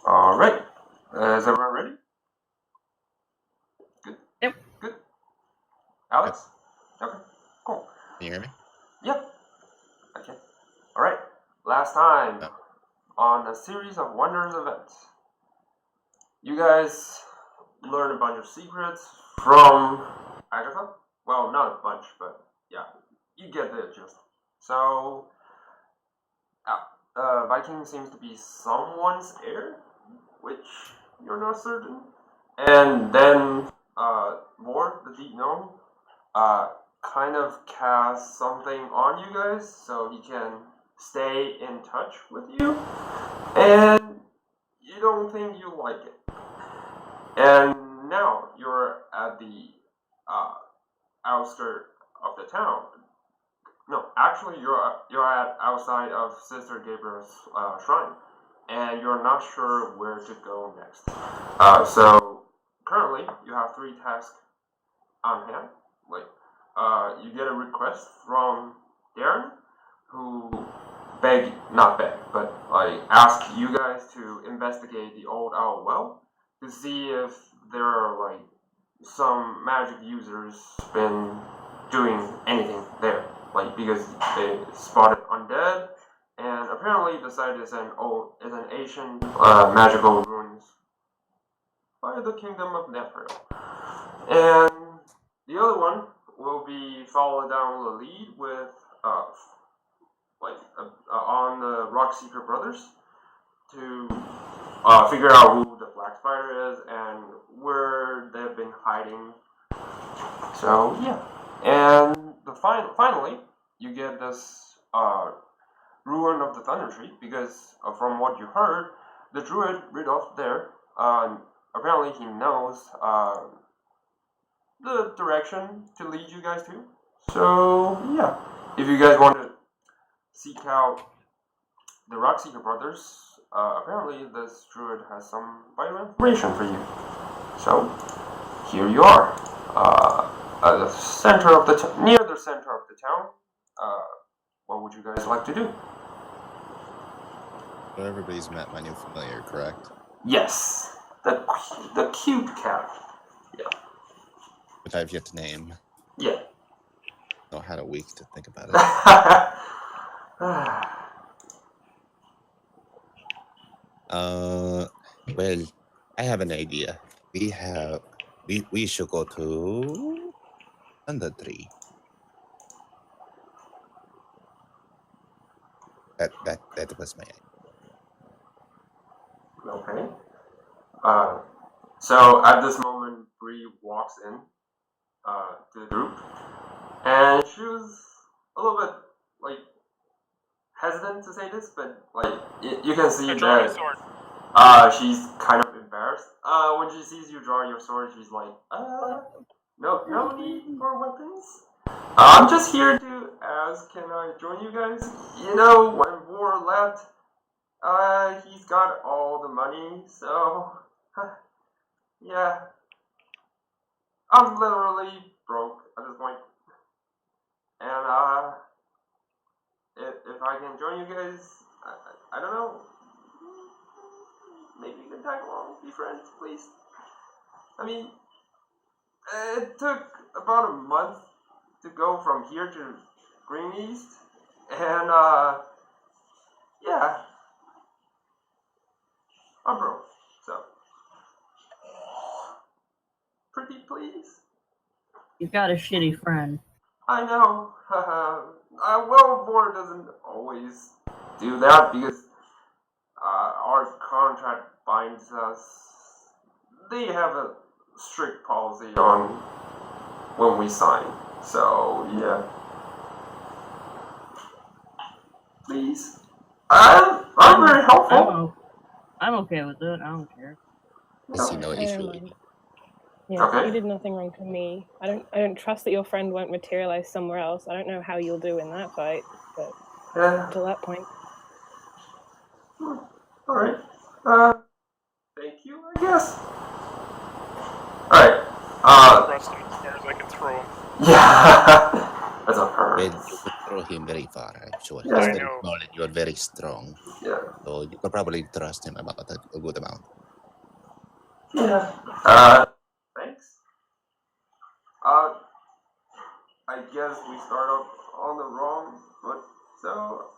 All right. Is everyone ready? Good. Yep. Good. Alex? Okay. Cool. Can you hear me? Yep. Okay. All right. Last time Yeah. on a series of Wonders events, you guys learned a bunch of secrets from Agatha. Well, not a bunch, but yeah, you get the gist. So, Viking seems to be someone's heir, which you're not certain. And then, Vor, the Deep Gnome, kind of cast something on you guys so he can stay in touch with you. And you don't think you like it. And now you're at the outskirt of the town. No, actually, you're at outside of Sister Gabriel's shrine, and you're not sure where to go next. So currently, you have 3 tasks on hand. You get a request from Darren, who not beg, but ask you guys to investigate the old owl well to see if there are some magic users been doing anything there, because they spotted undead, and apparently the site is an ancient magical ruins by the kingdom of Netheril. And the other one will be follow down the lead with on the Rockseeker brothers to figure out who the Black Spider is and where they've been hiding. So yeah, and finally you get this ruin of the Thundertree because from what you heard, the druid Rudolph there apparently he knows the direction to lead you guys to. So yeah, if you guys want to seek out the Rockseeker brothers, apparently this druid has some vital information for you. So here you are, at the center of near the center of the town. What would you guys like to do? So everybody's met my new familiar, correct? Yes, the cute cat. Yeah. Which I've yet to name. Yeah. I had a week to think about it. Well, I have an idea. We should go to Thundertree. That was my idea. Okay. So at this moment, Bree walks in to the group, and she was a little bit hesitant to say this, but you can see that she's kind of embarrassed. When she sees you draw your sword, she's like, no need for weapons. I'm just here to ask, can I join you guys? You know, when War left, he's got all the money, so yeah. I'm literally broke at this point. And if I can join you guys, I don't know. Maybe you can tag along, be friends, please. I mean, it took about a month to go from here to Green East, and yeah, I'm broke, so pretty please. You got a shitty friend. I know. Well, Vor doesn't always do that because our contract binds us. They have a strict policy on when we sign. So yeah, please. I'm very helpful. I'm okay with it. I don't care. I see no issue. Yeah, Okay. You did nothing wrong to me. I don't trust that your friend won't materialize somewhere else. I don't know how you'll do in that fight, but until that point. All right. Thank you, I guess. All right. As far as I can throw him. Yeah. That's a her. Well, you could throw him very far, I'm sure. Yeah, He's I very know. small and you're very strong. Yeah. So you could probably trust him about a good amount. Yeah. Thanks. I guess we start off on the wrong foot, so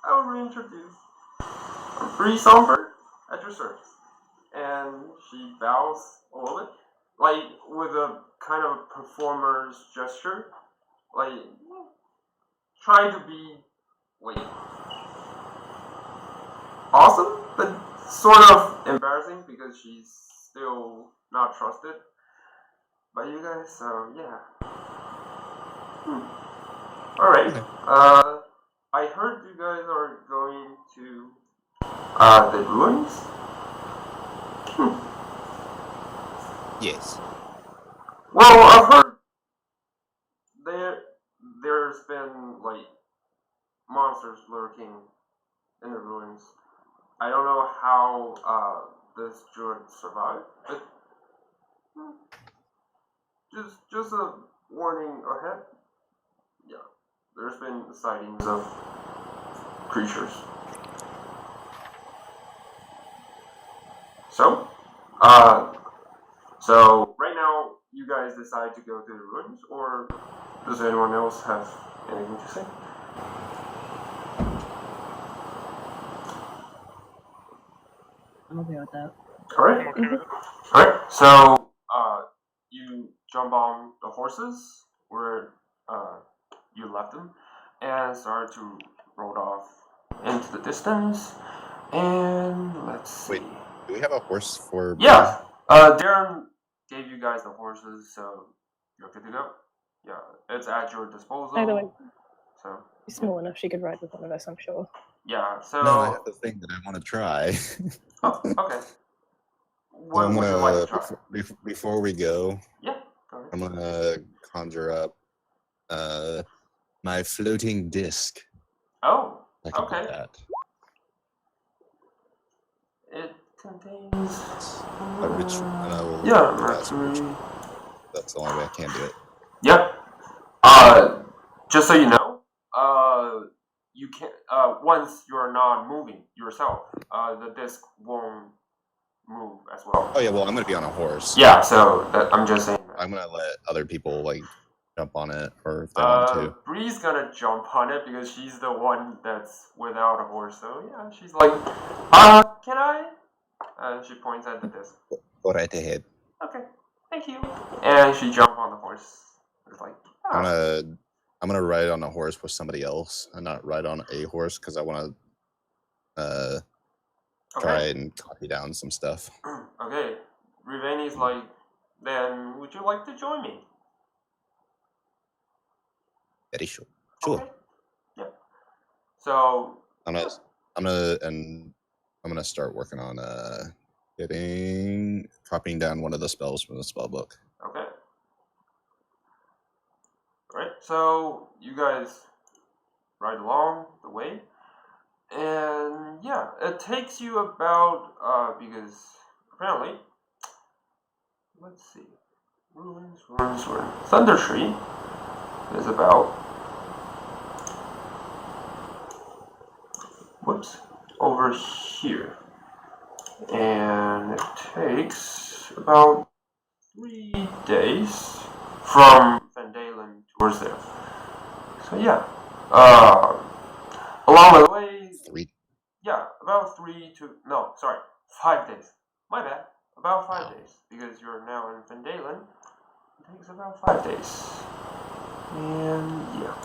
I'll reintroduce. I'm Bree Songbird at your service. And she bows a little bit, like with a kind of performer's gesture, like trying to be like awesome, but sort of embarrassing because she's still not trusted by you guys. So yeah. All right. I heard you guys are going to the ruins. Yes. Well, I've heard there's been like monsters lurking in the ruins. I don't know how this druid survived, but just a warning ahead. Yeah, there's been sightings of creatures. So, so right now you guys decide to go to the ruins, or does anyone else have anything to say? I'm okay with that. Alright. I'm okay with it. Alright, so you jump on the horses where you left them and start to roll off into the distance. And let's see. Wait, do we have a horse for? Yeah, Darren gave you guys the horses, so you're good to go. Yeah, it's at your disposal. Either way, So she's small enough she could ride with one of us, I'm sure. yeah, so No, I have the thing that I want to try. oh, okay. What I'm would gonna you like to try? before we go, Yeah, go ahead. I'm gonna conjure up my floating disc. Oh, I can okay. do that. It contains A ritual. And I will yeah, cast a mercury. ritual. That's the only way I can do it. Yep. Just so you know, you can once you're not moving yourself, the disc won't move as well. Oh yeah, well I'm gonna be on a horse. Yeah, so that, I'm just saying that. I'm gonna let other people like jump on it, or if they want to. Bree's gonna jump on it because she's the one that's without a horse. So yeah, she's like, can I? And she points at the disc. Go right ahead. Okay, thank you. And she jumped on the horse. It's like, I'm gonna ride on a horse with somebody else, and not ride on a horse because I want to try and copy down some stuff. Okay, Rivani's like, then would you like to join me? Very sure. Sure. Okay. Yeah. So I'm gonna start working on copying down one of the spells from the spell book. okay. Alright, so you guys ride along the way. And yeah, it takes you about because apparently let's see. Ruins. Thundertree is about over here. And it takes about 3 days from Van Dalen towards there. So yeah. Along the way, 3. yeah, about 5 days. My bad. About 5 days. Because you're now in Van Dalen. It takes about 5 days. And yeah,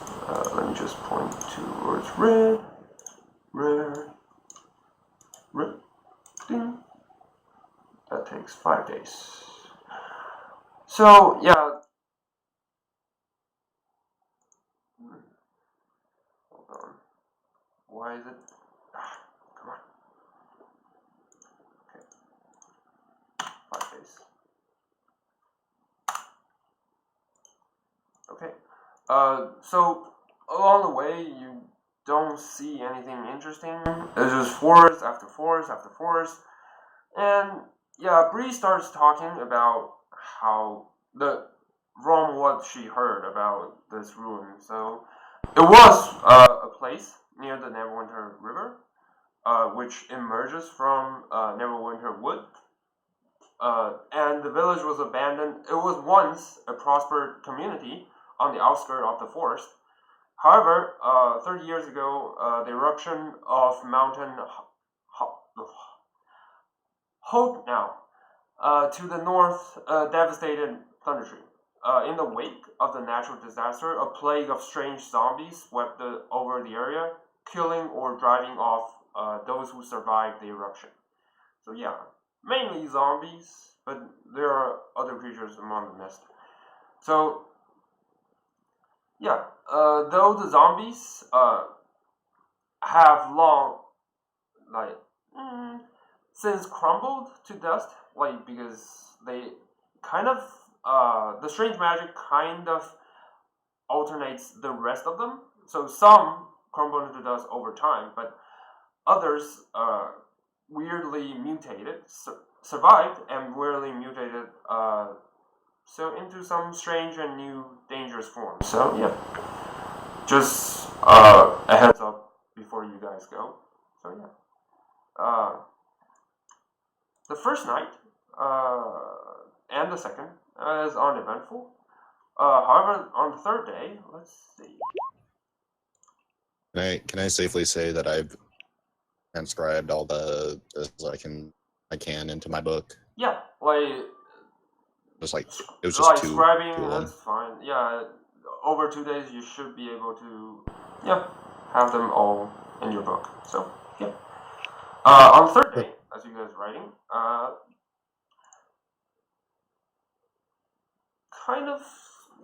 let me just point towards red. Ding. That takes 5 days. So yeah. Hold on. Why is it? Come on. Okay. 5 days. Okay. So along the way, you don't see anything interesting. It's just forest after forest after forest. And yeah, Bree starts talking about how from what she heard about this ruin. So it was a place near the Neverwinter River, which emerges from Neverwinter Wood. And the village was abandoned. It was once a prosperous community on the outskirts of the forest. However, 30 years ago, the eruption of Mountain Hope now to the north devastated Thundertree. In the wake of the natural disaster, a plague of strange zombies swept over the area, killing or driving off those who survived the eruption. So yeah, mainly zombies, but there are other creatures among the mist. So yeah, though the zombies have long, like, since crumbled to dust, like, because they kind of, the strange magic kind of alternates the rest of them. So some crumble into dust over time, but others weirdly mutated, survived and weirdly mutated, so into some strange and new dangerous forms. So yeah, just a heads up before you guys go. So yeah, the first night and the second is uneventful. However, on the third day, let's see. Can I safely say that I've transcribed all the as I can into my book? Yeah, like It was just two scribing. of them. That's fine. Yeah, over 2 days you should be able to have them all in your book. So yeah. On the third day, as you guys are writing,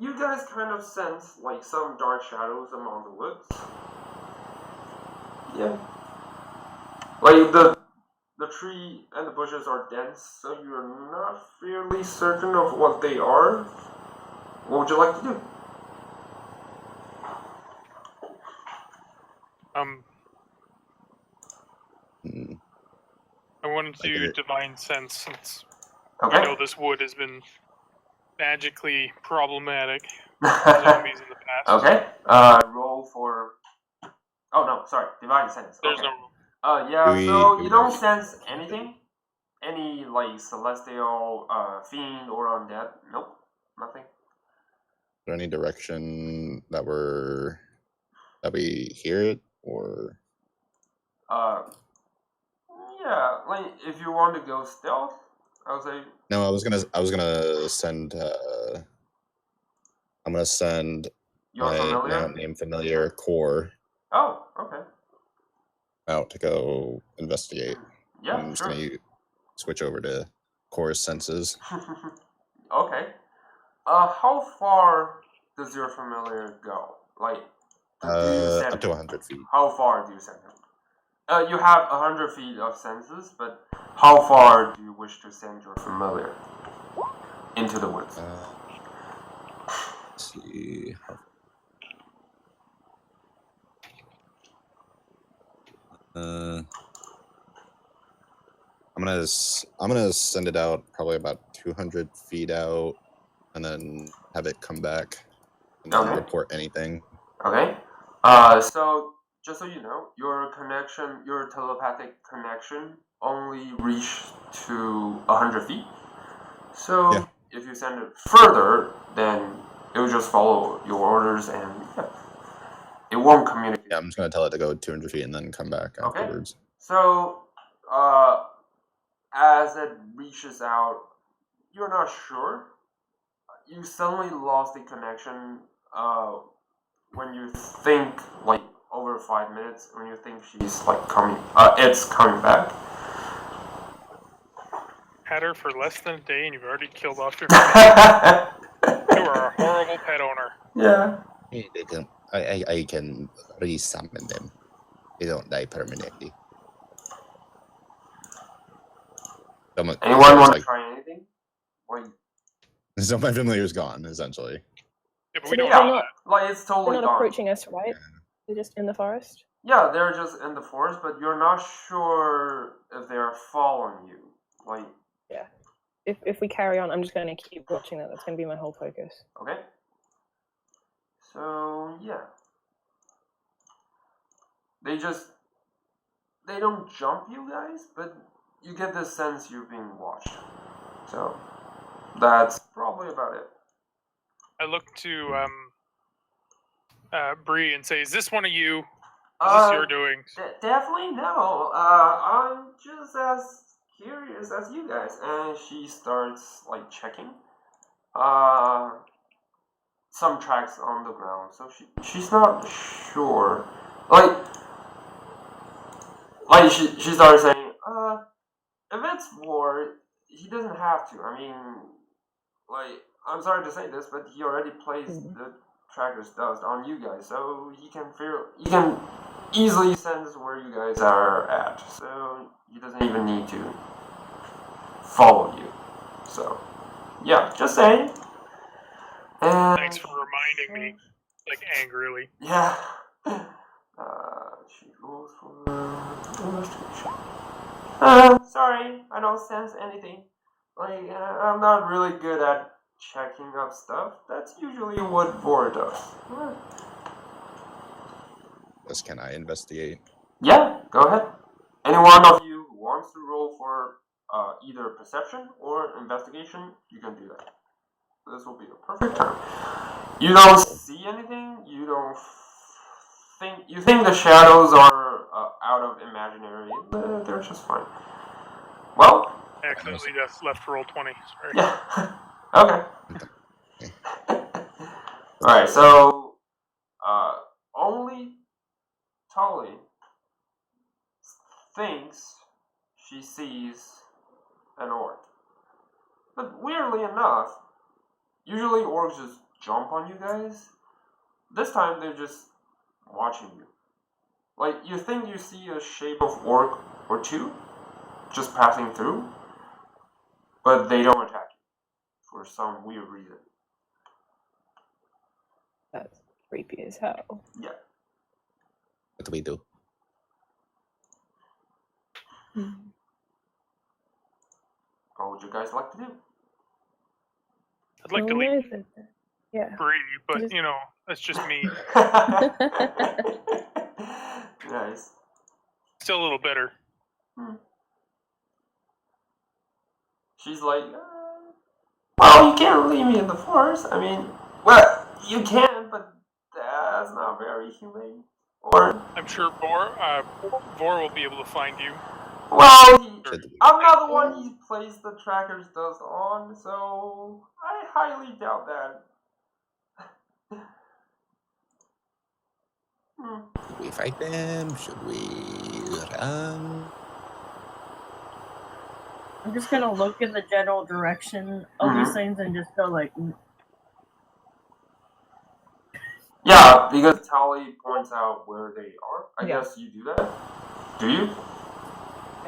you guys kind of sense like some dark shadows among the woods. Yeah. Like the tree and the bushes are dense, so you're not fairly certain of what they are. What would you like to do? I wanted to divine sense since Okay. I know this wood has been magically problematic for zombies in the past. Okay. Roll for. Oh no, sorry, divine sense. There's okay. no. Yeah. So you don't sense anything, any like celestial, fiend or undead. Nope, nothing. Is there any direction that we hear it, or? Yeah, like if you want to go stealth, I would say. No, I was gonna send. I'm gonna send Your my familiar? now named familiar Core Oh, okay. out to go investigate. Yeah, I'm just sure. gonna switch over to Core's senses. Okay. How far does your familiar go? Like, do you send Up to him? 100 feet. How far do you send him? You have 100 feet of senses, but how far do you wish to send your familiar into the woods? Let's see. I'm gonna send it out probably about 200 feet out, and then have it come back and then report anything. Okay. So just so you know, your telepathic connection, only reach to 100 feet. So if you send it further, then it will just follow your orders and it won't communicate. Yeah, I'm just gonna tell it to go 200 feet and then come back afterwards. So, as it reaches out, you're not sure. You suddenly lost the connection when you think, like, over 5 minutes, when you think she's, like, it's coming back. Had her for less than a day and you've already killed off your pet. You are a horrible pet owner. Yeah. I can resummon them. They don't die permanently. Anyone want to try anything? So my familiar is gone, essentially. Yeah, but we don't know that. Like, it's totally They're not gone. approaching us, right? They're just in the forest? Yeah, they're just in the forest, but you're not sure if they're following you. Like. Yeah. If we carry on, I'm just going to keep watching that. That's going to be my whole focus. Okay. So, yeah. they don't jump you guys, but you get the sense you're being watched. So that's probably about it. I look to Bree and say, "Is this one of you? Is this your doing?" Definitely no. I'm just as curious as you guys. And she starts like checking some tracks on the ground. So she's not sure. Like she started saying, if it's Ward, he doesn't have to. I mean, like, I'm sorry to say this, but he already placed the tracker's dust on you guys, so he can easily sense where you guys are at. So he doesn't even need to follow you. So yeah, just saying. And Thanks for reminding me, like angrily. yeah. She rolls for investigation. Sorry, I don't sense anything. Like, I'm not really good at checking up stuff. That's usually what Vor does. Can I investigate? Yeah, go ahead. Any one of you who wants to roll for either perception or investigation, you can do that. This will be a perfect time. You don't see anything. You don't you think the shadows are out of imaginary. They're just fine. Well, I accidentally just left roll 20. Sorry. yeah. Okay. Alright, so only Tully thinks she sees an orc. But weirdly enough, usually orcs just jump on you guys. This time they're just watching you. Like, you think you see a shape of orc or two just passing through, but they don't attack you for some weird reason. That's creepy as hell. Yeah. What do we do? What would you guys like to do? I'd like to Who leave knows it? Yeah. Bree, but Just- you know, that's just me. Nice. Still a little bitter. She's like, well, you can't leave me in the forest. I mean, well, you can, but that's not very humane. Or, I'm sure Vor will be able to find you. well, Should we- I'm not the one he placed the tracker's dust on, so I highly doubt that. Should we fight them? Should we run? I'm just gonna look in the general direction of these things and just go like, Yeah, because Tally points out where they are. I Yeah. guess you do that. Do you?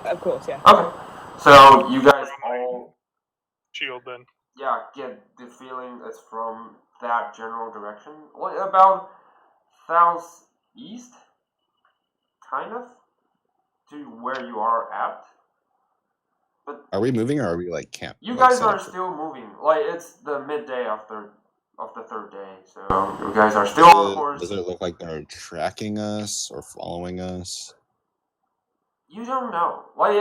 Of course, yeah. Okay. So you guys all, Shield then. yeah, get the feeling it's from that general direction. What about southeast? Kind of? To where you are at? But Are we moving or are we like camp? you like, guys set are up for- still moving. Like, it's the midday of the third day. So you guys are still on the horse. Does it look like they're tracking us or following us? You don't know. Like,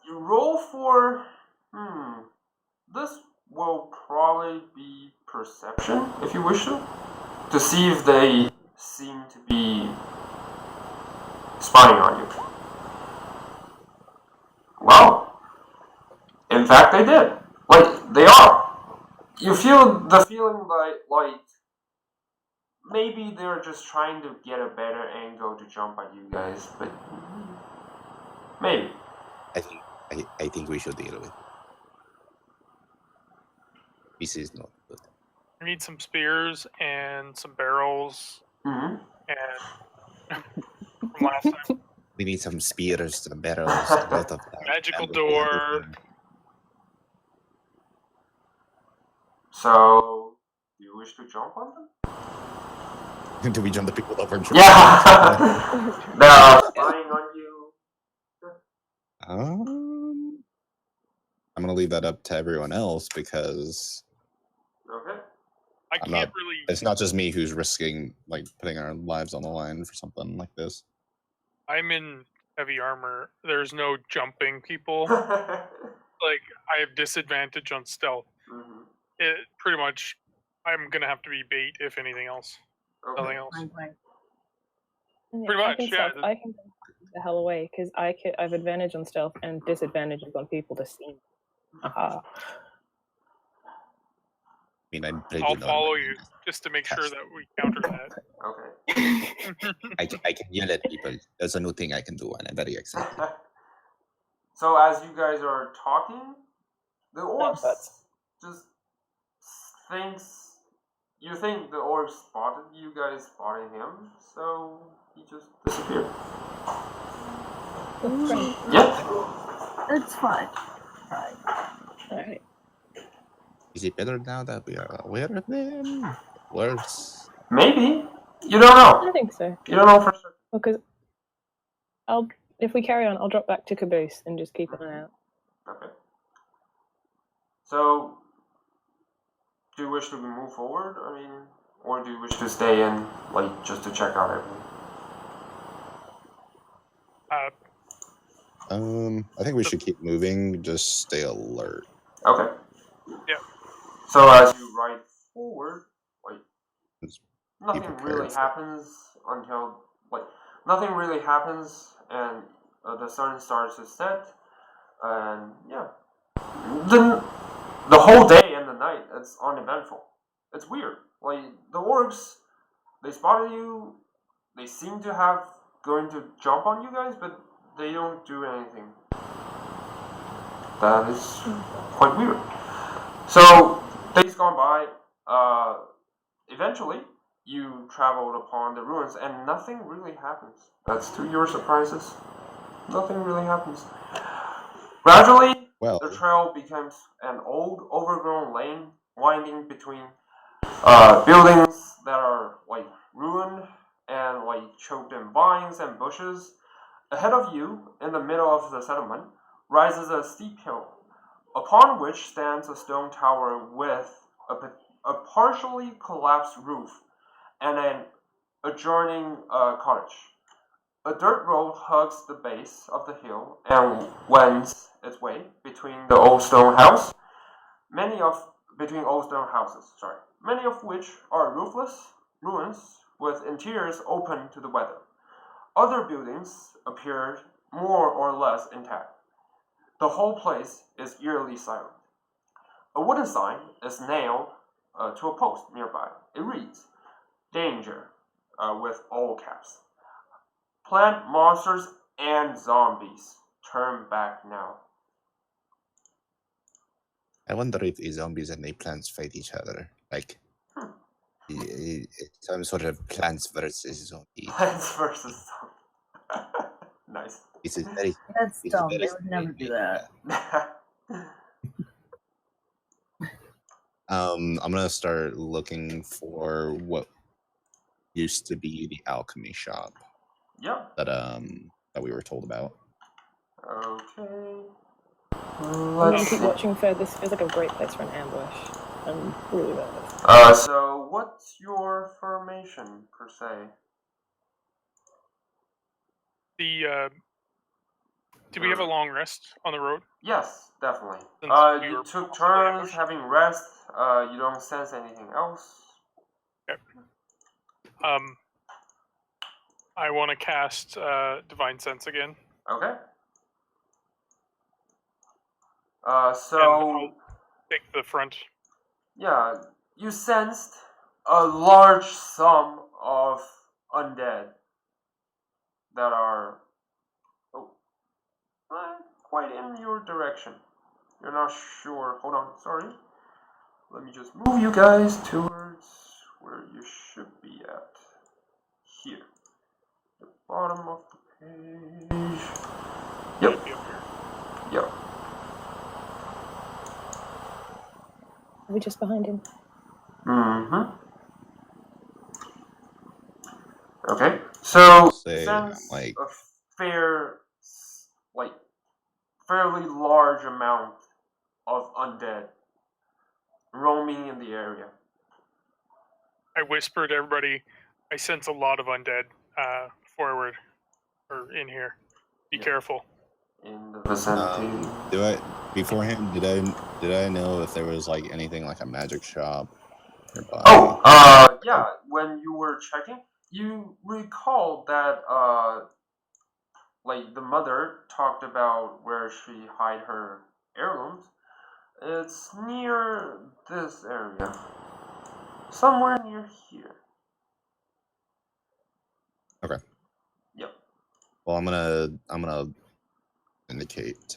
you roll for. This will probably be perception, if you wish to see if they seem to be spying on you. Well, in fact, they did. Like, they are. You feel the feeling like maybe they're just trying to get a better angle to jump at you guys, but maybe. I think we should deal with. This is not good. We need some spears and some barrels. Mm-hmm. And from last time, We need some spears, some barrels, a lot of that. magical door. So, do you wish to jump on them? Do we jump the people over? Yeah! They're spying on you. I'm gonna leave that up to everyone else because Okay. I I'm can't not- really. it's not just me who's risking like putting our lives on the line for something like this. I'm in heavy armor. There's no jumping people. Like, I have disadvantage on stealth. Mm-hmm. It pretty much, I'm gonna have to be bait if anything else. Okay. Nothing else. Yeah, Pretty I much, can yeah. I can get the hell away because I have advantage on stealth and disadvantages on people to see me. Aha. I mean, I'm pretty I'll good follow on you just to make sure cast. that we counter that. Okay. I can yell at people. That's a new thing I can do, and I'm very excited. So as you guys are talking, the orc that's- just thinks you think the orc spotted you guys spotting him, so he just disappeared. Yeah. It's fine. Fine. Alright. Is it better now that we are aware of them? Worse? Maybe. You don't know. I think so. You don't know for sure. Because if we carry on, I'll drop back to Caboose and just keep an eye out. Okay. So, do you wish to move forward? I mean, or do you wish to stay in, like, just to check out everything? I think we should keep moving. Just stay alert. Okay. Yeah. So as you ride forward, like, Just nothing prepared really for- happens until, like, nothing really happens, and the sun starts to set, and yeah, the whole day and the night, it's uneventful. It's weird. Like, the orcs, they spotted you, they seem to have going to jump on you guys, but they don't do anything. That is quite weird. So, days gone by, eventually, you traveled upon the ruins, and nothing really happens. That's to your surprises. Nothing really happens. Gradually, Well, the trail becomes an old, overgrown lane winding between buildings that are like ruined and like choked in vines and bushes. Ahead of you, in the middle of the settlement, rises a steep hill, upon which stands a stone tower with a partially collapsed roof and an adjoining cottage. A dirt road hugs the base of the hill and wends its way between the old stone house, many of which are roofless ruins with interiors open to the weather. Other buildings appear more or less intact. The whole place is eerily silent. A wooden sign is nailed to a post nearby. It reads, "Danger," with all caps. "Plant monsters and zombies. Turn back now." I wonder if the zombies and the plants fight each other. Like, some sort of plants versus zombies. Plants versus zombies. Nice. It's a very. That's it's a dumb. very They would never do that. I'm gonna start looking for what used to be the alchemy shop Yep. that we were told about. Okay. I'm Let's gonna keep see. watching for this. Feels like a great place for an ambush. I'm really nervous. So what's your formation per se? Do we have a long rest on the road? Yes, definitely. Since we You were took possibly turns ambushed? having rest. You don't sense anything else. Okay. I want to cast Divine Sense again. Okay. And So I'll take the front. yeah, you sensed a large sum of undead that are quite in your direction. You're not sure. Hold on, sorry. Let me just move you guys towards where you should be at. Here. The bottom of the page. Yep. Should be up here. Yep. Are we just behind him? Mm-hmm. Okay, so Say, sense like- a fairly large amount of undead roaming in the area. I whispered to everybody, I sense a lot of undead forward or in here. Be careful. In the vicinity. Beforehand, did I know if there was like anything like a magic shop nearby? Oh, yeah. When you were checking, you recall that like the mother talked about where she hide her heirlooms. It's near this area, somewhere near here. Okay. Yep. Well, I'm gonna indicate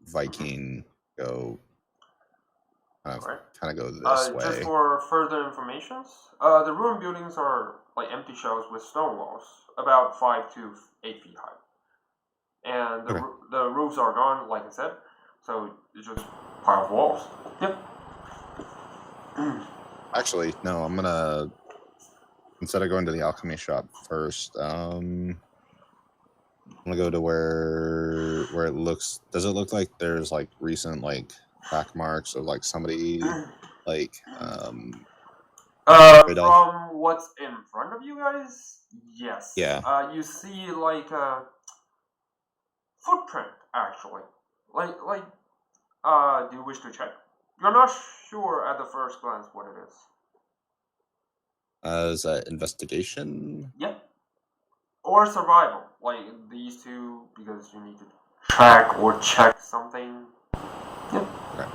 Viking go kind of go this way. Just for further information, the ruined buildings are like empty shells with stone walls, about 5 to 8 feet high, and the roofs are gone, like I said. So it's just pile of walls. Yep. Actually, no. I'm gonna, instead of going to the alchemy shop first, I'm gonna go to where it looks. Does it look like there's like recent like crack marks of like somebody like from what's in front of you guys? Yes. Yeah. You see like a footprint actually. Like do you wish to check? You're not sure at the first glance what it is. Is that investigation? Yep. Or survival, like these two, because you need to track or check something. Yep. Okay.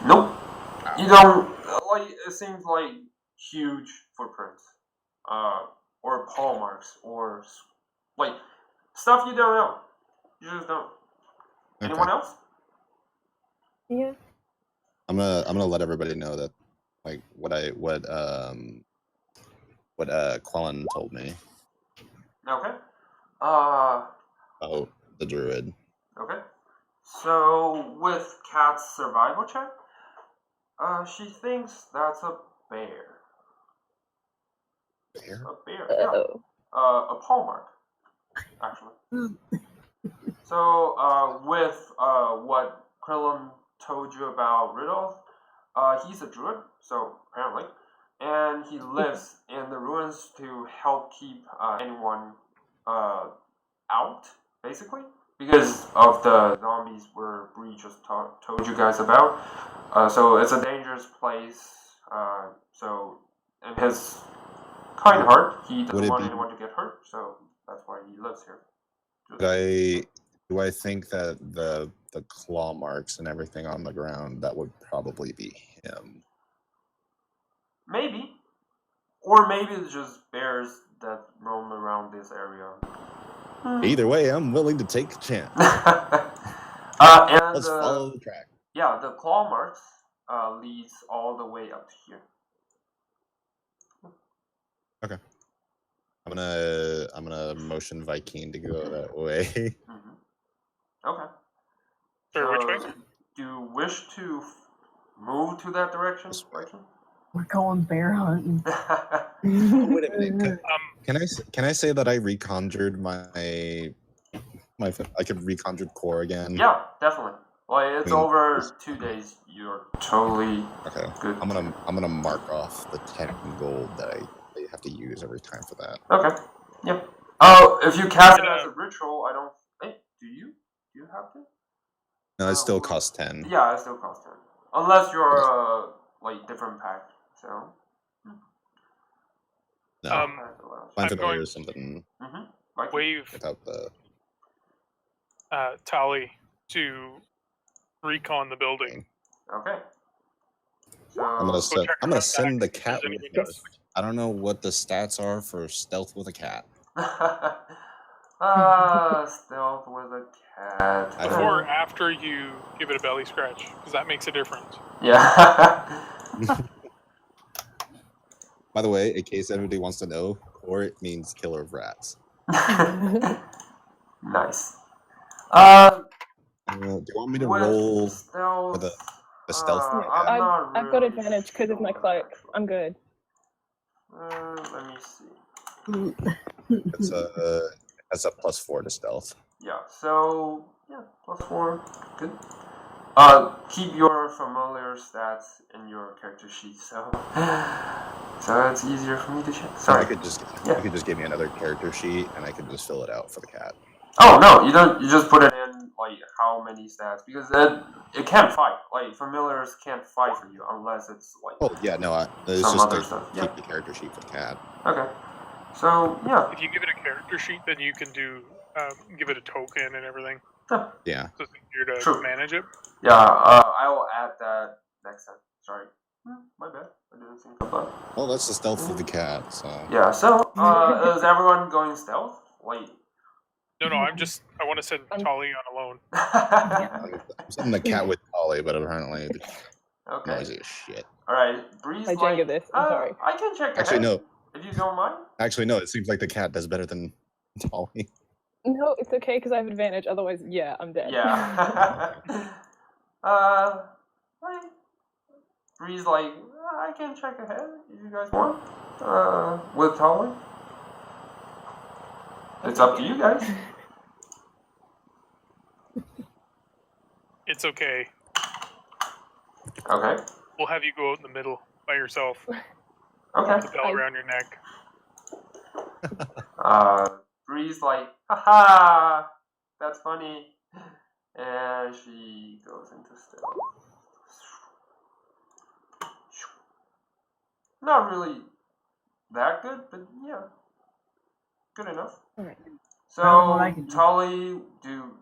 Nope. You don't, like, it seems like huge footprints. Or paw marks, or, like, stuff you don't know. You just don't. Okay. Anyone else? Yeah. I'm gonna let everybody know that like what Quellen told me. Okay. Oh, the druid. Okay. So with Kat's survival check, she thinks that's a bear. Bear? A bear, yeah. A paw mark, actually. So, with what Krillin told you about Rudolph, he's a druid, so apparently, and he lives in the ruins to help keep anyone out, basically, because of the zombies where Bree just told you guys about. So it's a dangerous place. So in his kind heart, he doesn't want anyone to get hurt. So that's why he lives here. Do I think that the claw marks and everything on the ground, that would probably be him? Maybe, or maybe it's just bears that roam around this area. Either way, I'm willing to take a chance. And let's follow the track. Yeah, the claw marks leads all the way up to here. Okay. I'm gonna motion Viking to go that way. Mm-hmm. Okay. Or which way? Do you wish to move to that direction, Viking? We're going bear hunting. Oh, wait a minute. Can I say that I reconjured my I could reconjured core again? Yeah, definitely. Like it's over 2 days. You're totally good. I'm gonna mark off the 10 gold that I have to use every time for that. Okay. Yep. Oh, if you cast it as a ritual, I don't. Do you? Do you have to? No, it still costs 10. Yeah, it still costs 10. Unless you're like different pack. So. No. I'm going or something. Wave without the Tali to recon the building. Okay. So I'm gonna send the cat with us. I don't know what the stats are for stealth with a cat. Stealth with a cat. Before or after you give it a belly scratch, because that makes a difference. Yeah. By the way, in case anybody wants to know, core it means killer of rats. Nice. Do you want me to roll for the stealth? I've got advantage because of my cloak. I'm good. Let me see. It's a +4 to stealth. Yeah. So yeah, +4. Good. keep your familiar stats in your character sheet, so it's easier for me to check. Sorry. You could just give me another character sheet, and I could just fill it out for the cat. Oh no, you don't. You just put it in like how many stats because it can't fight. Like familiars can't fight for you unless it's like. Oh yeah, no, it's some just other to stuff. keep Yeah. the character sheet for the cat. Okay. So yeah. If you give it a character sheet, then you can do give it a token and everything. Yeah. So it's easier to True. manage it. Yeah. I will add that next time. Sorry. My bad. I didn't think of that. Well, that's the stealth of the cat. So. Yeah. So is everyone going stealth? Wait. No, I want to send Tali on alone. I'm sending the cat with Polly, but apparently the Okay. noisy as shit. Alright, Breeze. I Jenga this. I'm sorry. I can check. Actually, ahead, no. If you don't mind. Actually, no. It seems like the cat does better than Polly. No, it's okay because I have advantage. Otherwise, yeah, I'm dead. Yeah. Like, Breeze like I can check ahead if you guys want. With Tolly. It's up to you guys. It's okay. Okay. We'll have you go out in the middle by yourself. Okay. With the bell around your neck. Breeze like, haha, that's funny, and she goes into stealth. Not really that good, but yeah, good enough. Alright. So what I can do. Tolly, do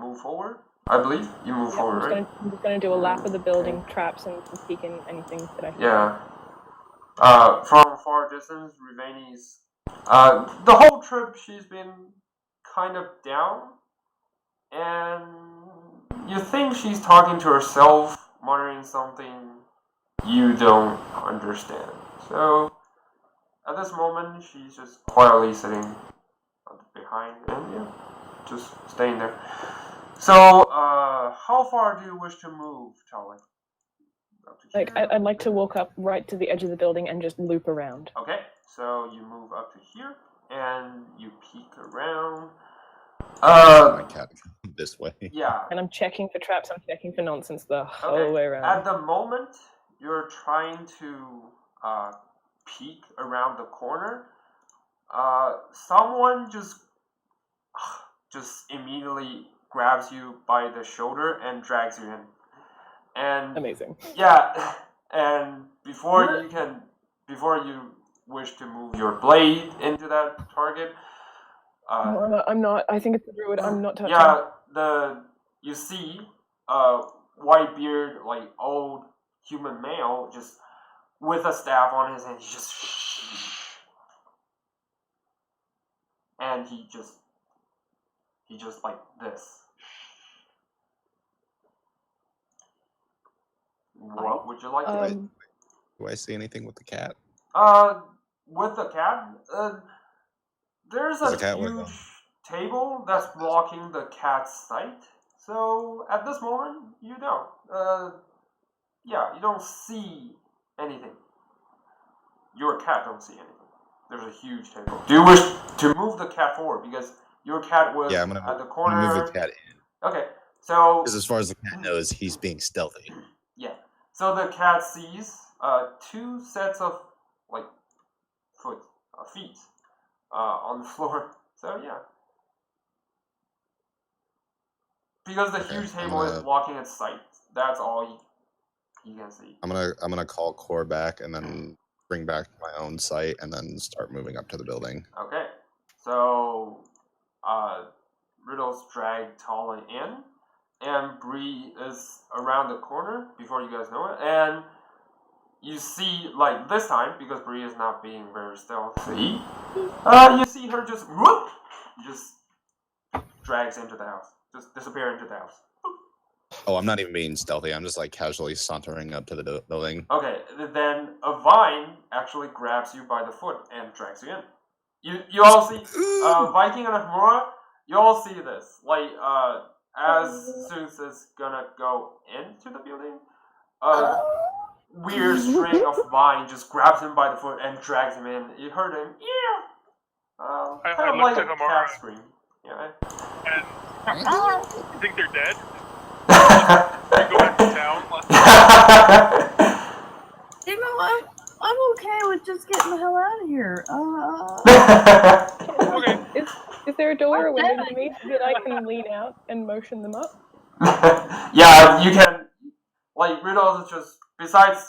move forward. I believe you move Yeah, forward, right? I'm just gonna do a lap of the building, traps, and peek in anything that I can. Yeah. From far distance, Rivani's the whole trip she's been kind of down, and you think she's talking to herself, muttering something you don't understand. So at this moment, she's just quietly sitting behind, and yeah, just staying there. So, how far do you wish to move, Tolly? Like, I'd like to walk up right to the edge of the building and just loop around. Okay, so you move up to here, and you peek around. My cat this way. Yeah. And I'm checking for traps, I'm checking for nonsense the whole way around. At the moment, you're trying to peek around the corner. Someone just immediately grabs you by the shoulder and drags you in. And Amazing. yeah, and before you wish to move your blade into that target, I'm not. I think it's a druid. I'm not touching. yeah, you see white beard, like old human male, just with a staff on his hand. He just like this. What would you like to do? Do I see anything with the cat? With the cat, there's a huge table that's blocking the cat's sight. So at this moment, you don't. Yeah, you don't see anything. Your cat don't see anything. There's a huge table. Do you wish to move the cat forward because your cat was at the corner? I'm gonna move the cat in. Okay, so because as far as the cat knows, he's being stealthy. Yeah. So the cat sees two sets of like feet on the floor. So yeah, because the huge table is blocking its sight. That's all he can see. I'm gonna call Core back and then bring back my own sight and then start moving up to the building. Okay. So Riddle's dragged Tolly in, and Bree is around the corner before you guys know it, and you see, like this time, because Bree is not being very stealthy, you see her just whoop, just drags into the house, just disappear into the house. Oh, I'm not even being stealthy. I'm just like casually sauntering up to the building. Okay, then a vine actually grabs you by the foot and drags you in. You all see, Viking and Ahmura, you all see this. Like, as Zeus is gonna go into the building, weird string of vine just grabs him by the foot and drags him in. You heard him, yeah. Kind of like a cat scream. Yeah. And you think they're dead? You You know, I'm okay with just getting the hell out of here. Okay. Is there a door or What's window that? near me that I can lean out and motion them up? Yeah, you can. Like, Riddles is just. Besides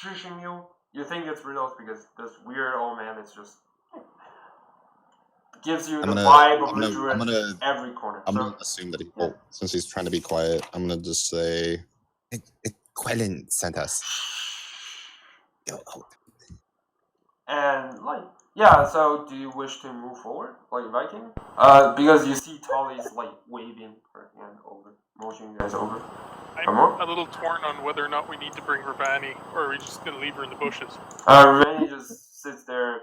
shushing you, you think it's Riddles because this weird old man is just. Gives you the vibe of the druid every corner. I'm gonna assume that since he's trying to be quiet, I'm gonna just say, Quellen sent us. And like, yeah. So, do you wish to move forward, like Viking? Because you see Tolly's like waving her hand over, motioning you guys over. I'm a little torn on whether or not we need to bring Ravani, or are we just gonna leave her in the bushes? Rennie just sits there,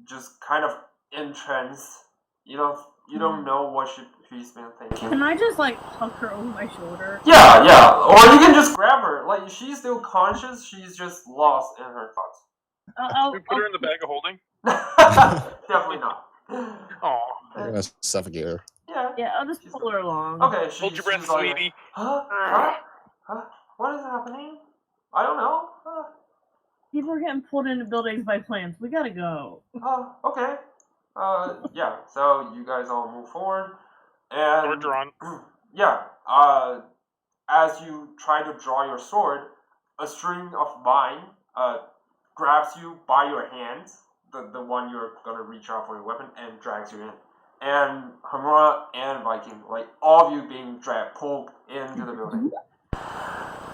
just kind of entranced. You don't know what she's been thinking. Can I just like hug her over my shoulder? Yeah. Or you can just grab her. Like, she's still conscious. She's just lost in her thoughts. Should we put her in the bag of holding? Definitely not. Aw. I'm gonna suffocate her. Yeah, I'll just pull her along. Okay, Hold your breath, she's like, sweetie. Huh? What is happening? I don't know. People are getting pulled into buildings by plants. We gotta go. Okay. Yeah. So you guys all move forward, and Sword drawn. Yeah. As you try to draw your sword, a string of vine grabs you by your hands, the one you're gonna reach out for your weapon, and drags you in. And Hamura and Viking, like all of you being pulled into the building.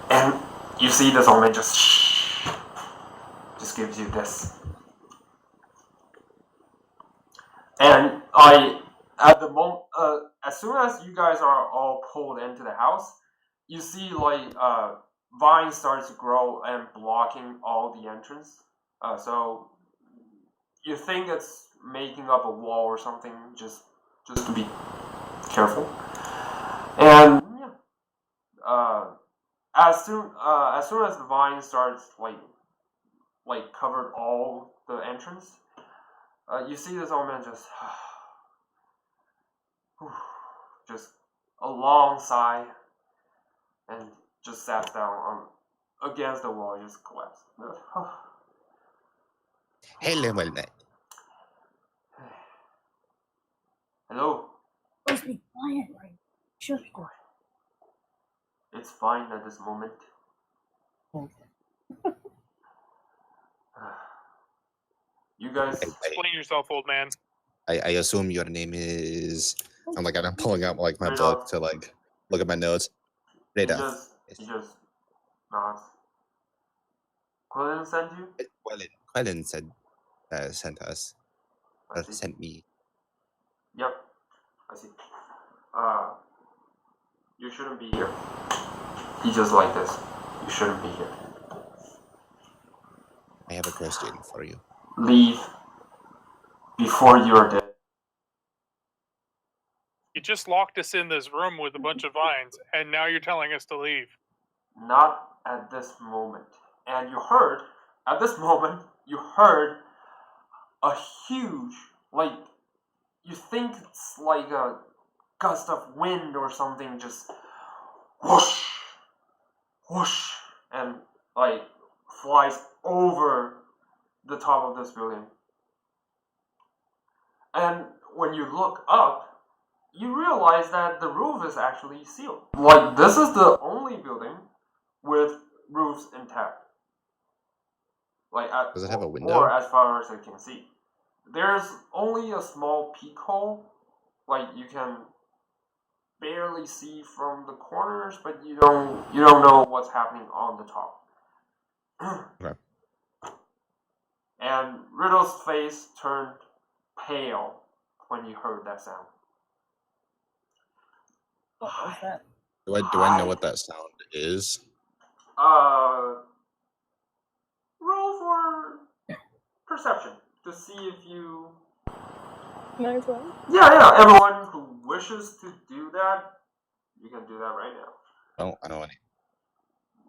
And you see this old man just gives you this. And at the moment, as soon as you guys are all pulled into the house, you see like vines starts to grow and blocking all the entrance. So you think it's making up a wall or something, just to be careful. And as soon as the vine starts like covered all the entrance, you see this old man just a long sigh, and just sat down against the wall, just collapsed. Hello. Let's be quiet, right? Shush. It's fine at this moment. You guys. Explain yourself, old man. I assume your name is. I'm pulling out like my book to like look at my notes. He just nods. Quillen sent you? Quellen said sent us. Or sent me. Yep. I see. You shouldn't be here. He's just like this. You shouldn't be here. I have a question for you. Leave before you're dead. You just locked us in this room with a bunch of vines, and now you're telling us to leave. Not at this moment. And at this moment, you heard a huge, like, you think it's like a gust of wind or something, just whoosh, whoosh, and like flies over the top of this building. And when you look up, you realize that the roof is actually sealed. Like, this is the only building with roofs intact. Like, does it have a window? Or as far as I can see. There's only a small peek hole. Like, you can barely see from the corners, but you don't know what's happening on the top. Okay. And Riddle's face turned pale when you heard that sound. What was that? Do I know what that sound is? Roll for perception to see if you. Nice one. Yeah. Everyone who wishes to do that, you can do that right now. I don't know any.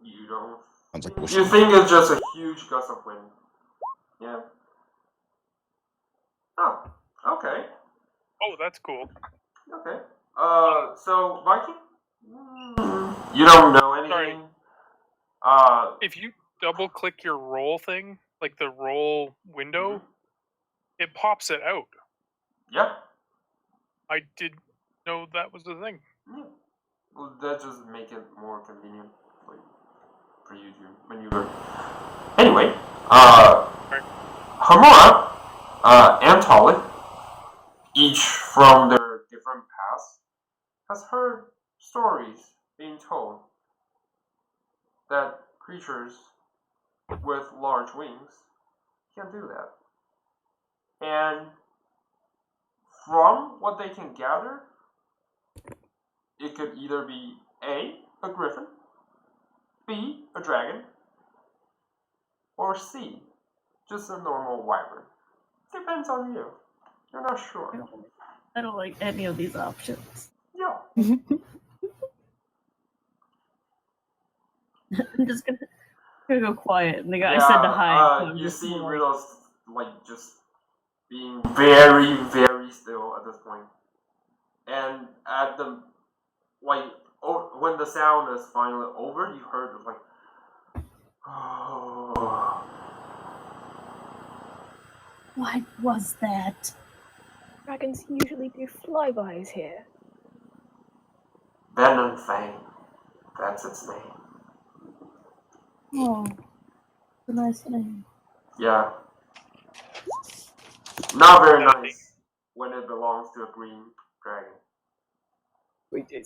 You don't. Sounds like You think it's just a huge gust of wind. Yeah. Oh, okay. Oh, that's cool. Okay. So Viking, you don't know anything. Sorry. If you double click your roll thing, like the roll window, it pops it out. Yeah. I didn't know that was the thing. Yeah. Well, that just make it more convenient, like, for you to maneuver. Anyway, Hamura, and Tali, each from their different paths, has heard stories being told that creatures with large wings can do that. And from what they can gather, it could either be A, a griffin, B, a dragon, or C, just a normal wyvern. Depends on you. You're not sure. I don't like any of these options. Yeah. I'm just gonna go quiet. And the guy said to hide. So you see Riddle's like just being very, very still at this point. And at the when the sound is finally over, you heard like, oh. What was that? Dragons usually do flybys here. Venom Fang. That's its name. Oh, it's a nice name. Yeah. Not very nice when it belongs to a green dragon.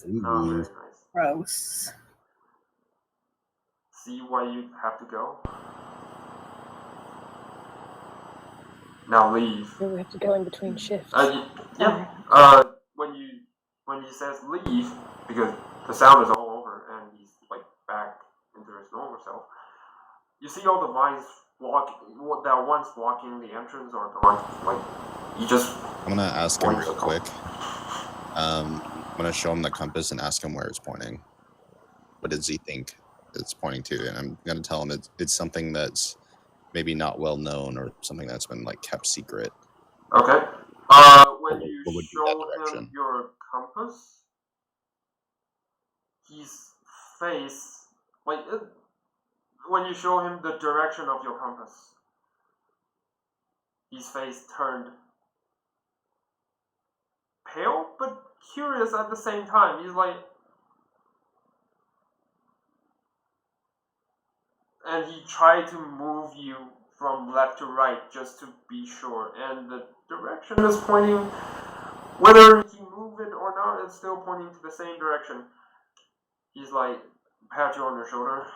Not very nice. Gross. See why you have to go? Now leave. So we have to go in between shifts. Yeah. When he says leave, because the sound is all over and he's like back into his normal self, you see all the vines that one's blocking the entrance, or the one like you just. I'm gonna ask him real quick. I'm gonna show him the compass and ask him where it's pointing. What does he think it's pointing to? And I'm gonna tell him it's something that's maybe not well known or something that's been like kept secret. Okay. When you show him your compass, his face, when you show him the direction of your compass, his face turned pale but curious at the same time. He's like, and he tried to move you from left to right just to be sure, and the direction is pointing, whether he moved it or not, it's still pointing to the same direction. He's like, pat you on your shoulder.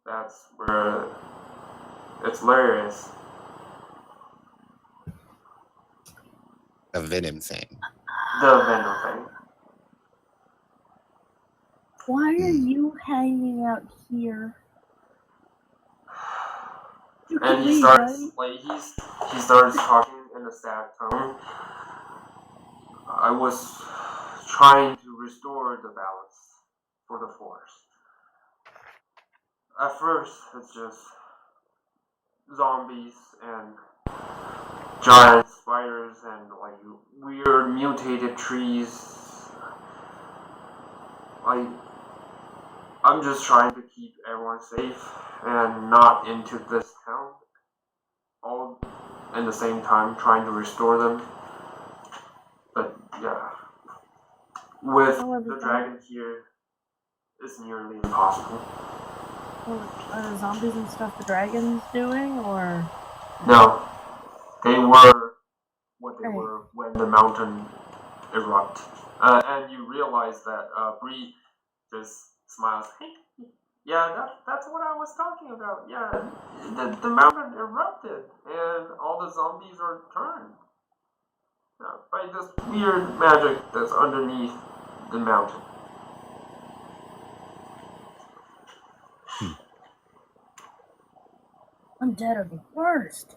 That's where its lair is. A venom thing. The venom thing. Why are you hanging out here? And he starts he starts talking in a sad tone. I was trying to restore the balance for the forest. At first, it's just zombies and giant spiders and like weird mutated trees. I'm just trying to keep everyone safe and not into this town. All in the same time, trying to restore them. But yeah, with the dragon here, it's nearly impossible. Are the zombies and stuff the dragon's doing, or? No, they were what they were when the mountain erupted. And you realize that Bree just smiles. Hey, yeah, that's what I was talking about. Yeah, the mountain erupted and all the zombies are turned by this weird magic that's underneath the mountain. Undead are the worst.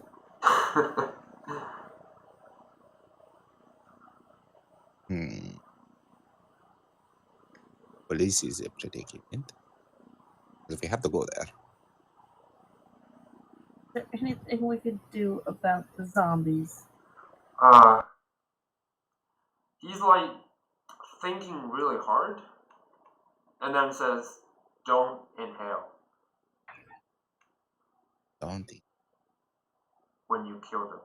Well, this is a predicament. If we have to go there. Is there anything we could do about the zombies? He's like thinking really hard and then says, don't inhale Don't. when you kill them.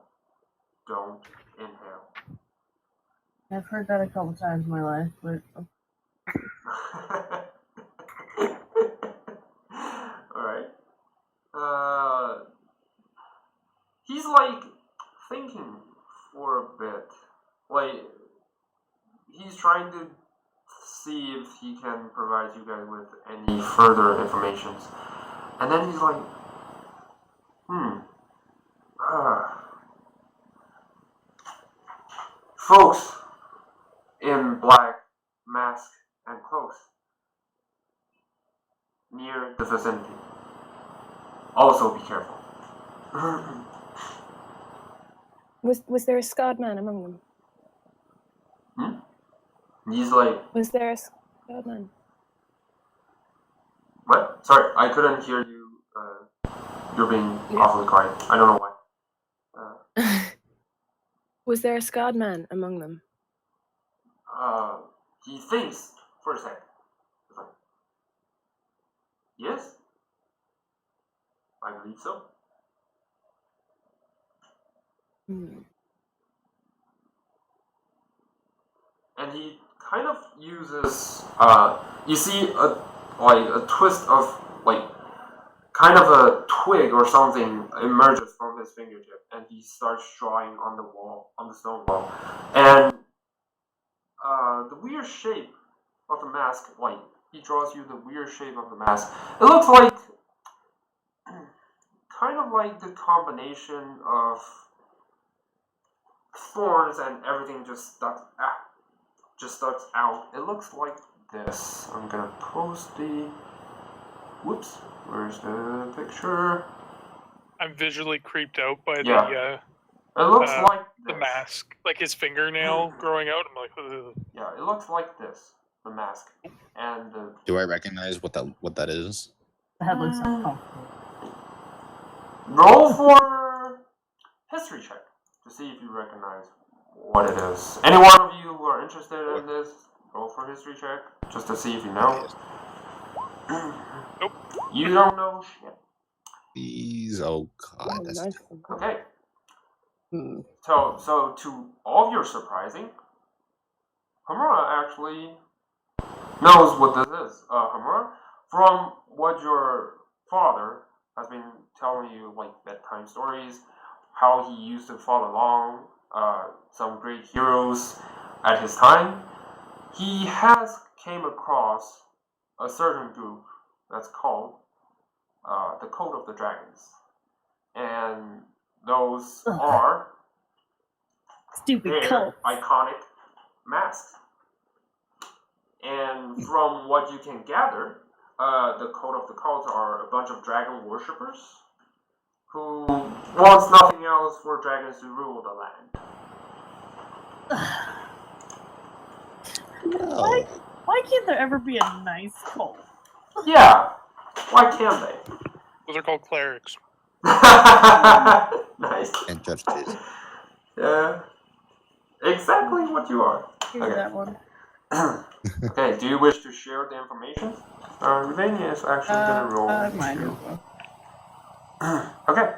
Don't inhale. I've heard that a couple times in my life, but Alright. He's like thinking for a bit. Like, he's trying to see if he can provide you guys with any further information. And then he's like, folks in black mask and cloaks near the vicinity. Also be careful. Was there a scarred man among them? He's like, Was there a scarred man? what? Sorry, I couldn't hear you. You're being awfully quiet. I don't know why. Was there a scarred man among them? He thinks for a second. He's like, yes, I believe so. And he kind of uses, you see a twist of, like, kind of a twig or something emerges from his fingertip, and he starts drawing on the wall, on the stone wall. And the weird shape of the mask, like, he draws you the weird shape of the mask. It looks like, kind of like the combination of thorns and everything just stuck out. It looks like this. I'm gonna post the... Whoops. Where's the picture? I'm visually creeped out by It looks like the this. mask, like his fingernail growing out. I'm like, ugh. Yeah, it looks like this. The mask and the... Do I recognize what that is? that looks uncomfortable. Roll for history check to see if you recognize what it is. Any one of you who are interested in this, roll for history check just to see if you know. Nope. You don't know shit. Please, oh god, that's nice. Okay. So to all of your surprising, Hamura actually knows what this is. Hamura, from what your father has been telling you, like bedtime stories, how he used to follow along some great heroes at his time, he has came across a certain group that's called the Code of the Dragons. And those are Stupid their cult. iconic masks. And from what you can gather, the Code of the Cult are a bunch of dragon worshippers who wants nothing else for dragons to rule the land. no. Why can't there ever be a nice cult? Yeah, why can't they? Those are called clerics. Nice. And Judge Jason. Yeah, exactly what you are. Here's Okay. that one. Okay, do you wish to share the information? Ravania is actually going to roll. Mine too. as well. Okay,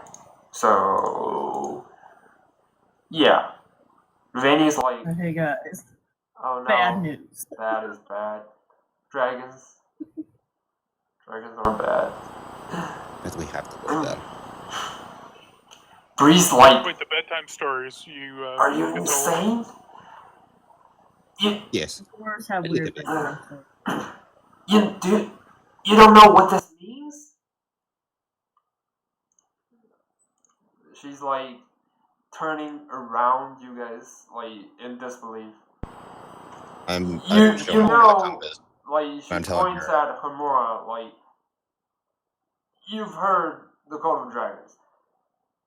so yeah, Ravania's like, Hey guys, oh no, bad news. that is bad. Dragons are bad. If we have to go with that. Breeze like, Wait, the bedtime stories. You are you get told. insane? Yes. Words have I weird need things. to You don't know what this means? She's like turning around you guys like in disbelief. I'm You showing her know, the compass. like she I'm telling points her. at Hamura like, you've heard the Code of Dragons,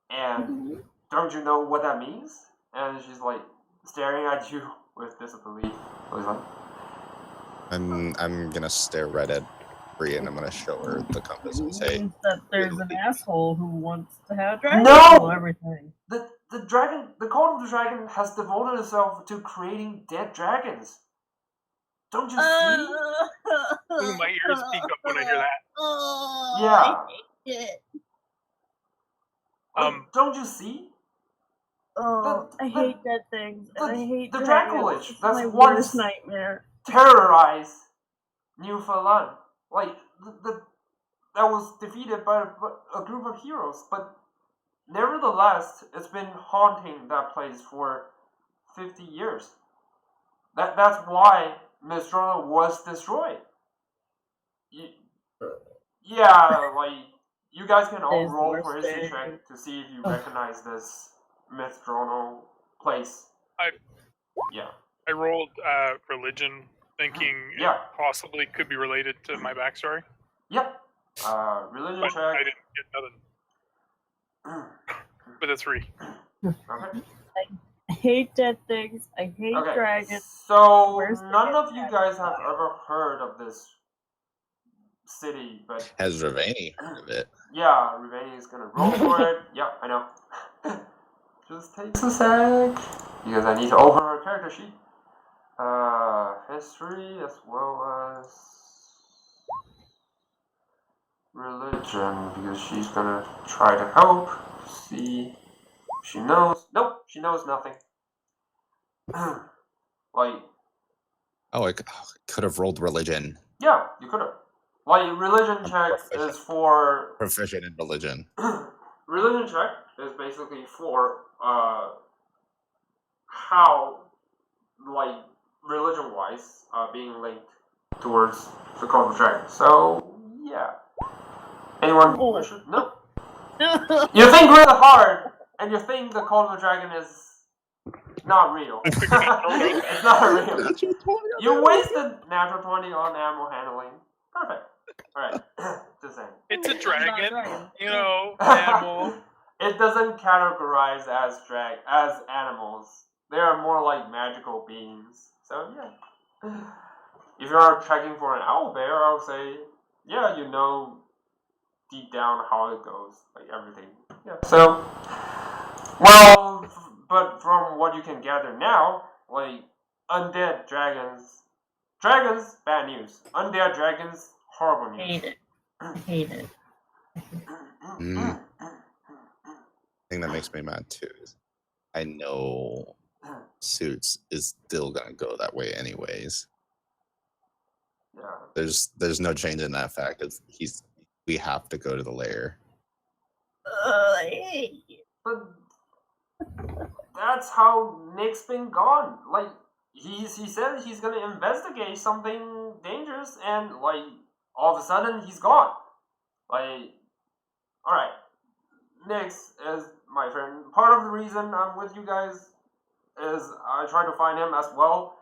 and don't you know what that means? And she's like staring at you with disbelief. I was like, I'm gonna stare right at Bree and I'm gonna show her the compass and say, Means that there's an asshole who wants to have dragons No! rule everything. the Code of the Dragon has devoted itself to creating dead dragons. Don't you see? Ooh, my ears peak up when I hear that. Oh, Yeah. I hate it. Don't you see? Oh, The- I the- hate dead things, and I hate the dragons. Dracolich, It's that's my once worst nightmare. terrorized Newfoundland. Like, that was defeated by a group of heroes, but nevertheless, it's been haunting that place for 50 years. That's why Mistrona was destroyed. Yeah, like, you guys can all There's roll worse for history things. check to see if you recognize this Mistrona place. Yeah. I rolled religion, thinking Yeah. it possibly could be related to my backstory. Yep. Religion But I check. didn't get nothing. But a 3. Okay. I hate dead things. I hate Okay. dragons. So Where's the none dead of you dragon? guys have ever heard of this city, but Has Ravani heard of it? yeah, Rivani is gonna roll for it. Yeah, I know. Just takes a sec because I need to open her character sheet. History as well as religion because she's gonna try to help. See if she knows. Nope, she knows nothing. Like, Oh, I could have rolled religion. yeah, you could have. Like, religion check is for Proficient in religion. religion check is basically for how, like, religion wise being linked towards the cult of dragon. So yeah. Anyone Oh. no. You think really hard and you think the cult of the dragon is not real. It's not real. You wasted natural 20 on animal handling. Perfect. Alright. Just saying. It's a Not dragon, dragon. you know, animal. It doesn't categorize as animals. They are more like magical beings. So yeah. If you're checking for an owl bear, I would say, yeah, you know deep down how it goes, like everything. Yeah. So, well, but from what you can gather now, like undead dragons, bad news. Undead dragons, horrible news. Hate it. I hate it. Mm. Thing that makes me mad too is I know Suits is still gonna go that way anyways. Yeah. There's no change in that fact. We have to go to the lair. I hate it. But that's how Nick's been gone. Like he said he's gonna investigate something dangerous, and like all of a sudden he's gone. Like, all right, Nick's is my friend. Part of the reason I'm with you guys is I try to find him as well.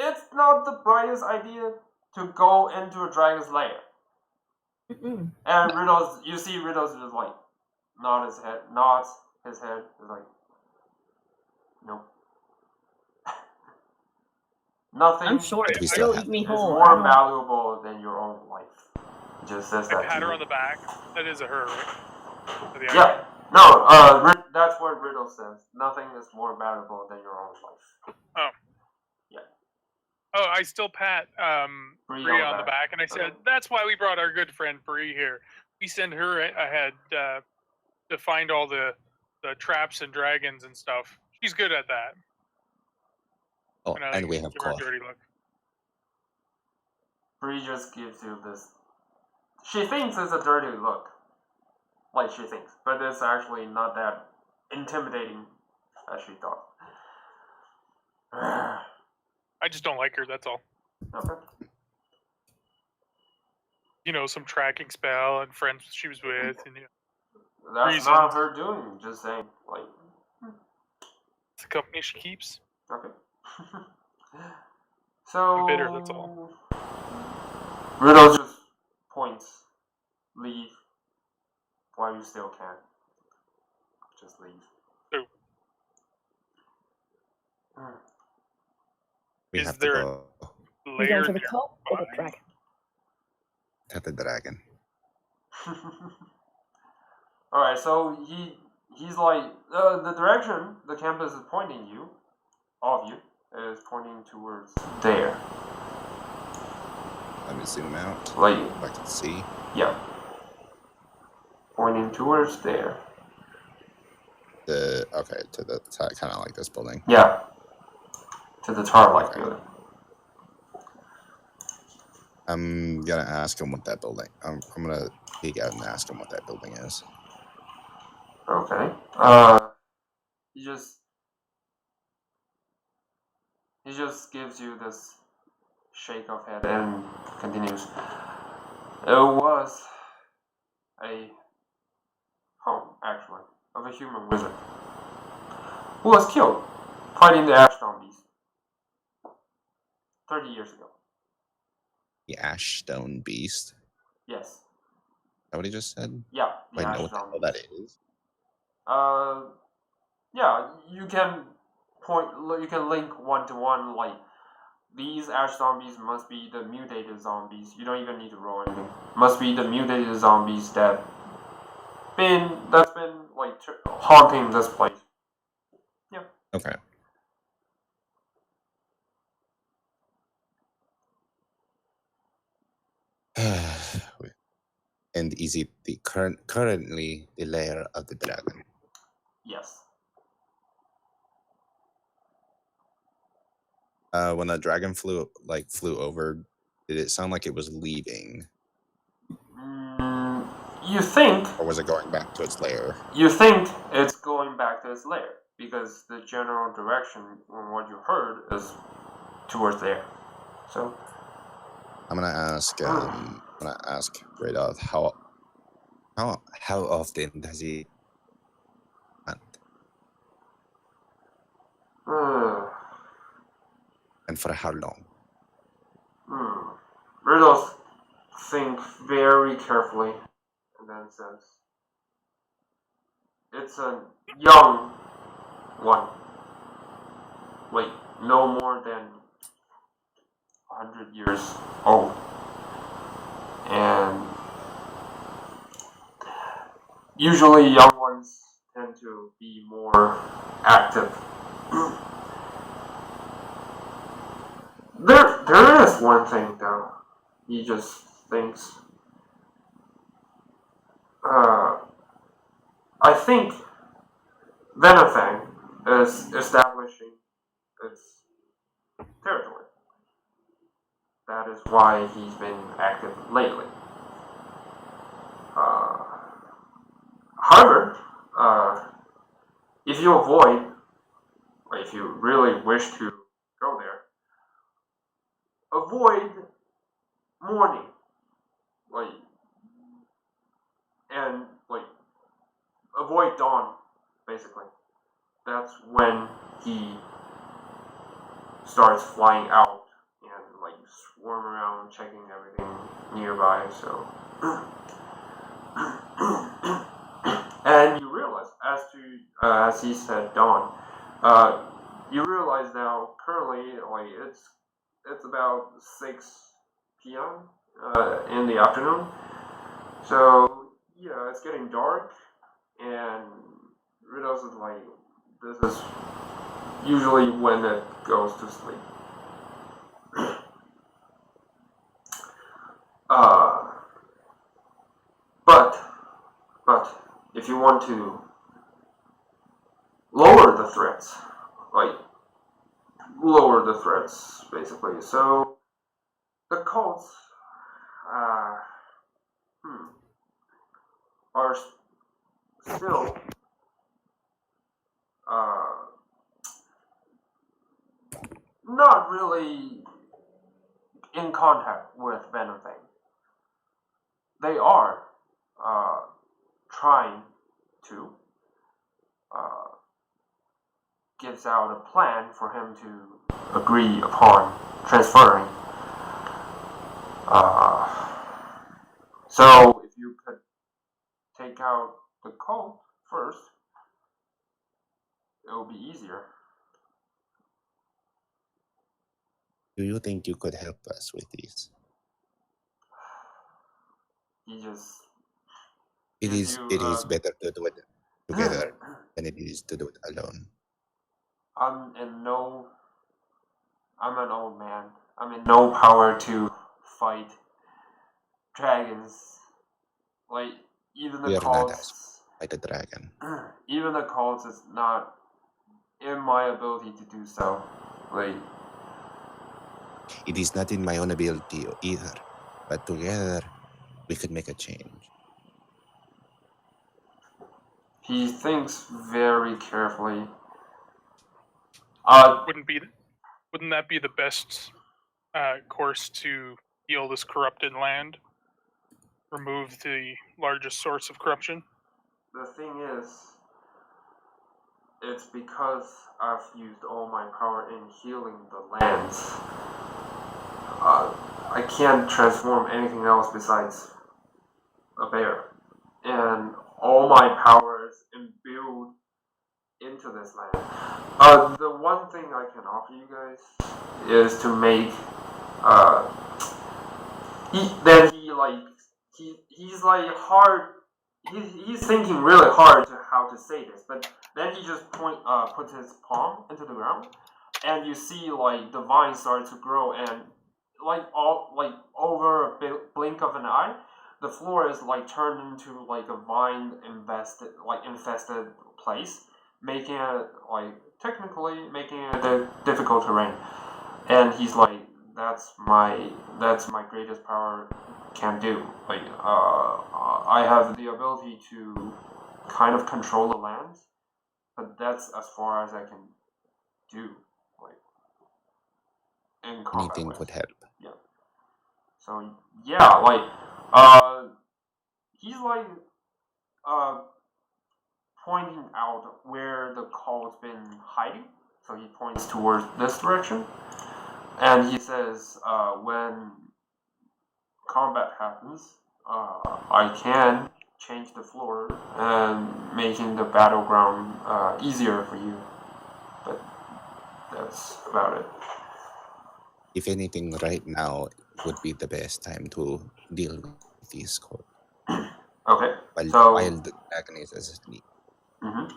It's not the brightest idea to go into a dragon's lair. Mm-mm. And Riddles, you see Riddles just like nods his head, is like, nope. Nothing I'm short. We It'll still eat have me is whole. more valuable than your own life. It just says I that pat to her you. on the back. That is a her, right? For the Yeah, no, that's what Riddle says. Nothing is more valuable than your own life. Oh, I still pat Bree Bree on the back, and I said, Okay. "That's why we brought our good friend Bree here. We send her ahead to find all the traps and dragons and stuff. She's good at that." Oh, And I and we have give her a cloth. dirty look. Bree just gives you this. She thinks it's a dirty look. Like she thinks. But it's actually not that intimidating as she thought. I just don't like her. That's all. Okay. You know, some tracking spell and friends she was with, and That's not her doing, just saying. Like, it's the company she keeps. okay. So. I'm bitter, that's all. Riddle just points. Leave. While you still can. Just leave. So, We Is have there to go You layer going for the cult or the nearby? dragon? to the dragon. Alright, so he's like, the direction the campus is pointing you, all of you, is pointing towards there. me to zoom out. Like, If I can see. yeah. Pointing towards there. Okay, to the side, kind of like this building. Yeah. To the tower-like Okay. building. I'm gonna ask him what that building. I'm gonna peek out and ask him what that building is. Okay. He just gives you this shake of head and continues. It was a home, actually, of a human wizard who was killed fighting the Ashdown beast 30 years ago. The Ashstone Beast. Yes. Is that what he just said? Yeah, Do the I know what the Ashdown hell that beast. is? Yeah, you can link one to one, like, these ash zombies must be the mutated zombies. You don't even need to roll anything. Must be the mutated zombies that's been like haunting this place. Yeah. Okay. And is it the currently the lair of the dragon? Yes. When the dragon flew over, did it sound like it was leaving, You think or was it going back to its lair? it's going back to its lair because the general direction from what you heard is towards there. So I'm gonna ask Radolf how often does he hunt, and for how long? Riddles think very carefully and then says, "It's a young one, like no more than 100 years old, and usually young ones tend to be more active." There is one thing though. He just thinks. I think Venethang is establishing its territory. That is why he's been active lately. However, if you really wish to go there, avoid morning, and avoid dawn, basically. That's when he starts flying out and swarm around, checking everything nearby. So, and you realize, as he said, dawn. You realize now currently, it's about 6 p.m. In the afternoon. So yeah, it's getting dark, and Riddles is this is usually when it goes to sleep. But if you want to lower the threats, basically. So the cults are still not really in contact with Venethang. They are trying to gives out a plan for him to agree upon transferring. So if you could take out the cult first, it will be easier. Do you think you could help us with this? It is better to do it together than it is to do it alone. I'm an old man. I'm in no power to fight dragons, like even We the are not cults, like a dragon. even the cults is not in my ability to do so. Like, It is not in my own ability either, but together we could make a change. he thinks very carefully. Wouldn't that be the best course to heal this corrupted land? Remove the largest source of corruption? The thing is, it's because I've used all my power in healing the lands. I can't transform anything else besides a bear. And all my power is imbued into this land. The one thing I can offer you guys is to make he's like hard. He's thinking really hard to how to say this, but then he just puts his palm into the ground, and you see like the vine start to grow, and over a blink of an eye, the floor is like turned into like a vine infested place, making it making it a difficult terrain. And he's like, that's my greatest power can do. Like, I have the ability to kind of control the land, but that's as far as I can do. Like, in combat. Anything would help. Yeah. So yeah, he's like pointing out where the cult's been hiding. So he points towards this direction. And he says, when combat happens, I can change the floor and making the battleground easier for you. But that's about it. If anything, right now would be the best time to deal with these calls. Okay. While the dragon is asleep. Mm-hmm.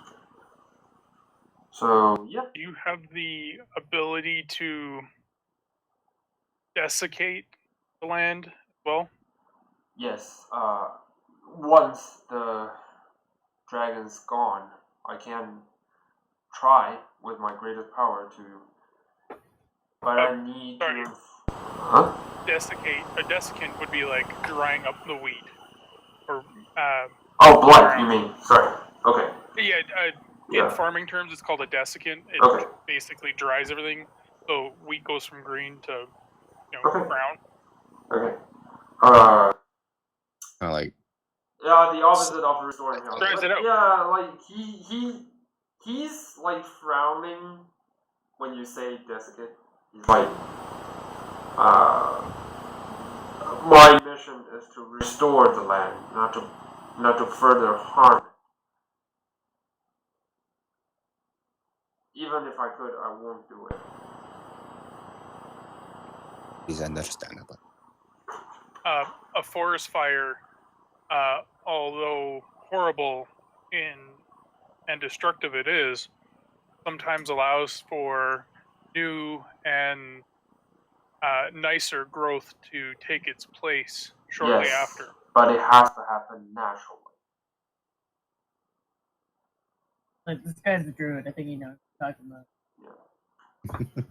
So yeah. Do you have the ability to desiccate the land as well? Yes. Once the dragon's gone, I can try with my greatest power to. But I need sorry. to. Huh? Desiccate. A desiccant would be like drying up the wheat, or blight. You mean? Sorry. Okay. Yeah. In farming terms, it's called a desiccant. It basically dries everything, so wheat goes from green to brown. Okay. Like. Yeah, the opposite of restoring health. Dries it out. Yeah, like he's like frowning when you say desiccate. He's like, my mission is to restore the land, not to further harm it. Even if I could, I won't do it. Is understandable. A forest fire, although horrible and destructive it is, sometimes allows for new and nicer growth to take its place shortly after. But it has to happen naturally. Like, this guy's a druid. I think he knows what I'm talking about. Yeah.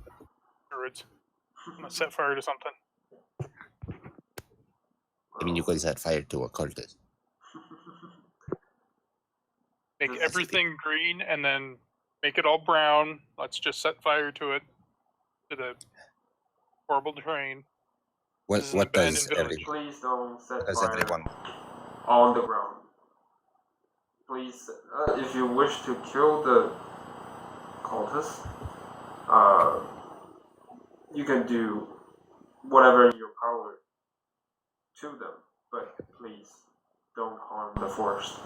Druids. I'm gonna set fire to something. I mean, you could set fire to a cultist. Make everything green and then make it all brown. Let's just set fire to it, to the horrible terrain. What does everyone? Please don't set does fire everyone on the ground. Please, if you wish to kill the cultists, you can do whatever in your power to them, but please don't harm the forest.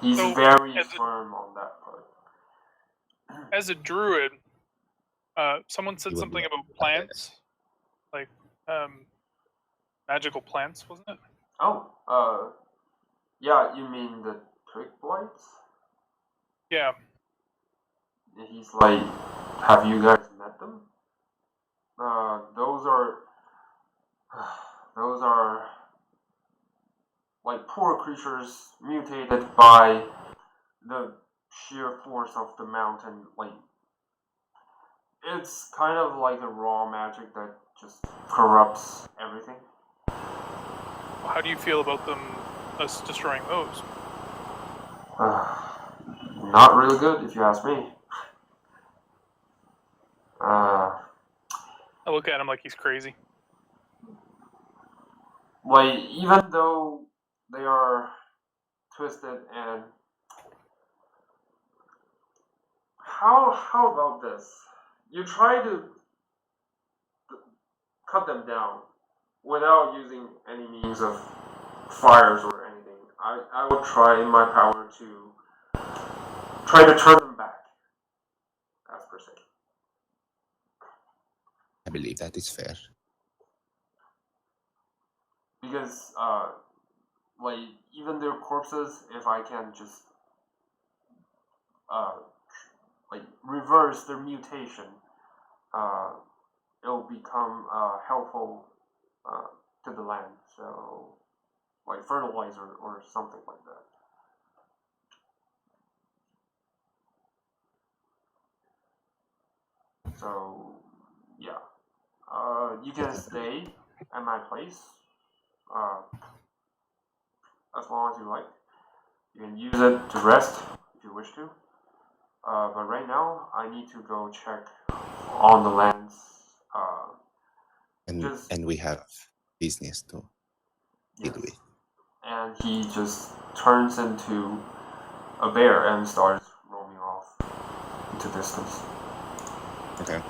He's very firm on that part. As a druid, someone said something about plants, like magical plants, wasn't it? Oh, yeah, you mean the twig blights? Yeah. He's like, have you guys met them? Those are poor creatures mutated by the sheer force of the mountain. Like, it's kind of like a raw magic that just corrupts everything. How do you feel about us destroying those? Not really good, if you ask me. I look at him like he's crazy. Like, even though they are twisted and... How about this? You try to cut them down without using any means of fires or anything. I would try in my power to try to turn them back, as per se. I believe that is fair. Because, like, even their corpses, if I can just, like, reverse their mutation, it'll become helpful to the land. So, like fertilizer or something like that. So, yeah. You can stay at my place as long as you like. You can use it to rest if you wish to. But right now, I need to go check on the lands. And we have business to deal with. And he just turns into a bear and starts roaming off into distance. Okay.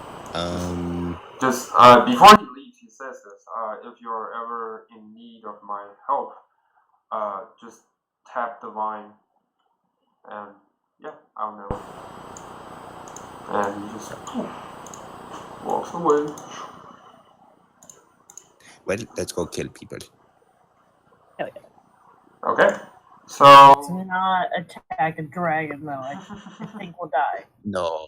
Just before he leaves, he says this. If you're ever in need of my help, just tap the vine, and yeah, I'll know. And he just walks away. Well, let's go kill people. Hell yeah. Okay. So Let's not attack a dragon, though. I think we'll die. No.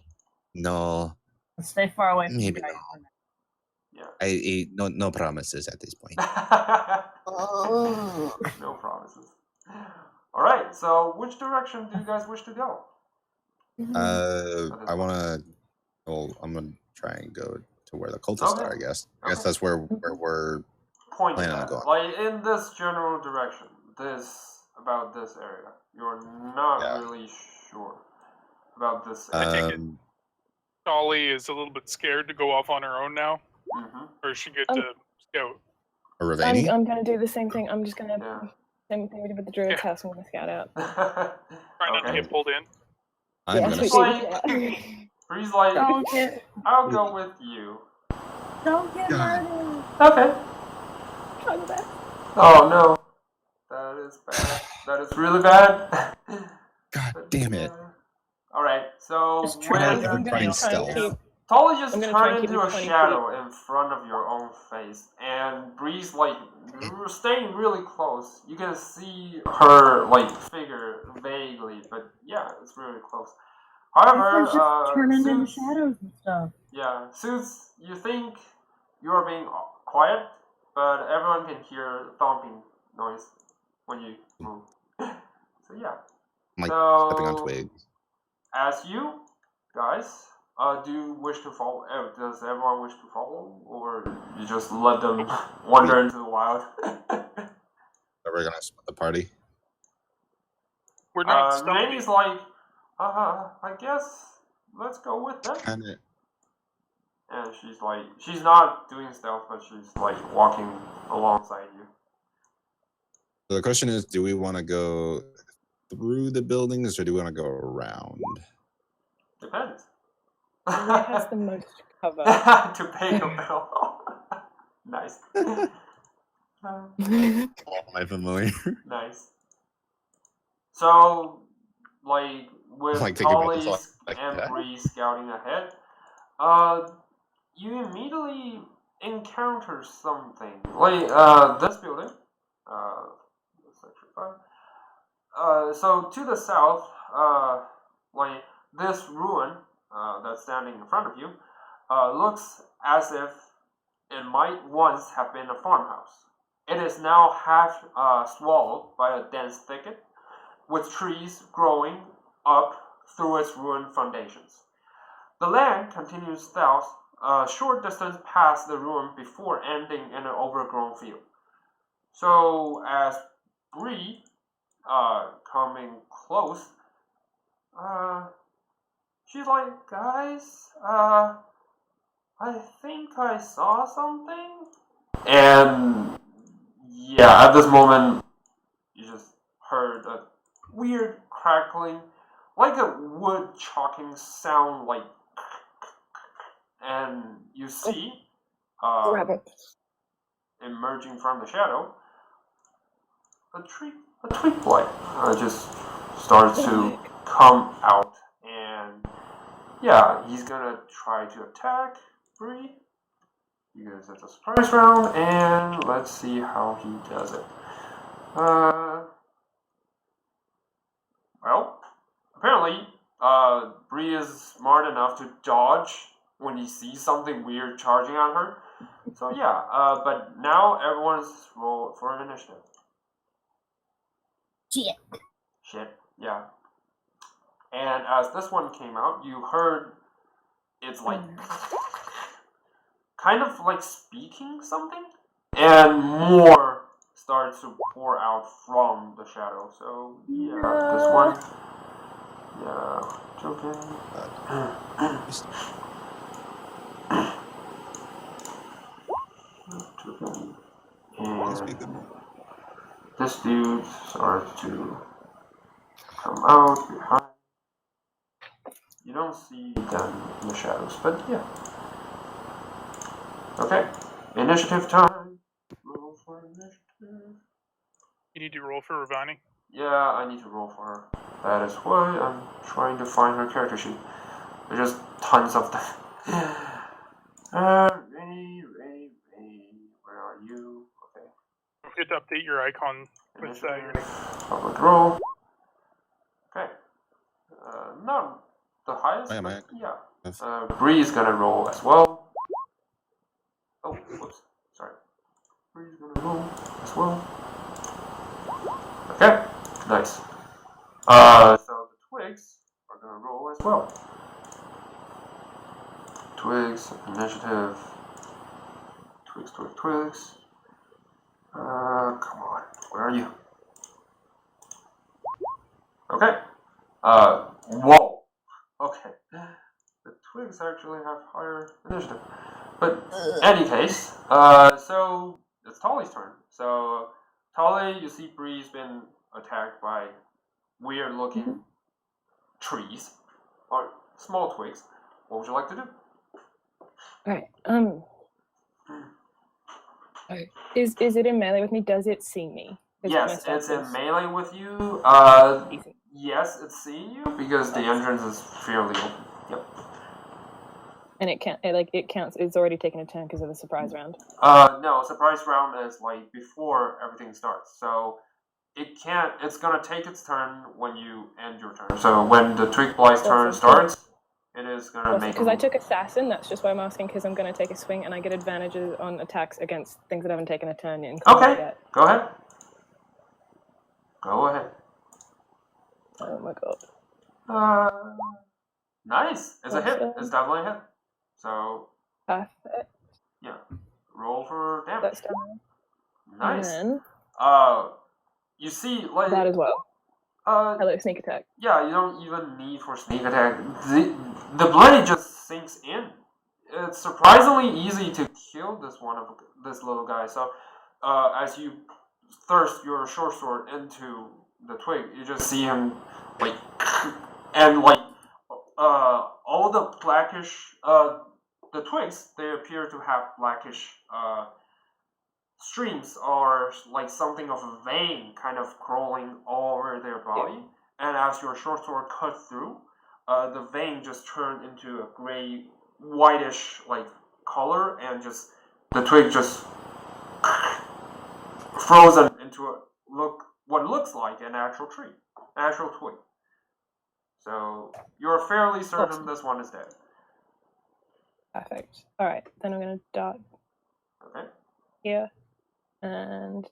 Let's stay far away from the Maybe dragon. yeah. No promises at this point. No promises. All right. So, which direction do you guys wish to go? I want to. Well, I'm gonna try and go to where the cultists are. I guess. I guess that's where we're Pointing planning on at, going. like in this general direction. About this area. You're not really sure about this area. take it. Dolly is a little bit scared to go off on her own now. Mm-hmm. Or is she good to scout? I'm gonna do the same thing. I'm just gonna same thing we did with the druid's house. I'm gonna scout out. Try not to get pulled in. I'm gonna. He's like, I'll go with you. Don't get murdered. Okay. Oh no, that is bad. That is really bad. God damn it! All right, so trying stealth. Tolly just turned into a shadow in front of your own face, and Bree's like staying really close. You can see her like figure vaguely, but yeah, it's really close. However, turning into shadows and stuff. Yeah, Suits, you think you are being quiet, but everyone can hear thumping noise when you move. So yeah. I'm like stepping on twigs. As you guys do you wish to follow? Does everyone wish to follow, or you just let them wander into the wild? Are we gonna split the party? We're not. Manny's like, I guess let's go with them. Kinda. And she's like, she's not doing stealth, but she's like walking alongside you. So the question is, do we want to go through the buildings or do we want to go around? Depends. Who has the most cover? To pay your bill. Nice. Am I familiar? Nice. So, like, with Tolly and Bree scouting ahead, you immediately encounter something. Like, this building, section 5. So, to the south, like, this ruin that's standing in front of you looks as if it might once have been a farmhouse. it is now half swallowed by a dense thicket, with trees growing up through its ruined foundations. The land continues south a short distance past the ruin before ending in an overgrown field. So as Bree coming close, she's like, guys, I think I saw something. And yeah, at this moment, you just heard a weird crackling, like a wood chalking sound, like, and you see, emerging from the shadow, a twig blight just starts to come out, and yeah, he's gonna try to attack Bree because it's a surprise round, and let's see how he does it. Well, apparently, Bree is smart enough to dodge when he sees something weird charging on her. So yeah, but now everyone's roll for an initiative. Shit, yeah. And as this one came out, you heard it's like kind of like speaking something, and more starts to pour out from the shadow. So yeah, this one, yeah, joking. And this dude starts to come out behind. You don't see them in the shadows, but yeah. Okay, initiative time. Roll for initiative. You need to roll for Ravani. Yeah, I need to roll for her. That is why I'm trying to find her character sheet. There's just tons of them. Ray, where are you? Okay. Don't forget to update your icon with your name. Public roll. Okay. Not the highest. Yeah. Bree is gonna roll as well. Oh, whoops. Sorry. Bree's gonna roll as well. Okay. Nice. So the twigs are gonna roll as well. Twigs, initiative. Twigs. Come on. Where are you? Okay. Whoa. Okay. The twigs actually have higher initiative. But in any case, so it's Tolly's turn. So Tolly, you see Bree's been attacked by weird looking trees or small twigs. What would you like to do? Alright, Is it in melee with me? Does it see me? Yes, it's in melee with you. Yes, it's seeing you because the entrance is fairly open. Yep. And it counts. It's already taken a turn because of the surprise round. No, surprise round is like before everything starts. So it can't. It's gonna take its turn when you end your turn. So when the twig blight's turn starts, it is gonna make. Because I took assassin. That's just why I'm asking. Because I'm gonna take a swing and I get advantages on attacks against things that haven't taken a turn in. Okay, yet. Go ahead. Go ahead. Oh my god. Nice. It's a hit. It's definitely a hit. So. Perfect. Yeah. Roll for damage. That's done. Nice. And then, you see, like that as well. Hello, sneak attack. Yeah, you don't even need for sneak attack. The blade just sinks in. It's surprisingly easy to kill this little guy. So, as you thrust your short sword into the twig, you just see him like, and like, all the blackish, the twigs, they appear to have blackish, streams or like something of a vein kind of crawling all over their body. Yeah. And as your short sword cut through, the vein just turned into a gray, whitish like color, and just the twig just frozen into what looks like an actual tree, actual twig. So you're fairly certain this one is dead. Perfect. All right, then I'm gonna dart. Okay. Here. and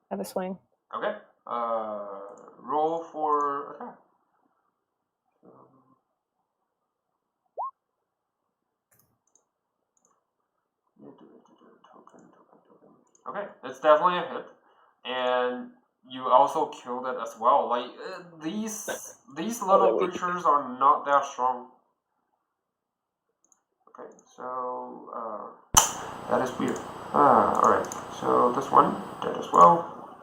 have a swing. Okay. Roll for attack. Okay, it's definitely a hit, and you also killed it as well. Like these little creatures are not that strong. Okay, so that is weird. Alright, so this one dead as well.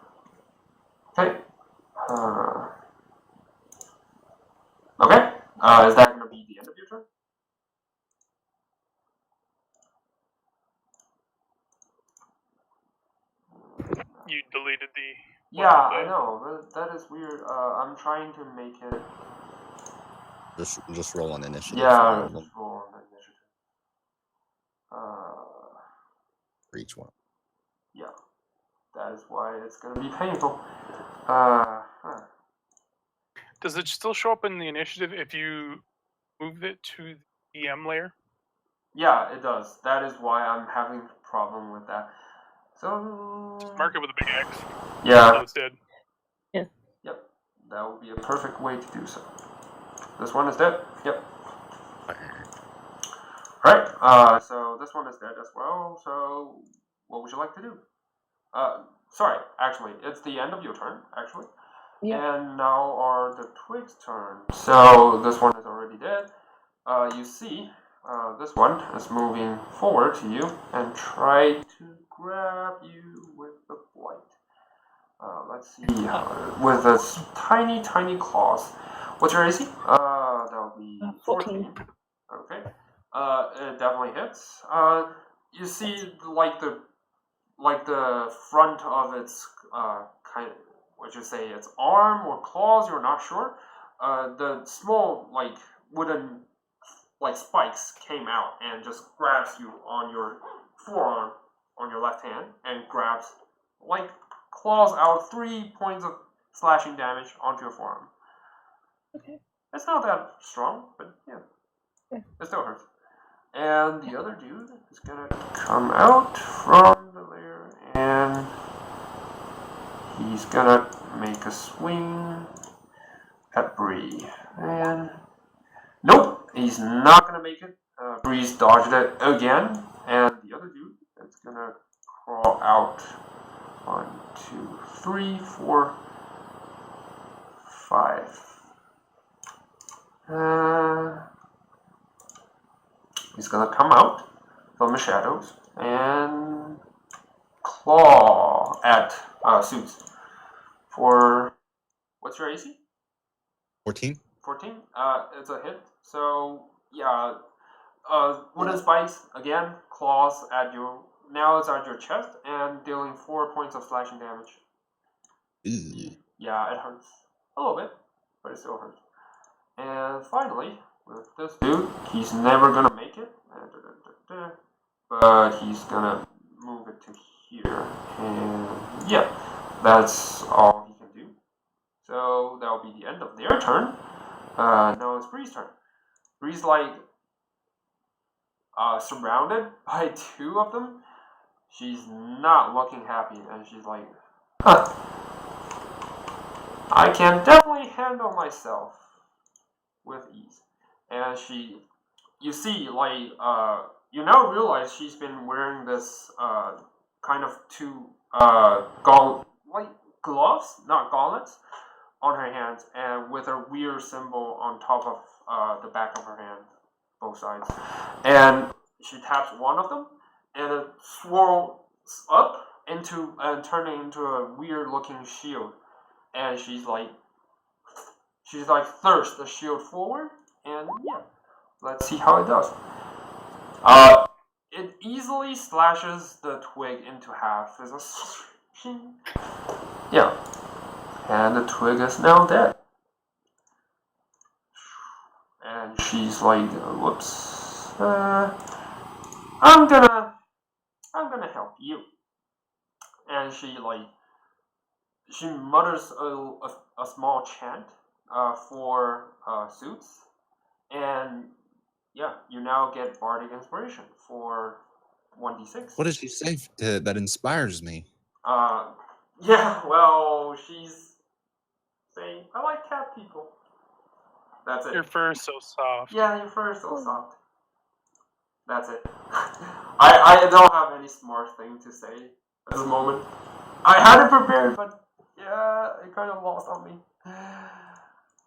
Okay. Okay. Is that gonna be the end of your turn? You deleted the. Yeah, I know. That is weird. I'm trying to make it. Just roll on initiative. Yeah, just roll on initiative. For each one. Yeah, that is why it's gonna be painful. Does it still show up in the initiative if you move it to the EM layer? Yeah, it does. That is why I'm having a problem with that. So Just mark it with a big X. yeah. So it's dead. Yeah. Yep. That would be a perfect way to do so. This one is dead. Yep. Alright, so this one is dead as well. So what would you like to do? Sorry, actually, it's the end of your turn, actually. Yeah. And now are the Twig's turn. So this one is already dead. You see, this one is moving forward to you and try to grab you with the blight. Let's see, with its tiny claws. What's your AC? That'll be 14. Okay. It definitely hits. You see, like the front of its kind. What you say? Its arm or claws? You're not sure. The small wooden spikes came out and just grabs you on your forearm on your left hand and grabs claws out 3 points of slashing damage onto your forearm. Okay. It's not that strong, but yeah. It still hurts. And the other dude is gonna come out from the lair and he's gonna make a swing at Bree. And nope, he's not gonna make it. Breeze dodged it again, and the other dude is gonna crawl out. 1, 2, 3, 4, 5. He's gonna come out from the shadows and claw at Suits. For what's your AC? 14. 14. It's a hit. So yeah. Wooden spikes again, claws at you. Now it's at your chest and dealing 4 points of slashing damage. Ew. Yeah, it hurts a little bit, but it still hurts. And finally, with this dude, he's never gonna make it, but he's gonna move it to here. And yeah, that's all he can do. So that'll be the end of their turn. Now it's Bree's turn. Bree's surrounded by 2 of them. She's not looking happy, and she's like, huh, I can definitely handle myself with ease. And you see, you now realize she's been wearing this kind of 2 gloves, not gauntlets, on her hands, and with a weird symbol on top of the back of her hand, both sides. And she taps one of them, and it swirls up and turning into a weird looking shield. And she's like thirsts the shield forward, and yeah, let's see how it does. It easily slashes the twig into half. Yeah, and the twig is now dead. And she's like, whoops. I'm gonna help you. And she mutters a small chant for Suits, and yeah, you now get bardic inspiration for 1d6. What does she say that inspires me? Yeah, well, she's saying, I like cat people. That's it. Your fur is so soft. Yeah, your fur is so soft. That's it. I don't have any smart thing to say at this moment. I had it prepared, but yeah, it kind of lost on me.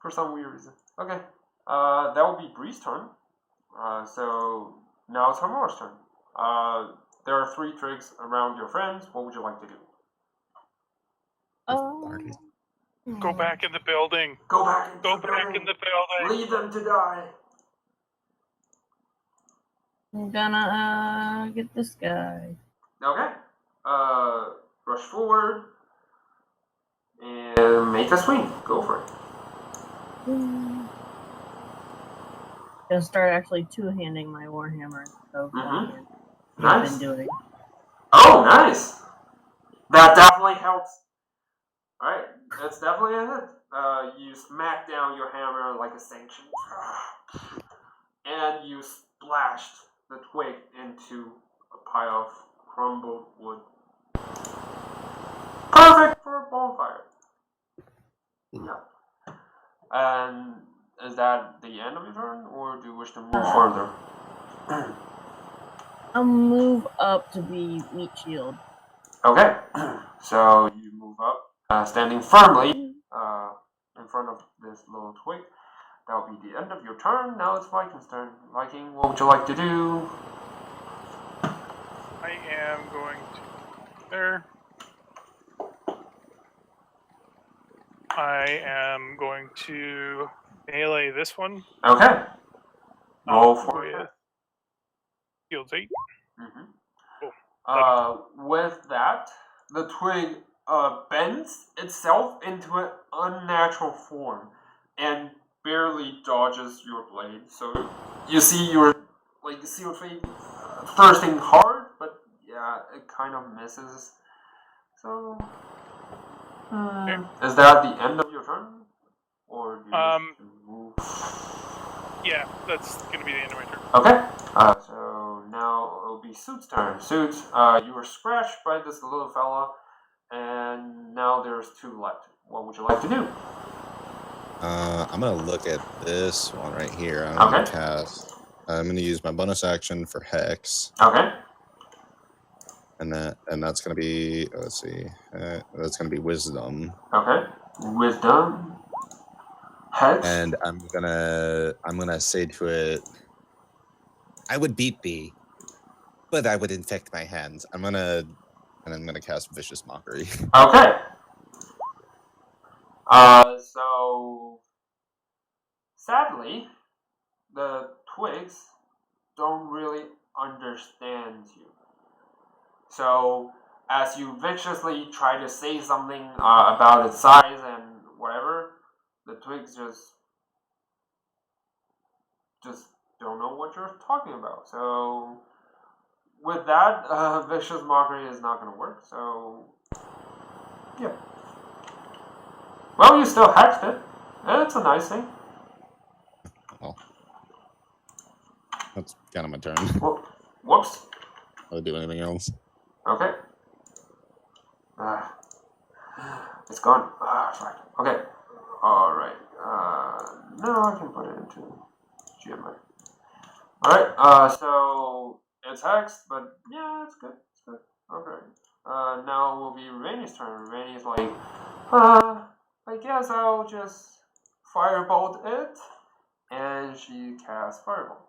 For some weird reason. Okay. That will be Bree's turn. So now it's Hamora's turn. There are 3 tricks around your friends. What would you like to do? Go back in the building. Go back into Go the back building. in the building. Leave them to die. I'm gonna get this guy. Okay. Rush forward and make a swing. Go for it. Gonna start actually two-handing my warhammer. So Mhm. I've Nice. been doing. Oh, nice. That definitely helps. Alright, that's definitely a hit. You smack down your hammer like a sanction. And you splashed the twig into a pile of crumbled wood. Perfect for a bonfire. Yeah. And is that the end of your turn, or do you wish to move further? I'll move up to be meat shield. Okay. So you move up, standing firmly in front of this little twig. That'll be the end of your turn. Now it's Viking's turn. Viking, what would you like to do? I am going to there. I am going to melee this one. Okay. Roll for with it. Shields 8. With that, the twig bends itself into an unnatural form and barely dodges your blade. So you see your blade thirsting hard, but yeah, it kind of misses. So is that the end of your turn, or do you wish to move? Yeah, that's gonna be the end of my turn. Okay. So now it'll be Suit's turn. Suit, you were scratched by this little fella, and now there's 2 left. What would you like to do? I'm gonna look at this one right here. I'm gonna use my bonus action for Hex. Okay. And that's gonna be that's gonna be Wisdom. Okay. Wisdom. Hex. And I'm gonna say to it, I would beat thee, but I would infect my hands. I'm gonna cast Vicious Mockery. Okay. So sadly, the twigs don't really understand you. So as you viciously try to say something about its size and whatever, the twigs just don't know what you're talking about. So with that, Vicious Mockery is not going to work. So yeah. Well, you still hatched it. It's a nice thing. Well, that's kind of my turn. Whoops. I'll do anything else. Okay. It's gone. Right. Okay. Alright. Now I can put it into GMI. Alright, so it's hexed, but yeah, it's good. It's good. Okay. Now will be Rainey's turn. Rainey's like, I guess I'll just firebolt it. And she casts firebolt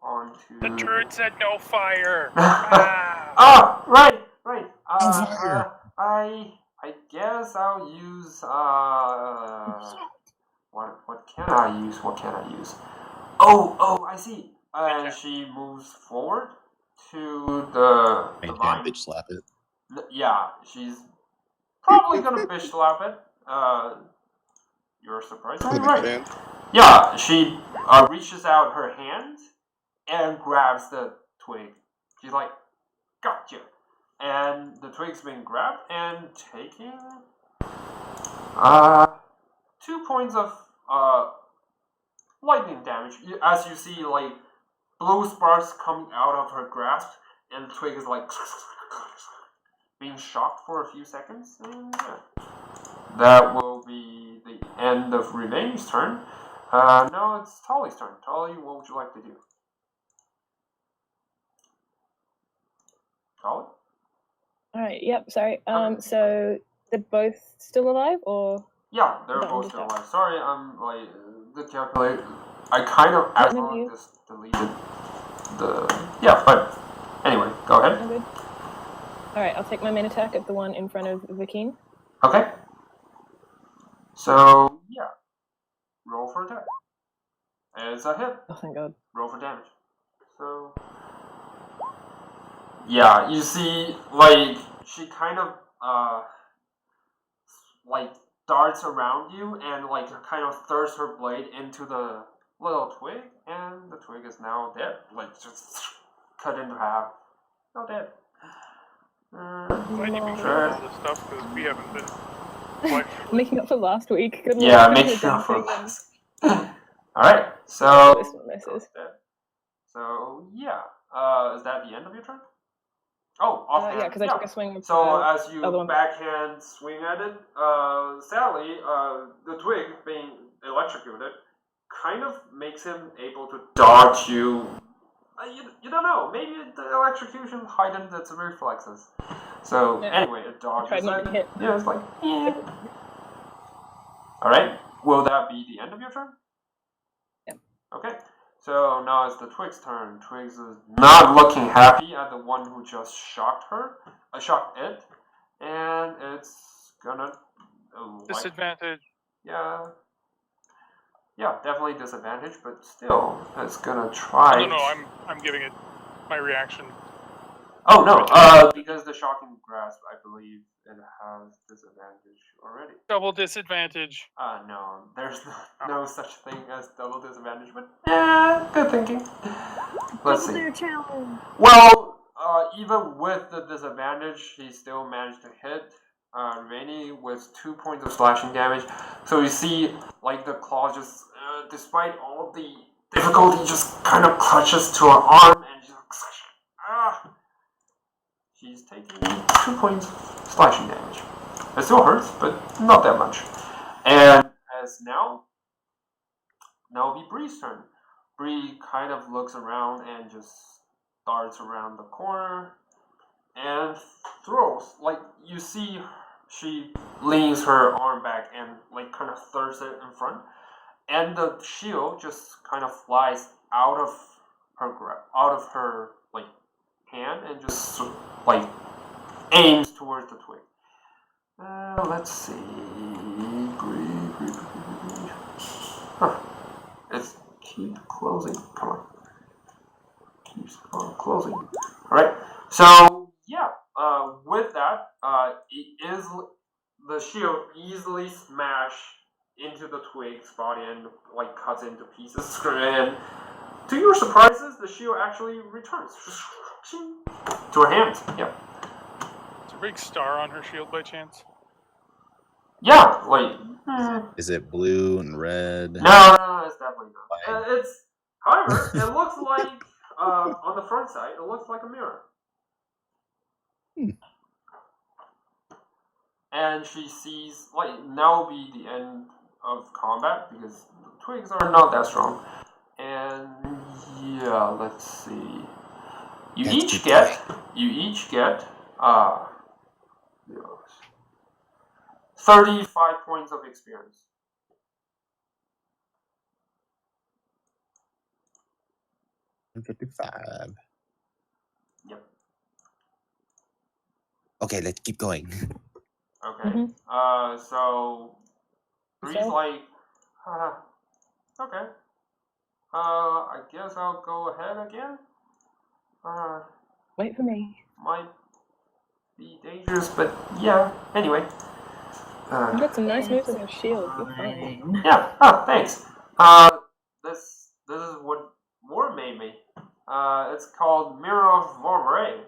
onto The turret said no fire. Oh, right. I guess I'll use what can I use? Oh, I see. And she moves forward to the vine. Bitch slap it. Yeah, she's probably gonna bitch slap it. You're surprised. Right. Yeah, she reaches out her hand and grabs the twig. She's like, gotcha. And the twig's been grabbed and taking 2 points of lightning damage. As you see, like, blue sparks coming out of her grasp and the twig is like being shocked for a few seconds, and yeah. That will be the end of Renee's turn. Now it's Tolly's turn. Tolly, what would you like to do? Tolly? Alright, yep, sorry. So they're both still alive, or? Yeah, they're both still alive. Sorry, I'm like, the calculator. I kind of accidentally just deleted the. Yeah, but anyway, go ahead. Good. Alright, I'll take my main attack at the one in front of Vikine. Okay. So, yeah. Roll for attack. It's a hit. Oh, thank God. Roll for damage. So. Yeah, you see, like, she kind of, like, darts around you and, like, kind of thrusts her blade into the little twig, and the twig is now dead. Like, just cut into half. Now dead. Glad you picked up all this stuff because we haven't been. Making up for last week. Good Yeah, luck. making up for last. Alright, so. This one misses. So, yeah. Is that the end of your turn? Oh, offhand. Yeah, because I took a swing with So as you other one. backhand swing at it, sadly, the twig being electrocuted kind of makes him able to dodge you. You don't know. Maybe the electrocution heightened its reflexes. So anyway, it dodges it. Yeah, it's like yeah. All right. Will that be the end of your turn? Yep. Okay. So now it's the Twig's turn. Twigs is not looking happy at the one who just shocked her. Shocked it. And it's gonna... Disadvantage. Yeah. Yeah, definitely disadvantage, but still, it's gonna try... No, I'm giving it my reaction. Oh, no, because the shocking grasp, I believe it has disadvantage already. Double disadvantage. No, there's no such thing as double disadvantage, but yeah, good thinking. Let's see. Double challenge. Well, even with the disadvantage, he still managed to hit Rainy with 2 points of slashing damage. So you see, like, the claw just, despite all the difficulty, just kind of clutches to her arm and just she's taking 2 points slashing damage. It still hurts, but not that much. And as now will be Bree's turn. Bree kind of looks around and just darts around the corner and throws. Like, you see she leans her arm back and, like, kind of thrusts it in front. And the shield just kind of flies out of her like, hand and just, like, aims towards the twig. Let's see. Huh. It's keep closing. Come on. Keeps on closing. Alright. So, yeah. With that, the shield easily smash into the twig's body and, like, cuts into pieces. And to your surprises, the shield actually returns to her hands. Yeah. Is there a big star on her shield by chance? Yeah, like. Is it blue and red? No, it's definitely not. However, it looks like on the front side, it looks like a mirror. And she sees, like, now will be the end of combat because the twigs are not that strong. And yeah, let's see. You each get 35 points of experience. $55. Yep. Okay, let's keep going. Okay. So Bree's like, okay. I guess I'll go ahead again. Wait for me. Might be dangerous, but yeah. Anyway. You got some nice moves on your shield. You're fine. Yeah. Thanks. This is what War made me. It's called Mirror of Vorbray.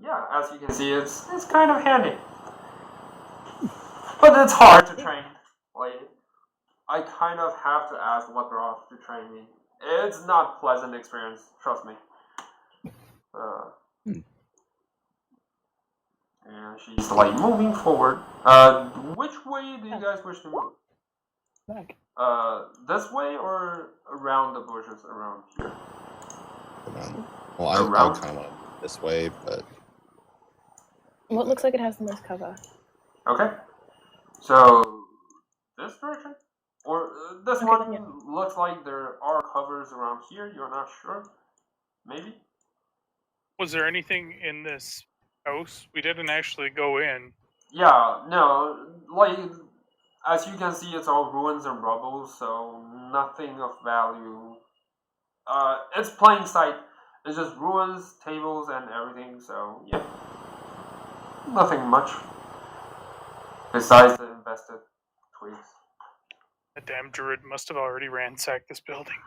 Yeah, as you can see, it's kind of handy. But it's hard to train. Like, I kind of have to ask Leproth to train me. It's not a pleasant experience, trust me. And she's like moving forward. Which way do you guys wish to move? Back. This way or around the bushes around here? Well, I kind of want this way, but What looks like it has the most cover? Okay. So this direction, or this Okay, one yeah. looks like there are covers around here. You're not sure? Maybe. Was there anything in this house? We didn't actually go in. Yeah. No. Like as you can see, it's all ruins and rubble, so nothing of value. It's plain sight. It's just ruins, tables, and everything. So yeah, nothing much besides the invested twigs. The damn druid must have already ransacked this building.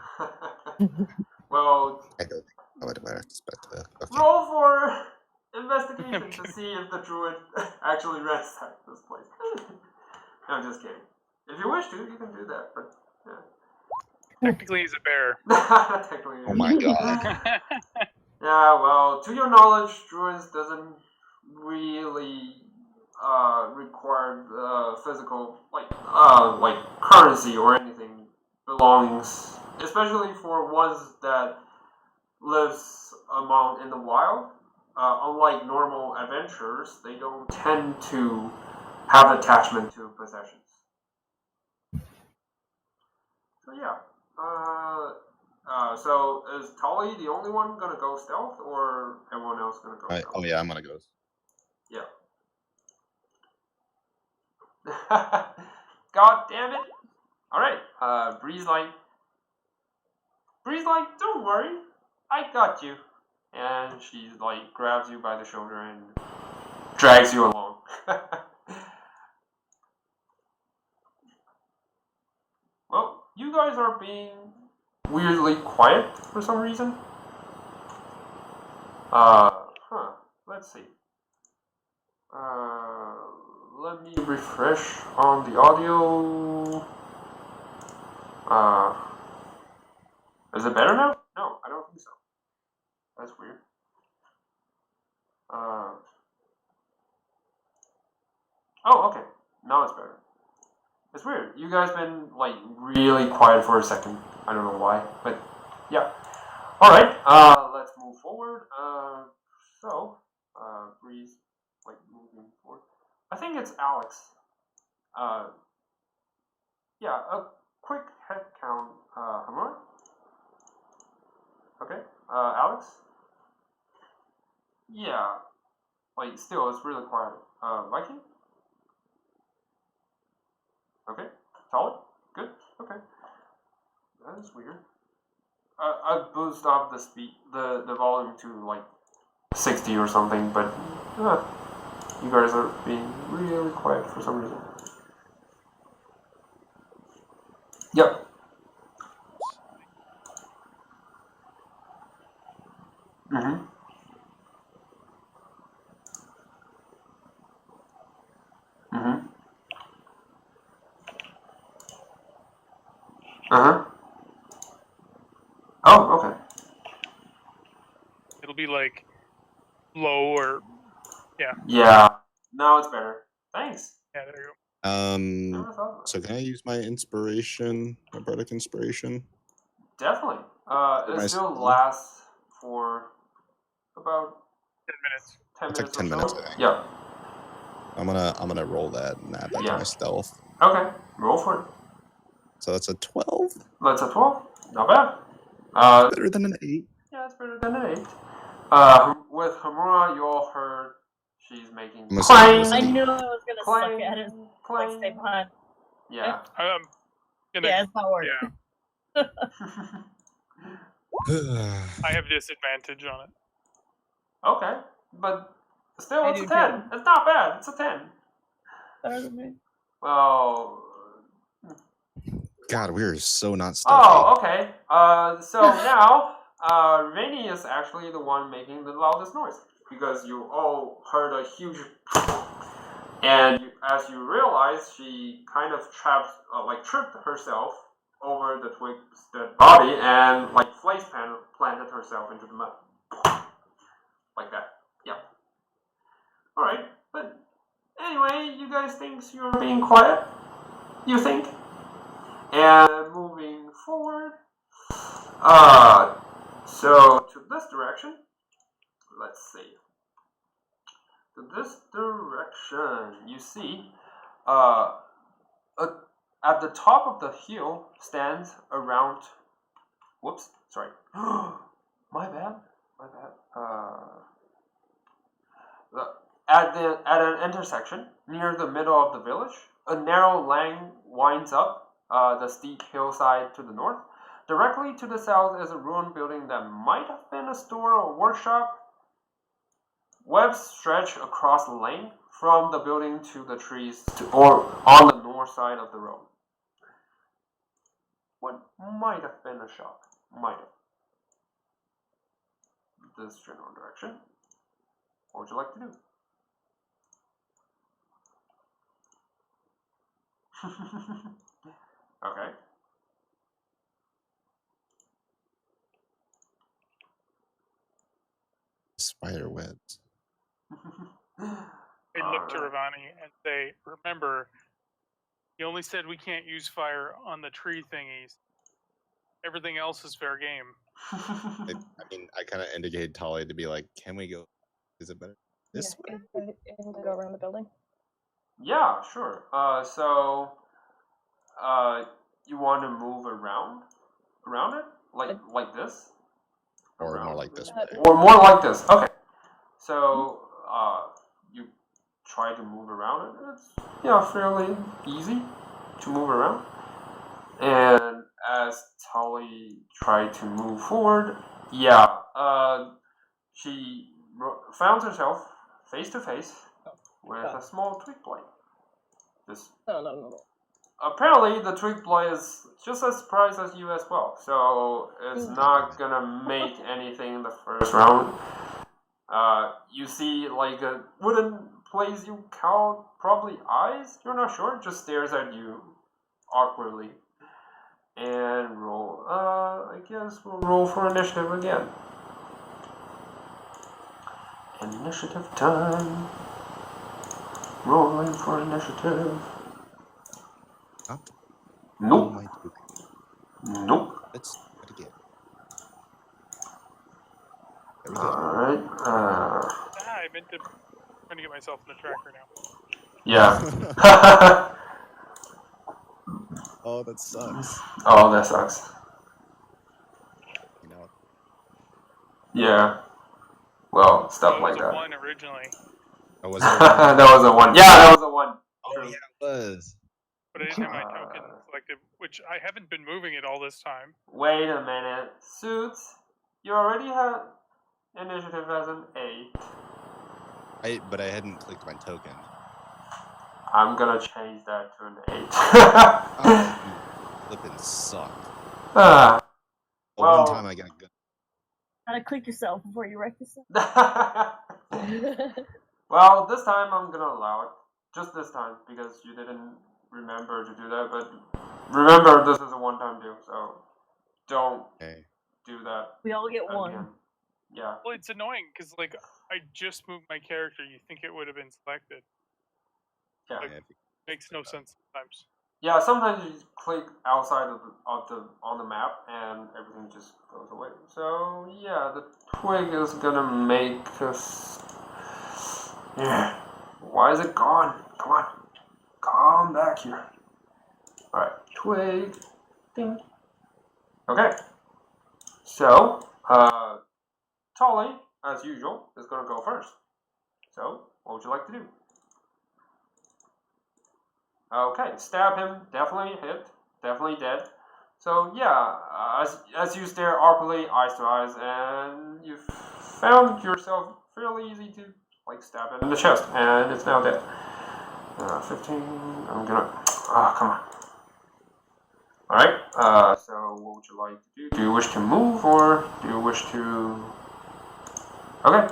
Well, I don't think I would expect that. Okay. roll for investigation to see if the druid actually ransacked this place. No, I'm just kidding. If you wish to, you can do that, but yeah. Technically, he's a bear. Technically. Oh my god. Yeah, well, to your knowledge, druids doesn't really require physical like currency or anything belongings, especially for ones that lives among in the wild. Unlike normal adventurers, they don't tend to have attachment to possessions. So yeah. So is Tolly the only one gonna go stealth, or everyone else gonna go stealth? Oh yeah, I'm gonna go. Yeah. God damn it! Alright, Breeze like, don't worry, I got you. And she like grabs you by the shoulder and drags you along. Well, you guys are being weirdly quiet for some reason. Let's see. Let me refresh on the audio. Is it better now? No, I don't think so. That's weird. Oh, okay. Now it's better. It's weird. You guys been like really quiet for a second. I don't know why, but yeah. All right. Let's move forward. Breeze, like moving forward. I think it's Alex. Yeah. A quick head count. Hamura. Okay. Alex. Yeah. Like still, it's really quiet. Viking. Okay. Solid. Good. Okay. That is weird. I boost up the speed, the volume to like 60 or something, but you guys are being really quiet for some reason. Yep. Mm-hmm. Mm-hmm. Uh-huh. Oh, okay. It'll be like low or Yeah. Now it's better. Thanks. yeah. There you go. Never thought of So can I use my inspiration, my bardic inspiration? Definitely. It my still skill? lasts for about 10 minutes. 10 It's minutes like 10 or minutes, so. I think. Yeah. I'm gonna roll that and add that Yeah. to my stealth. Okay. Roll for it. So that's a 12. That's a 12. Not bad. Better than an 8. Yeah, it's better than an 8. With Hamura, you all heard she's making I'm clang, I knew I was gonna clang, suck at it. Like clang. stay behind. Yeah. I'm gonna. Yeah, it's not working. Yeah. I have disadvantage on it. Okay, but still, I it's a do 10. It's not bad. It's a 10. Better than me. Well. God, we are so not stealthy. Oh, okay. So now, Rainy is actually the one making the loudest noise because you all heard a huge, and as you realize, she kind of tripped herself over the twig's dead body and like planted herself into the mud. like that. Yeah. All right, but anyway, you guys think you're being quiet? You think? And moving forward. So to this direction. Let's see. To this direction, you see, at the top of the hill stands around. Whoops, sorry. My bad. At an intersection near the middle of the village, a narrow lane winds up the steep hillside to the north. Directly to the south is a ruined building that might have been a store or workshop. Webs stretch across the lane from the building to the trees or on the north side of the road. What might have been a shop? Might have. This general direction. What would you like to do? Okay. Spider webs. They look to Ravani and say, remember, you only said we can't use fire on the tree thingies. Everything else is fair game. I mean, I kind of indicated Tali to be like, can we go? Is it better this way? Is it able to go around the building? Yeah, sure. You want to move around it, like this, Or around more like this it? way? Or more like this. Okay. So you try to move around it. It's fairly easy to move around. And as Tali tried to move forward, she found herself face to face with a small twig blade. No. Apparently, the twig blade is just as surprised as you as well, so it's not gonna make anything in the first round. You see like a wooden place you call probably eyes. You're not sure. Just stares at you awkwardly. And roll. I guess we'll roll for initiative again. Initiative time. Rolling for initiative. Huh? Nope. Oh, Nope. let's do it again. There we go. Alright. I meant to. I'm trying to get myself in the tracker now. Yeah. Oh, that sucks. Oh, that sucks. You know. Yeah. Well, stuff like It was that. a 1 originally. Oh, was it? That was a 1. Yeah, that was a 1. Oh, True. yeah, it was. But I didn't have my token selected, which I haven't been moving it all this time. Wait a minute. Suits, you already have initiative as an 8. But I hadn't clicked my token. I'm gonna change that to an 8. Oh, you flippin' sucked. Well, One time I got good. Gotta click yourself before you wreck yourself. well, this time I'm gonna allow it. Just this time, because you didn't remember to do that. But remember, this is a one-time deal, so don't do that. We all get again. 1. Yeah. Well, it's annoying because I just moved my character. You think it would have been selected? Yeah. Makes no sense sometimes. Yeah. Sometimes you click outside on the map and everything just goes away. So yeah, the twig is gonna make us. Yeah. Why is it gone? Come on. Come back here. Alright, twig. Ding. Okay. So, Tolly, as usual, is gonna go first. So, what would you like to do? Okay, stab him. Definitely hit. Definitely dead. So yeah, as you stare awkwardly, eyes to eyes, and you found yourself fairly easy to stab it in the chest, and it's now dead. 15. I'm gonna. Come on. Alright, so what would you like to do? Do you wish to move or do you wish to. Okay.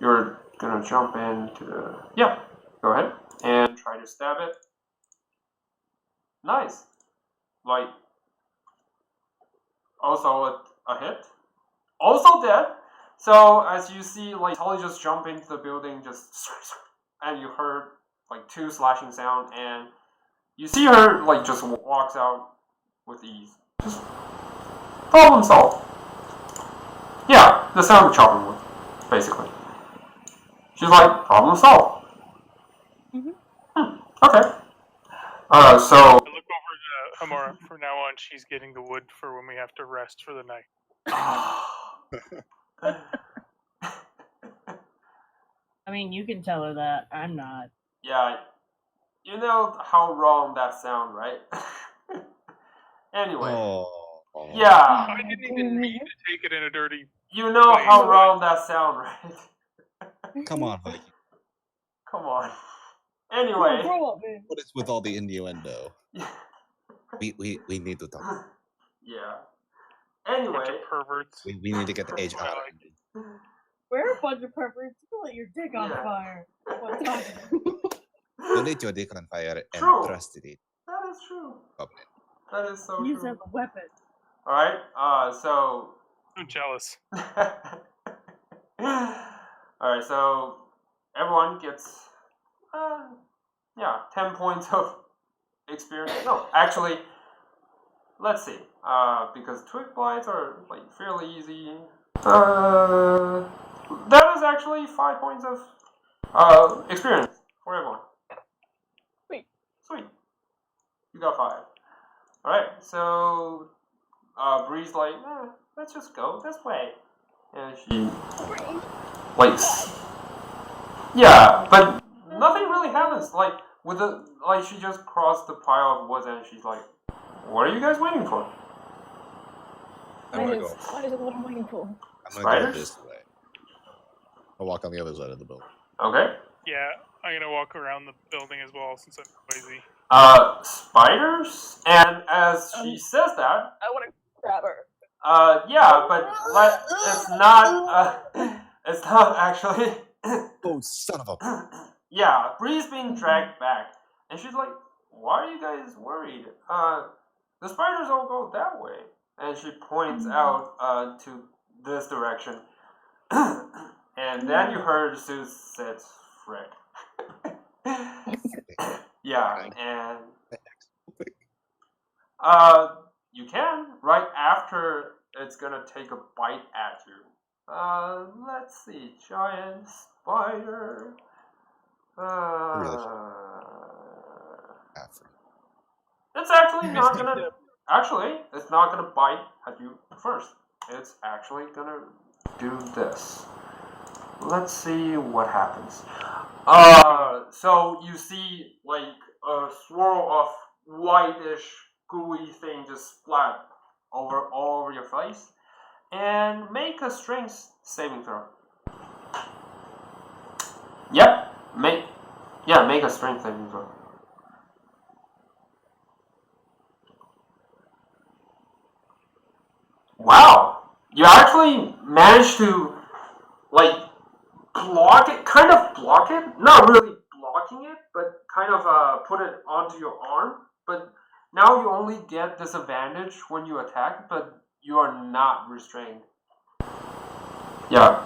You're gonna jump into the. Yeah, go ahead and try to stab it. Nice. Also a hit. Also dead. So as you see, like Tully just jump into the building, and you heard like 2 slashing sound, and you see her like just walks out with ease. Just problem solved. Yeah, the sound of chopping wood, basically. She's like, problem solved. Okay. So. I look over to Hamura. From now on, she's getting the wood for when we have to rest for the night. I mean, you can tell her that. I'm not. Yeah, you know how wrong that sound, right? Anyway. Oh. Yeah. I didn't even mean to take it in a dirty. You know way. how wrong that sound, right? Come on, Viking. Come on. Anyway. Grow up, man. What is with all the innuendo? We need to talk. Yeah. Bunch Anyway. of perverts. We need to get the age out. We're a bunch of perverts. You let your dick on Yeah. fire. What's talking? You lit your dick on fire and True. trusted it. That is true. Okay. That is so Use true. as a weapon. Alright, so. I'm jealous. Alright, so everyone gets 10 points of experience. No, actually, let's see. Because twig blights are like fairly easy. That is actually 5 points of experience for everyone. Sweet. You got 5. Alright, so Bree's like, let's just go this way. And she yeah, but nothing really happens. Like she just crossed the pile of woods and she's like, what are you guys waiting for? I'm gonna go. Spiders are what I'm waiting for. I'm gonna go Spiders? this way. I'll walk on the other side of the building. Okay. Yeah, I'm gonna walk around the building as well since I'm noisy. Spiders? And as she says that, I want to grab her. yeah, but it's not actually. Oh, son of a... Yeah, Bree's being dragged back, and she's like, why are you guys worried? The spiders all go that way. And she points out to this direction. And then you heard Zeus says, frick. Yeah, and you can, right after it's gonna take a bite at you. Let's see, giant spider. It's actually not gonna. Actually, it's not gonna bite at you first. It's actually gonna do this. Let's see what happens. So you see like a swirl of whitish, gooey thing just splat all over your face, and make a strength saving throw. Yep, make a strength saving throw. Wow, you actually managed to block it, not really blocking it, but kind of put it onto your arm. But now you only get disadvantage when you attack, but you are not restrained. Yeah,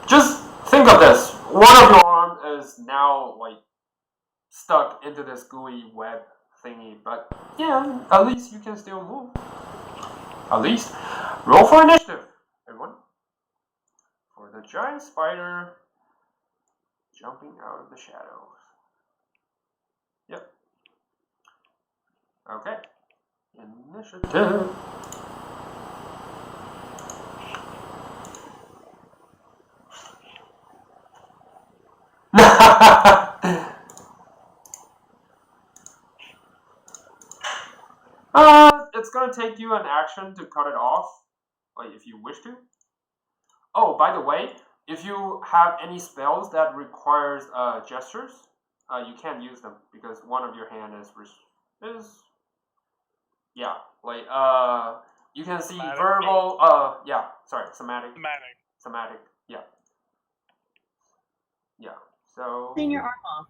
just think of this. One of your arm is now stuck into this gooey web thingy, but yeah, at least you can still move. At least. Roll for initiative, everyone. For the giant spider jumping out of the shadows. Yep. Okay. Initiative. It's gonna take you an action to cut it off, if you wish to. Oh, by the way, if you have any spells that requires gestures, you can't use them because one of your hand is you can see Somatic. verbal somatic. Somatic, yeah. Yeah. So Clean your arm off.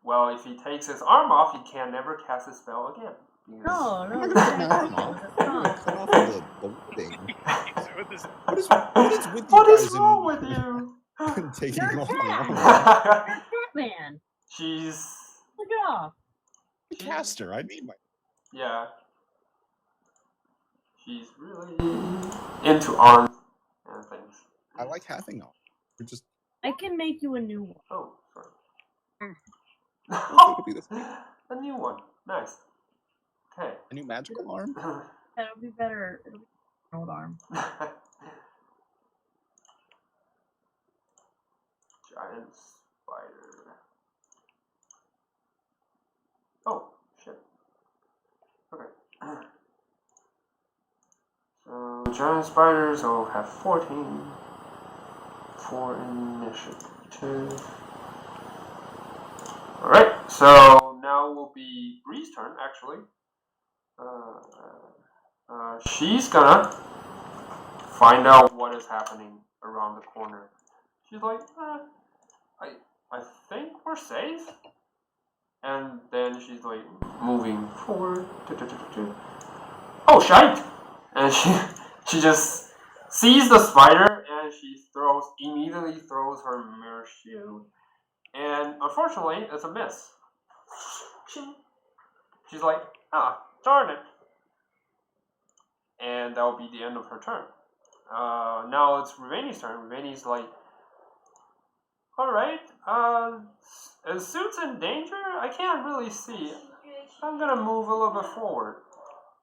well, if he takes his arm off, he can never cast his spell again. No, Cut off the thing. What is with you What guys is wrong and with you? taking You're long? cat. You're Catman. She's Look it off. Caster, I need my. yeah. She's really into arms and things. I like having on. You're just. I can make you a new one. Oh, sorry. It'll be the same. A new one. Nice. Okay. A new magical arm. That'll be better. It'll be an old arm. Giant spider. Oh, shit. Okay. So, giant spiders will have 14 for initiative. Alright, so now will be Bree's turn, actually. She's gonna find out what is happening around the corner. She's like, I think we're safe. And then she's like moving forward. Oh, shite! And she just sees the spider and she immediately throws her mirror shield. And unfortunately, it's a miss. She's like, darn it. And that'll be the end of her turn. Now it's Riveni's turn. Riveni's like, alright, is Suits in danger? I can't really see. I'm gonna move a little bit forward.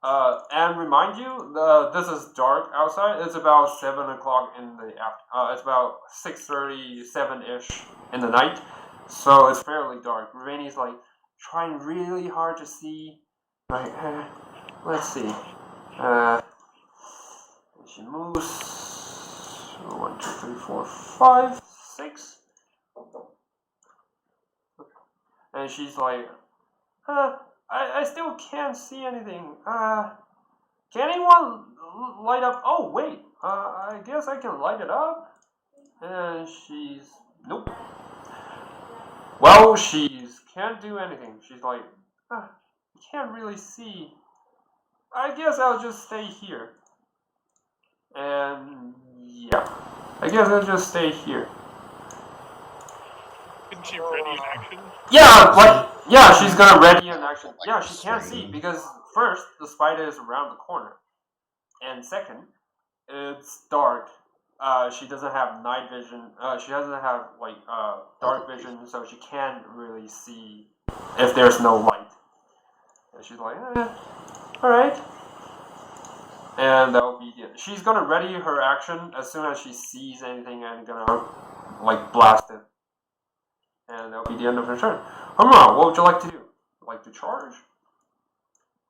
And remind you, this is dark outside. It's about 7 o'clock in the afternoon. It's about 6:37-ish in the night. So it's fairly dark. Riveni's like trying really hard to see. Like, let's see. She moves 1, 2, 3, 4, 5, 6. And she's like, I still can't see anything. Can anyone light up? Oh, wait. I guess I can light it up. And she's, nope. Well, she's can't do anything. She's like, I can't really see. I guess I'll just stay here. And yeah, I guess I'll just stay here. Isn't she ready in action? Yeah, she's gonna ready in action. Yeah, she can't see because first, the spider is around the corner. And second, it's dark. She doesn't have night vision. She doesn't have dark vision, so she can't really see if there's no light. And she's like, alright. And that'll be it. She's gonna ready her action as soon as she sees anything and gonna blast it. And that'll be the end of her turn. Humra, what would you like to do? Like to charge?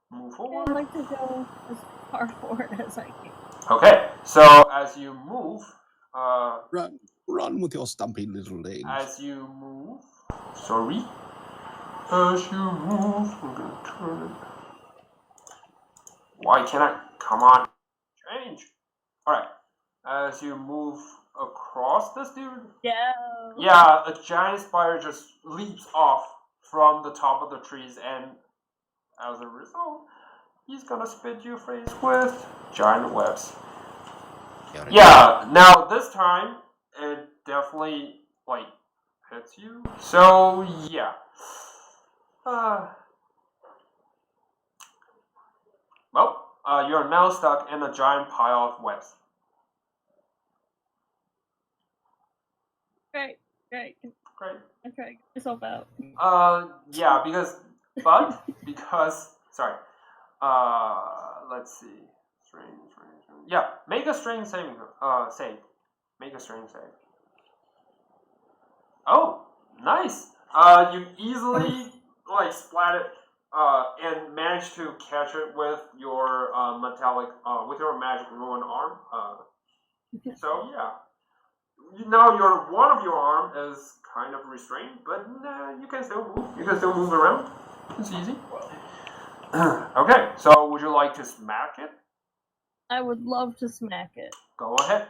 Move forward? I'd like to go as far forward as I can. Okay, so as you move, Run with your stumpy little legs. As you move, I'm gonna turn it. Why can't I? Come on, change. Alright, as you move across this dude, yeah, a giant spider just leaps off from the top of the trees, and as a result, he's gonna spit your face with giant webs. Yeah, now this time, it definitely, hits you. So, yeah. You're now stuck in a giant pile of webs. Great. Great. I'm trying to get myself out. Yeah, because, sorry. Let's see. Strange. Yeah, make a strength saving, save. Make a strength save. Oh, nice. You easily, splat it, and manage to catch it with your, with your magic ruin arm. So, yeah. Now one of your arm is kind of restrained, but you can still move. You can still move around. It's easy. Okay, so would you like to smack it? I would love to smack it. Go ahead.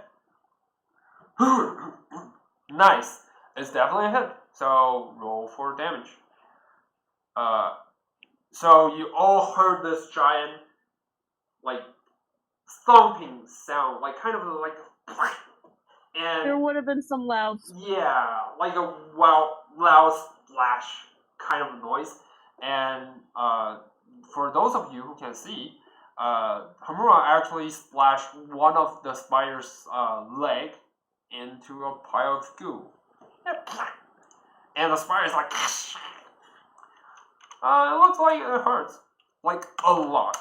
Nice. It's definitely a hit. So roll for damage. So you all heard this giant, thumping sound, like kind of like, and There would have been some loud. yeah, like a loud splash kind of noise. And for those of you who can see, Hamura actually splashed one of the spider's leg into a pile of goo. And the spider's like, it looks like it hurts. Like a lot.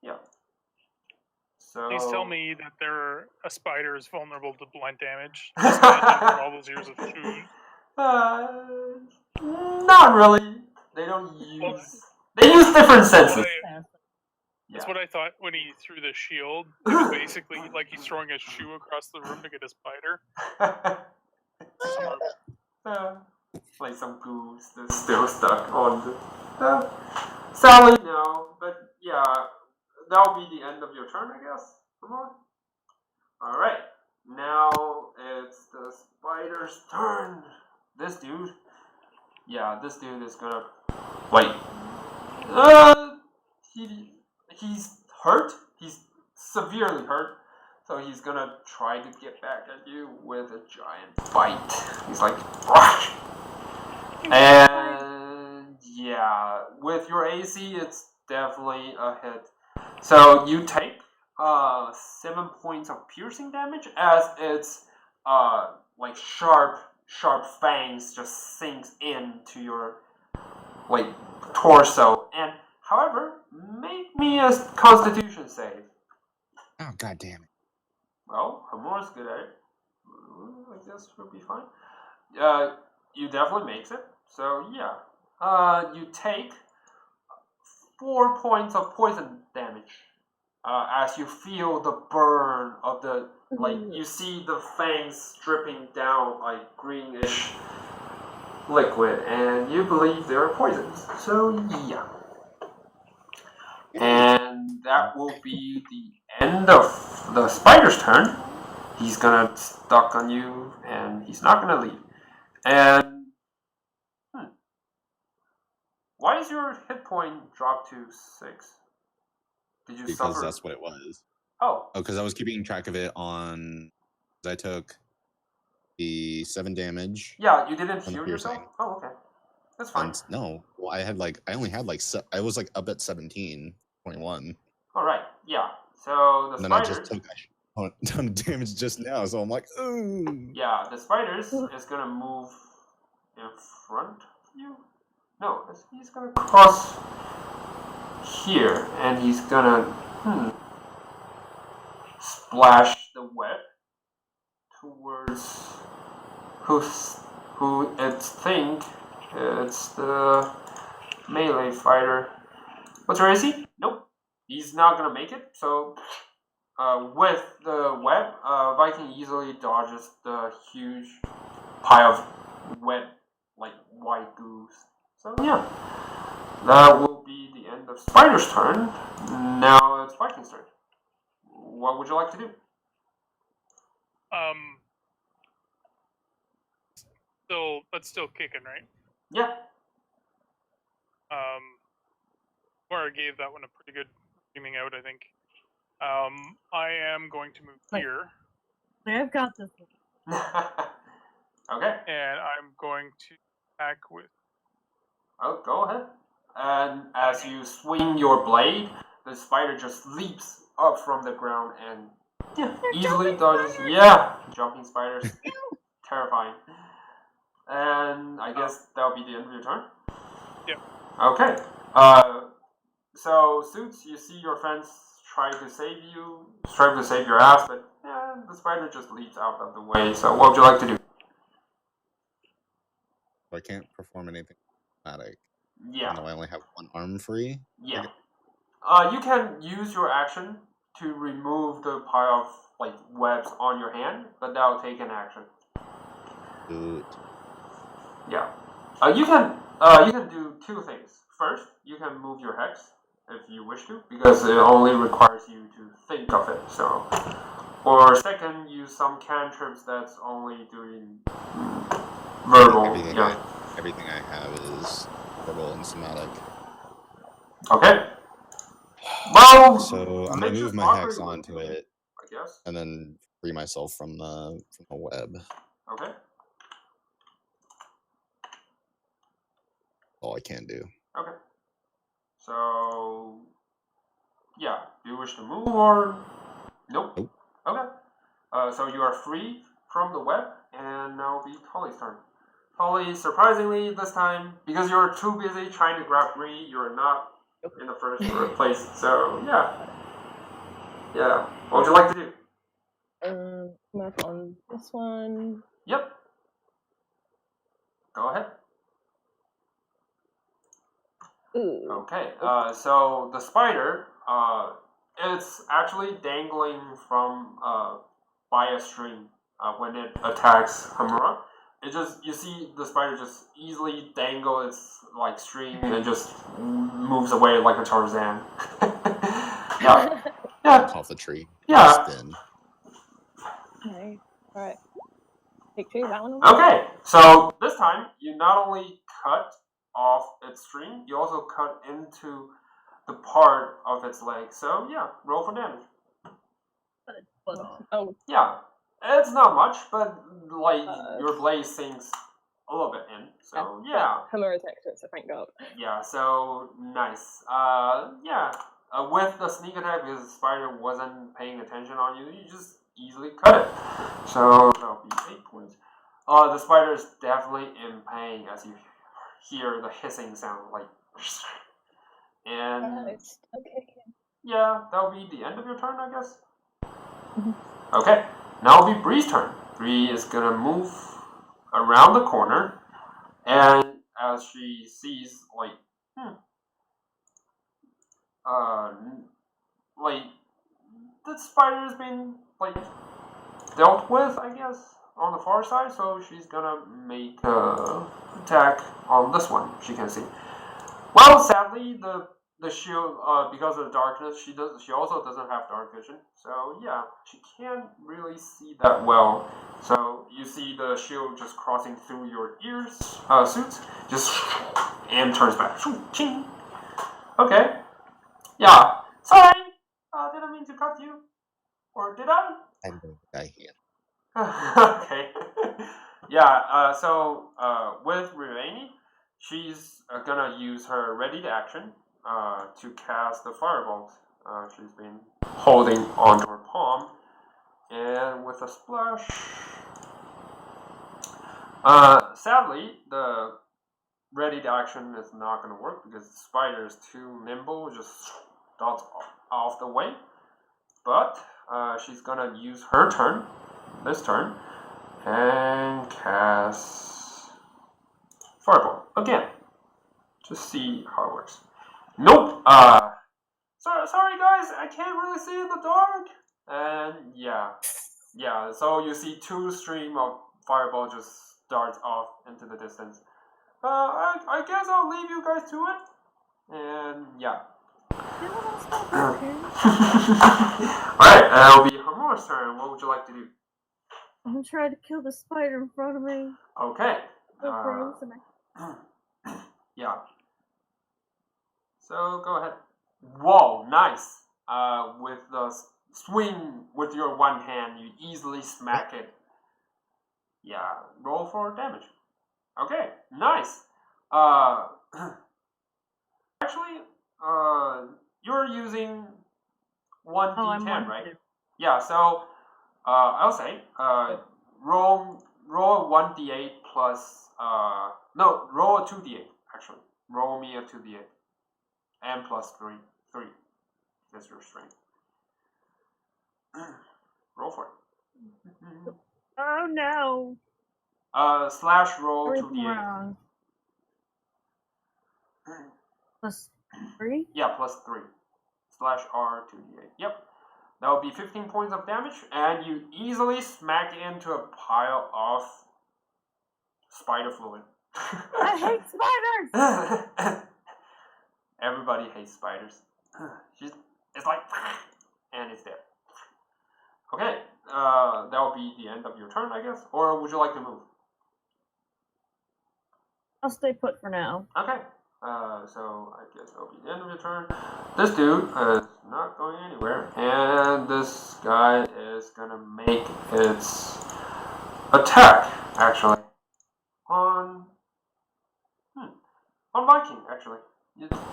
Yeah. So, Please tell me that a spider is vulnerable to blunt damage. Just imagine from all those years of shooting. Not really. They don't use. They use different senses. That's what I thought when he threw the shield. It was basically like he's throwing a shoe across the room to get a spider. Like some goo still stuck on the. Sadly, no. But yeah, that'll be the end of your turn, I guess. Come on. Alright. Now it's the spider's turn. This dude. Yeah, this dude is gonna. Wait. He's hurt. He's severely hurt. So he's gonna try to get back at you with a giant bite. He's like, Rush! And yeah, with your AC, it's definitely a hit. So you take 7 points of piercing damage as its like sharp fangs just sinks into your like torso. And however, make me a Constitution save. Oh, god damn it. Well, Hamura's good at it. I guess we'll be fine. You definitely makes it. So yeah. You take 4 points of poison damage. As you feel the burn of the you see the fangs dripping down like greenish liquid, and you believe they're poisons. So yeah. And that will be the end of the spider's turn. He's gonna stuck on you, and he's not gonna leave. And why is your hit point dropped to 6? Did you Because suffer? that's what it was. Oh, because I was keeping track of it on. I took the 7 damage. yeah, you didn't from the heal yourself. piercing. Oh, okay, that's fine. And no, well, I only had I was like up at 17, 21. All right, yeah. So the And then I spider. just took a ton of damage just now, so I'm like, ooh. Yeah, the spiders is gonna move in front of you. No, he's gonna cross here, and he's gonna splash the web towards who it's the melee fighter. What's your AC? Nope, he's not gonna make it. So with the web, Viking easily dodges the huge pile of web, like white goose. So yeah, that will be the end of Spider's turn. Now it's Viking's turn. What would you like to do? That's still kicking, right? Yeah. Mara gave that one a pretty good screaming out, I think. I am going to move here. I've got this one. Okay. And I'm going to attack with. Oh, go ahead. And as you swing your blade, the spider just leaps up from the ground and easily dodges. Yeah, jumping spiders. Terrifying. And I guess that'll be the end of your turn? Yep. Okay. So, Suits, you see your friends try to save your ass, but the spider just leaps out of the way. So what would you like to do? I can't perform anything dramatic. Yeah. No, I only have one arm free. Yeah. You can use your action to remove the pile of webs on your hand, but that'll take an action. Good. Yeah. You can do 2 things. First, you can move your hex if you wish to, because it only requires you to think of it. So, or second, use some cantrips that's only doing verbal. Everything I have is verbal and somatic. Okay. Well, So I'm gonna move my hex onto it, I guess. and then free myself from the web. Okay. All I can do. Okay. So, yeah. Do you wish to move or nope? Nope. Okay. So you are free from the web, and now it'll be Tolly's turn. Tolly, surprisingly this time, because you're too busy trying to grab Bree, you're not in the first place. So yeah. What would you like to do? Map on this one. Yep. Go ahead. Ooh. Okay. So the spider, it's actually dangling from by a string when it attacks Hamura. It just you see the spider just easily dangle its like string and just moves away like a Tarzan. Yeah. Yeah. Off the tree. Yeah. Spin. Okay. Alright. Take two, that one. Okay. So this time you not only cut off its string, you also cut into the part of its leg. So yeah, roll for damage. Oh. Yeah, it's not much, but like your blade sinks a little bit in. So yeah. Hamura's next to it, so thank God. Yeah. So nice. Yeah. With the sneak attack, because the spider wasn't paying attention on you, you just easily cut it. So that'll be 8 points. The spider is definitely in pain as you hear the hissing sound, like. And okay. yeah, that'll be the end of your turn, I guess. Okay, now it'll be Bree's turn. Bree is gonna move around the corner, and as she sees, like the spider's been like dealt with, I guess, on the far side. So she's gonna make a attack on this one. She can see. Well, sadly, the shield, because of the darkness, she also doesn't have dark vision. So yeah, she can't really see that well. So you see the shield just crossing through your ears, suits, just and turns back. Okay. Yeah. Sorry. Didn't mean to cut you. Or did I? I don't think I can. Okay. Yeah. So with Ravani, she's gonna use her ready to action to cast the firebolt. She's been holding onto her palm, and with a splash. Sadly, the ready to action is not gonna work because the spider is too nimble. Just dots off the way. But she's gonna use her turn, this turn, and cast Fireball again. Just see how it works. Nope. Sorry guys, I can't really see in the dark. And yeah. So you see 2 stream of Fireball just darts off into the distance. I guess I'll leave you guys to it. And yeah. Alright, it'll be Hamura's turn. What would you like to do? I'm trying to kill the spider in front of me. Okay. So Yeah. So go ahead. Whoa, nice. With the swing with your one hand, you easily smack it. Yeah, roll for damage. Okay, nice. Actually, you're using 1d10, right? Yeah, so I'll say roll a 1d8 plus no, roll a 2d8 actually. Roll me a 2d8 and plus 3. That's your strength. Roll for it. Oh no. Slash roll Everything 2d8. wrong. Plus 3? Yeah, plus 3. Slash R 2d8. Yep. That would be 15 points of damage, and you easily smack into a pile of spider fluid. I hate spiders! Everybody hates spiders. It's like, and it's there. Okay, that will be the end of your turn, I guess. Or would you like to move? I'll stay put for now. Okay. So I guess that'll be the end of your turn. This dude is not going anywhere, and this guy is gonna make its attack actually on Viking actually.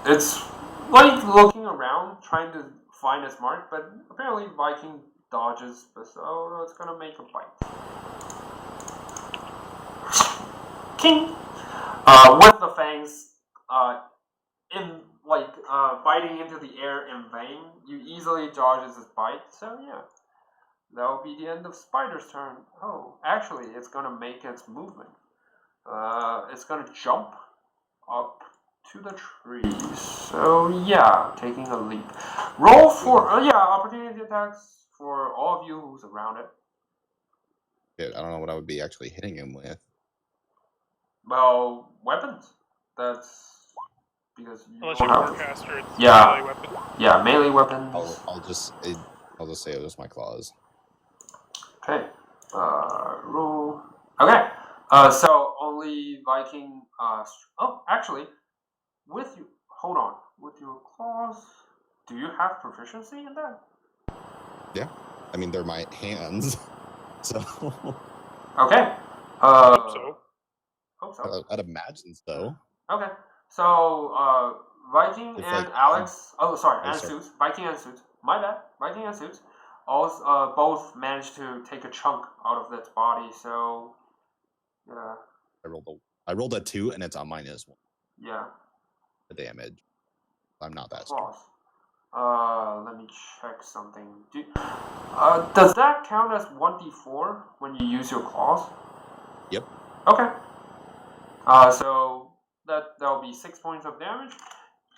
It's like looking around trying to find its mark, but apparently Viking dodges, so it's gonna make a bite. King. With the fangs, biting into the air in vain, you easily dodges its bite. So yeah, that'll be the end of Spider's turn. Oh, actually, it's gonna make its movement. It's gonna jump up to the trees. So yeah, taking a leap. Roll for opportunity attacks for all of you who's around it. Shit, I don't know what I would be actually hitting him with. Well, weapons. That's because you Unless don't you're have. Warcaster, it's Yeah. melee weapon. Yeah, melee weapons. I'll just say it was my claws. Okay. Roll. Okay. So only Viking. Actually, with you. Hold on. With your claws, do you have proficiency in that? Yeah, I mean they're my hands, so. Okay. Hope so. Hope so. I'd imagine so. Okay. So Viking It's and like- Alex. sorry. And Suits. Viking and Suits. My bad. Viking and Suits. Also, both managed to take a chunk out of its body. So, yeah. I rolled a 2 and it's on -1. Yeah. The damage. I'm not that strong. Claws. Let me check something. Does that count as 1d4 when you use your claws? Yep. Okay. So that'll be 6 points of damage.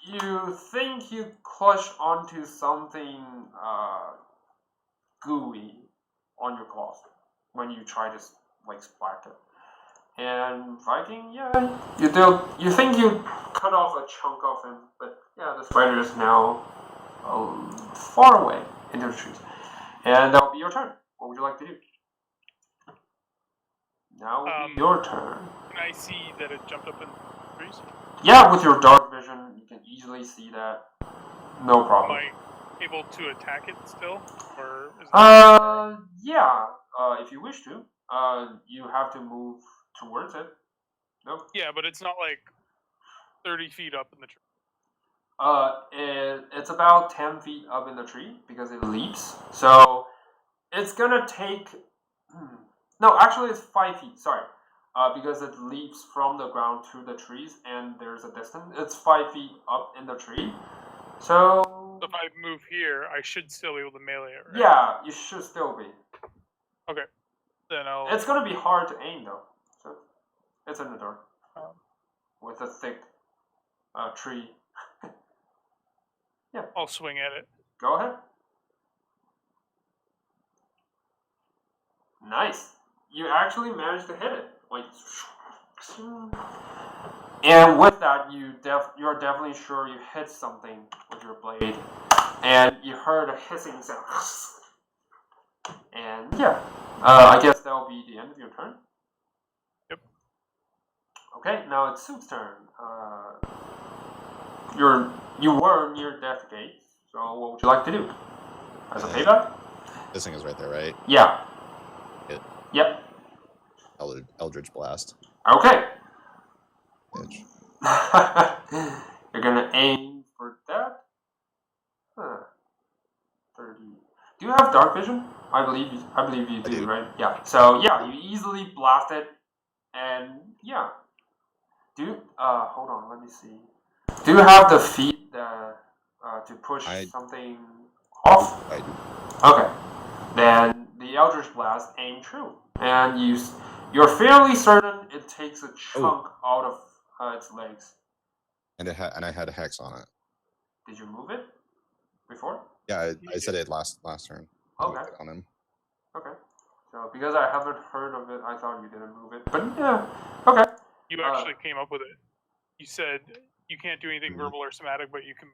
You think you clutched onto something gooey on your claws when you try to splack it. And Viking, yeah, you think you cut off a chunk of him, but yeah, the spider is now far away into the trees. And that'll be your turn. What would you like to do? Now will be your turn. Can I see that it jumped up in the trees? Yeah, with your dark vision, you can easily see that. No problem. Am I able to attack it still, or is yeah. If you wish to, you have to move towards it. Nope. Yeah, but it's not like 30 feet up in the tree. It's about 10 feet up in the tree because it leaps. So it's gonna take. No, actually, it's 5 feet. Sorry, because it leaps from the ground to the trees, and there's a distance. It's 5 feet up in the tree. So if I move here, I should still be able to melee it, right? Yeah, you should still be. Okay. Then I'll. It's gonna be hard to aim though. So it's in the dark with a thick tree. Yeah. I'll swing at it. Go ahead. Nice. You actually managed to hit it. And with that, you're definitely sure you hit something with your blade, and you heard a hissing sound. And yeah, I guess that'll be the end of your turn. Yep. Okay, now it's Suit's turn. You were near death gate, so what would you like to do? As a payback? This thing is right there, right? Yeah. It. Yep. Eldritch Blast. Okay. Bitch. You're gonna aim for that? 30. Do you have dark vision? I believe you do, right? Yeah. So yeah, you easily blast it, and yeah. Hold on, let me see. Do you have the feet to push something off? I do. Okay. Then the Eldritch Blast aimed true, and you're fairly certain it takes a chunk out of its legs. And I had a hex on it. Did you move it before? Yeah, I said it last turn. I Okay. moved it on him. Okay. So because I haven't heard of it, I thought you didn't move it. But yeah. Okay. You actually came up with it. You said you can't do anything verbal or somatic, but you can.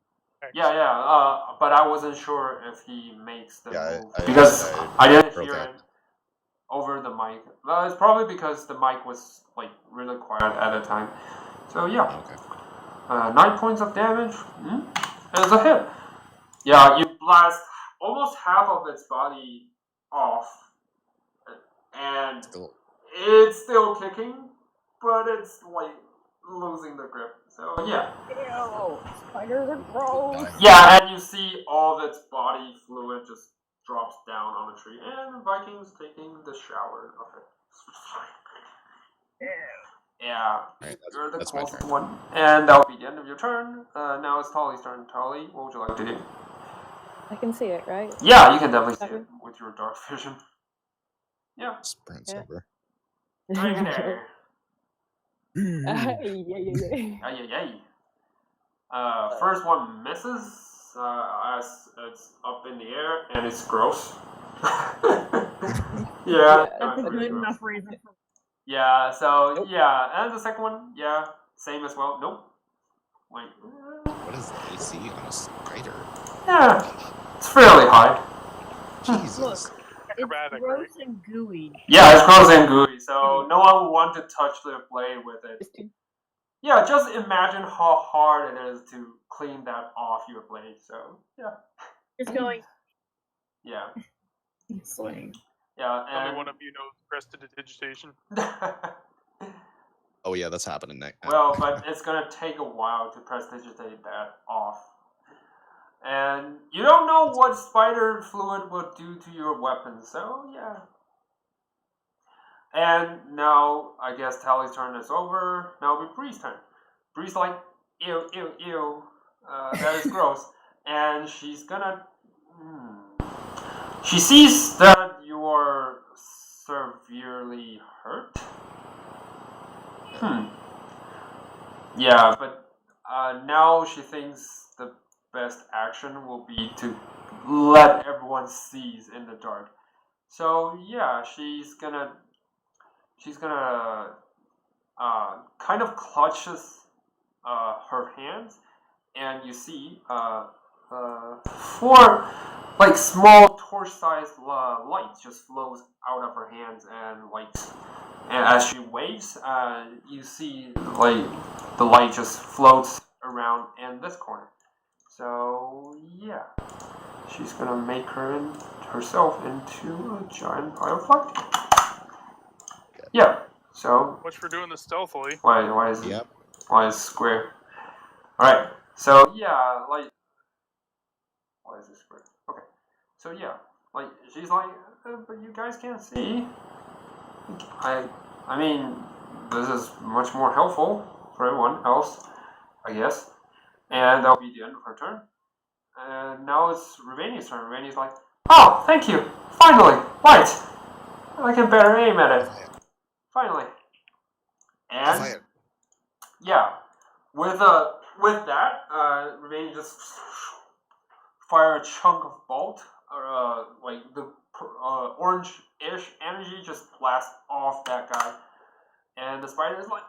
Yeah. But I wasn't sure if he makes the move because I didn't hear it over the mic. It's probably because the mic was really quiet at the time. So yeah. Okay. 9 points of damage. It's a hit. Yeah, you blast almost half of its body off, and it's still kicking, but it's like losing the grip. So yeah. Ew, spiders are gross. Yeah, and you see all of its body fluid just drops down on the tree, and Viking's taking the shower of it. Yeah, Right, you're the that's my closest turn. one. And that'll be the end of your turn. Now it's Tolly's turn. Tolly, what would you like to do? I can see it, right? Yeah, you can definitely see it with your dark vision. Yeah. Sprint's Yeah. over. Bring it there. Yeah. Ay. First one misses as it's up in the air and it's gross. Yeah, That's a pretty good gross. enough reason for Yeah, so Nope. yeah, and the second one, yeah, same as well. Nope. Wait. What is the AC on a spider? Yeah, it's fairly high. Jesus. Look, it's Acrobatic, gross right? and gooey. Yeah, it's gross and gooey, so no one would want to touch the blade with it. Yeah, just imagine how hard it is to clean that off your blade. So yeah, It's going yeah, swing. yeah, Only and one of you knows prestidigitation. Oh yeah, that's happening next. well, but it's gonna take a while to prestidigitate that off. And you don't know what spider fluid will do to your weapon, so yeah. And now, I guess Tally's turn is over. Now it'll be Bree's turn. Bree's like, ew. That is gross. And she's gonna... She sees that you are severely hurt. Yeah, but now she thinks the best action will be to let everyone seize in the dark. So yeah, she's gonna kind of clutches her hands, and you see 4 like small torch-sized lights just flows out of her hands, and as she waves, you see like the light just floats around in this corner. So yeah, she's gonna make herself into a giant pile of light. Yeah. So Much for doing this stealthily. why is it? Yep. Why is square? All right. So yeah, like why is it square? Okay. So yeah, like she's like, but you guys can't see. I mean, this is much more helpful for everyone else, I guess. And that'll be the end of her turn. And now it's Ravania's turn. Ravania's like, oh, thank you. Finally, light. I can better aim at it. Finally. And yeah, with that, Ravania just fire a chunk of bolt, or like the orange-ish energy just blasts off that guy, and the spider is like,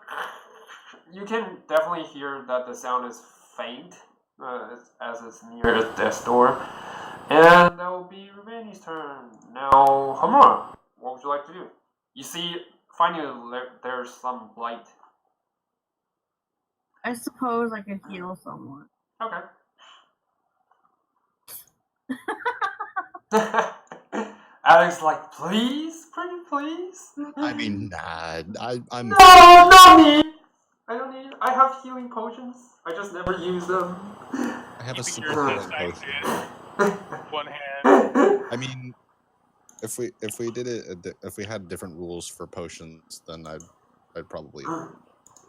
you can definitely hear that the sound is faint as it's near death's door, and that will be Ravania's turn. Now, Hamura, what would you like to do? You see, finally there's some light. I suppose I could heal someone. Okay. Alex, like, please, pretty please. I mean, nah. I'm. No, not me. I don't need. I have healing potions. I just never use them. I have a Keeping super your healing attack potion. One hand. I mean, if we did it, if we had different rules for potions, then I'd probably.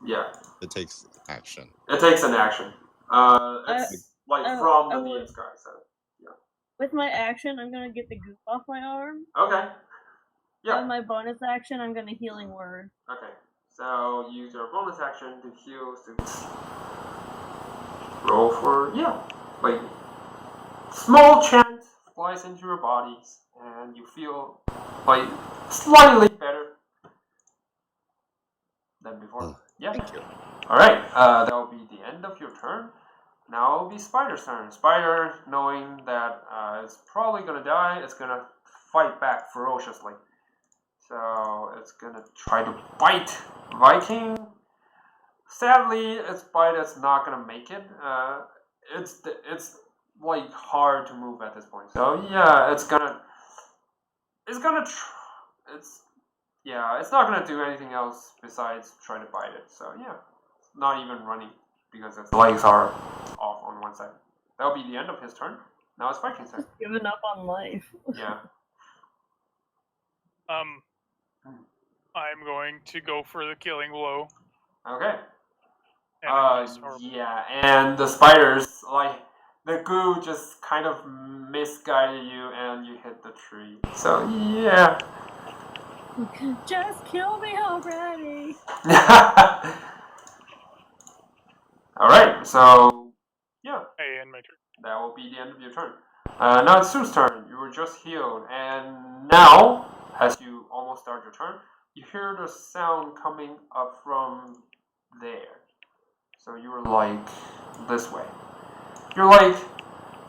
Yeah. It takes action. It takes an action. It's from the DM's guy. So yeah. With my action, I'm gonna get the goop off my arm. Okay. Yeah. And my bonus action, I'm gonna healing word. Okay. So use your bonus action to heal suits. Roll for like small chant flies into your bodies, and you feel like slightly better than before. Yeah. Thank you. All right. That will be the end of your turn. Now it'll be Spider's turn. Spider, knowing that it's probably gonna die, it's gonna fight back ferociously. So it's gonna try to bite Viking. sadly, its bite is not gonna make it. It's like hard to move at this point. So yeah, it's not gonna do anything else besides try to bite it. So yeah, it's not even running because its legs are off on one side. That'll be the end of his turn. Now it's Viking's turn. Giving up on life. Yeah. I'm going to go for the killing blow. Okay. And it's horrible. Yeah, and the spiders, like, the goo just kind of misguided you and you hit the tree. So, yeah. Just kill me already. Alright, so, yeah. Hey, end my turn. That will be the end of your turn. Now it's Sue's turn. You were just healed, and now, as you almost start your turn, you hear the sound coming up from there. So you were like this way. You're like,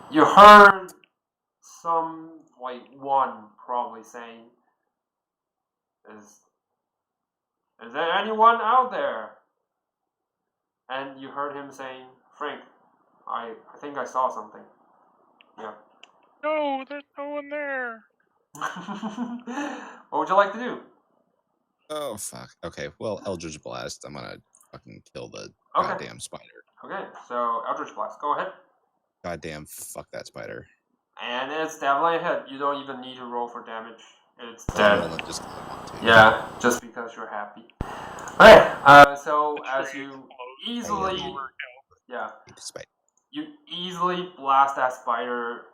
you heard some, like, one probably saying, Is there anyone out there? And you heard him saying, Frank, I think I saw something. Yeah. No, there's no one there. What would you like to do? Oh fuck. Okay. Well, Eldritch Blast. I'm gonna fucking kill the Okay. goddamn spider. Okay, so Eldritch Blast, go ahead. Goddamn fuck that spider. And it's definitely a hit. You don't even need to roll for damage. It's I'm dead. rolling just 'cause I want to. Yeah, just because you're happy. Alright, so The as tree you explodes. easily, Overkill. yeah, Spider. you easily blast that spider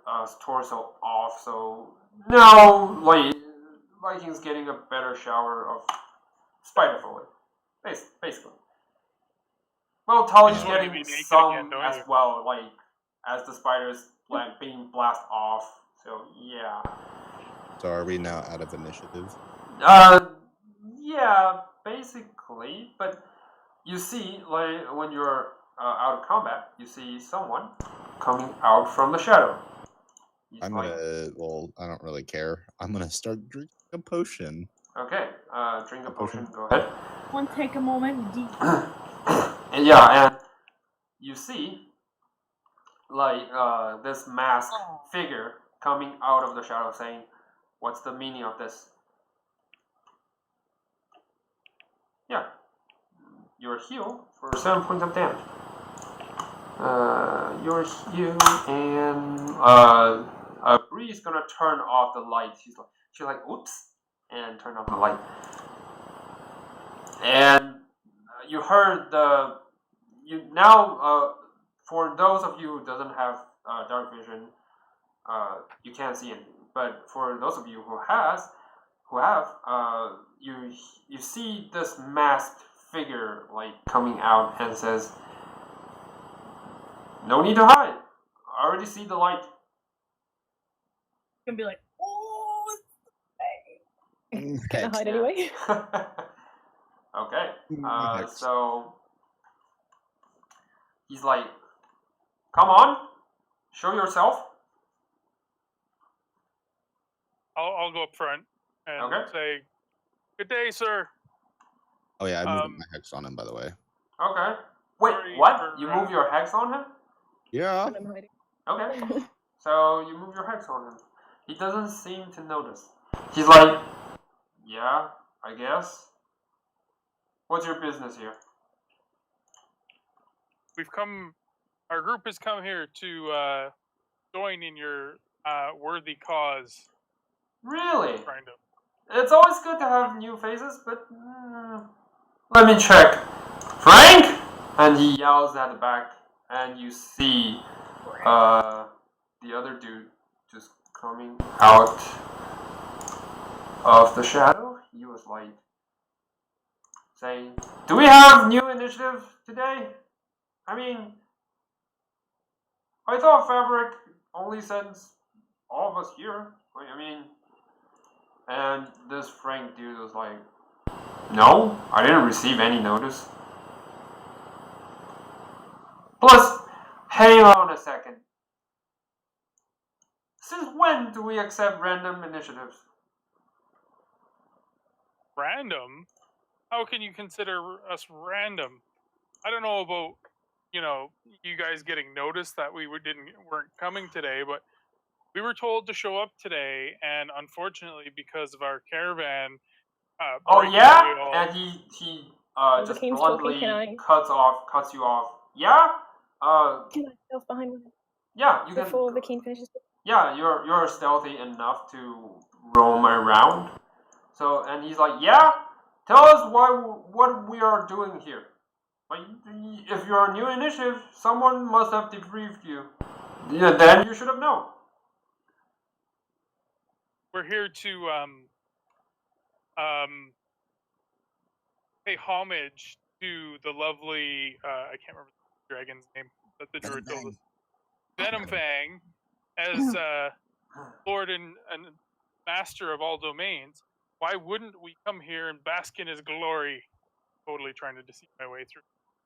torso off. So now, like, Viking's getting a better shower of spider fluid, basically. Well, Tully's Yeah. getting You need to make it some again, don't as you? well, like as the spider's like being blasted off. So yeah. So are we now out of initiative? Yeah, basically. But you see, like when you're out of combat, you see someone coming out from the shadow. He's I'm like, gonna. Well, I don't really care. I'm gonna start drinking a potion. okay, drink a potion. Go ahead. One take a moment deep. And yeah, and you see, like this masked figure coming out of the shadow, saying, "What's the meaning of this?" Yeah, you're healed for 7 points of damage. You're healed, and Bree's gonna turn off the light. She's like, "Oops," and turn off the light. And you heard for those of you who doesn't have dark vision, you can't see anything. But for those of you who have, you see this masked figure like coming out and says, "No need to hide. I already see the light." Gonna be like, oh, Can I hide anyway? Okay. Hex. So he's like, "Come on, show yourself." I'll go up front and Okay. say, "Good day, sir." Oh yeah, I moved my hex on him, by the way. Okay. Wait, Sorry what? for, You move your hex on him? Yeah. When I'm hiding. Okay. So you move your hex on him. He doesn't seem to notice. He's like, "Yeah, I guess. What's your business here?" Our group has come here to join in your worthy cause. Really? Kind of. It's always good to have new faces, but let me check. Frank! And he yells at the back, and you see the other dude just coming out of the shadow. He was like saying, "Do we have new initiative today? I mean, I thought Fabric only sends all of us here. I mean," and this Frank dude was like, "No, I didn't receive any notice. Plus, hang on a second. Since when do we accept random initiatives?" Random? How can you consider us random? I don't know about you guys getting noticed that we weren't coming today, but we were told to show up today, and unfortunately, because of our caravan Oh breaking yeah, wheel, and he Well, the just king's talking. bluntly cuts you off. Yeah. Can I stealth behind him Yeah, you can. before the king finishes? Yeah, you're stealthy enough to roam around. So, and he's like, yeah, tell us what we are doing here. Like, if you're a new initiative, someone must have debriefed you. Yeah, then you should have known. we're here to pay homage to the lovely I can't remember the dragon's name that the druid told us. Venom Fang, as Lord and master of all domains. Why wouldn't we come here and bask in his glory? Totally trying to deceive my way through.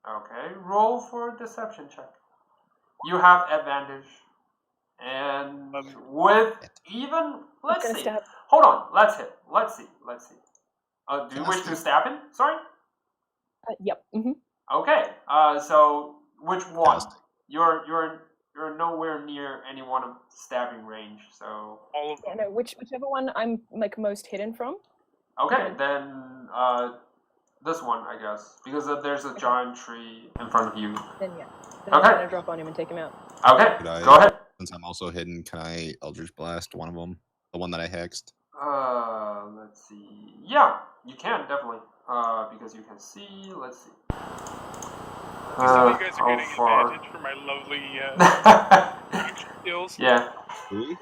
Okay, roll for a deception check. You have advantage. And with even, let's see. Stab. Hold on, let's see. Do you wish to stab him? Sorry? Yep. Mm-hmm. Okay, so which one? Fantastic. You're nowhere near anyone of stabbing range, so... All of Yeah, them. no, whichever one I'm like most hidden from. Okay, then this one, I guess, because there's a giant tree in front of you. Then yeah. Then Okay. I'm gonna drop on him and take him out. Okay, Could I- go ahead. Since I'm also hidden, can I Eldritch Blast one of them? The one that I hexed? Let's see. Yeah, you can, definitely. Because you can see, let's see. You guys are how getting far? advantage for my lovely skills. Yeah. Do we?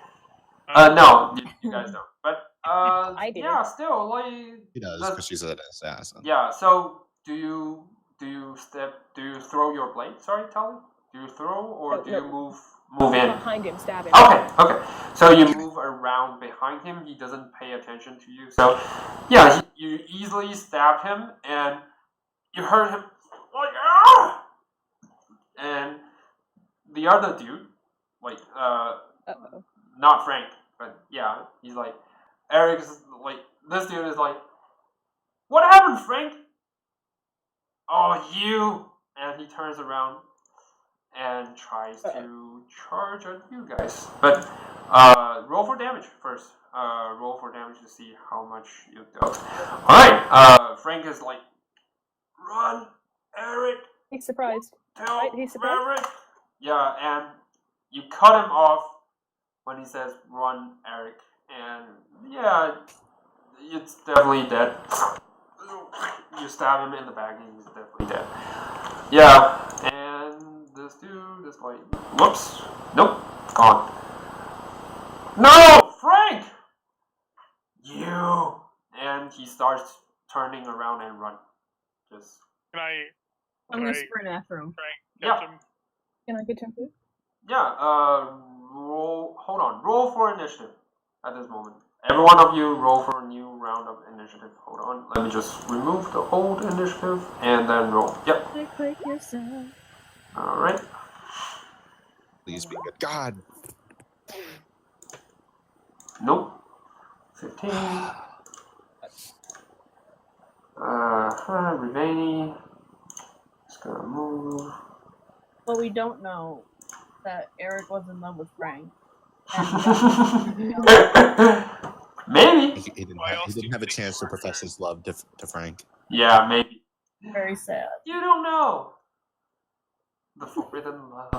No, you guys don't. But, I did yeah, it. still, like... She does, because she's an assassin. Yeah, so, do you throw your blade? Sorry, Tali? Do you throw, or do you move in? Behind him, stab him. Okay. So you move around behind him. He doesn't pay attention to you. So, yeah, you easily stab him, and you hurt him like ah! And the other dude, like Uh-oh. not Frank, but yeah, he's like Eric's like this dude is like, what happened, Frank? Oh, you! And he turns around and tries to charge at you guys. But roll for damage first. Roll for damage to see how much you dealt. Alright, Frank is like, run, Eric! He's surprised. Tell Right, he's surprised? Eric! Yeah, and you cut him off when he says, run, Eric. And yeah, it's definitely dead. You stab him in the back and he's definitely dead. Yeah, and this dude is like, whoops, nope, gone. No, Frank! You! And he starts turning around and run. Just... I'm gonna sprint after him. Catch him? Can I get him too? Yeah, roll for initiative at this moment. Every one of you roll for a new round of initiative. Hold on, let me just remove the old initiative and then roll. Yep. Break yourself. Alright. Please be good. God! Nope. 15. Rivani. Just gonna move. Well, we don't know that Eric was in love with Frank. Maybe. He didn't have a chance to profess his love to Frank. Yeah, maybe. Very sad. You don't know. The forbidden love.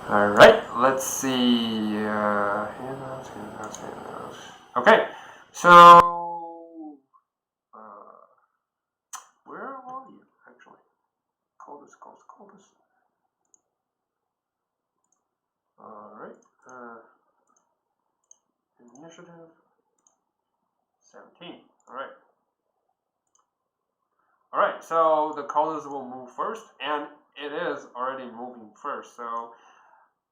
Alright, let's see. Handouts. Okay, so. Where are you, actually? Coldest. Alright. Initiative. 17. Alright, so the colors will move first, and it is already moving first, so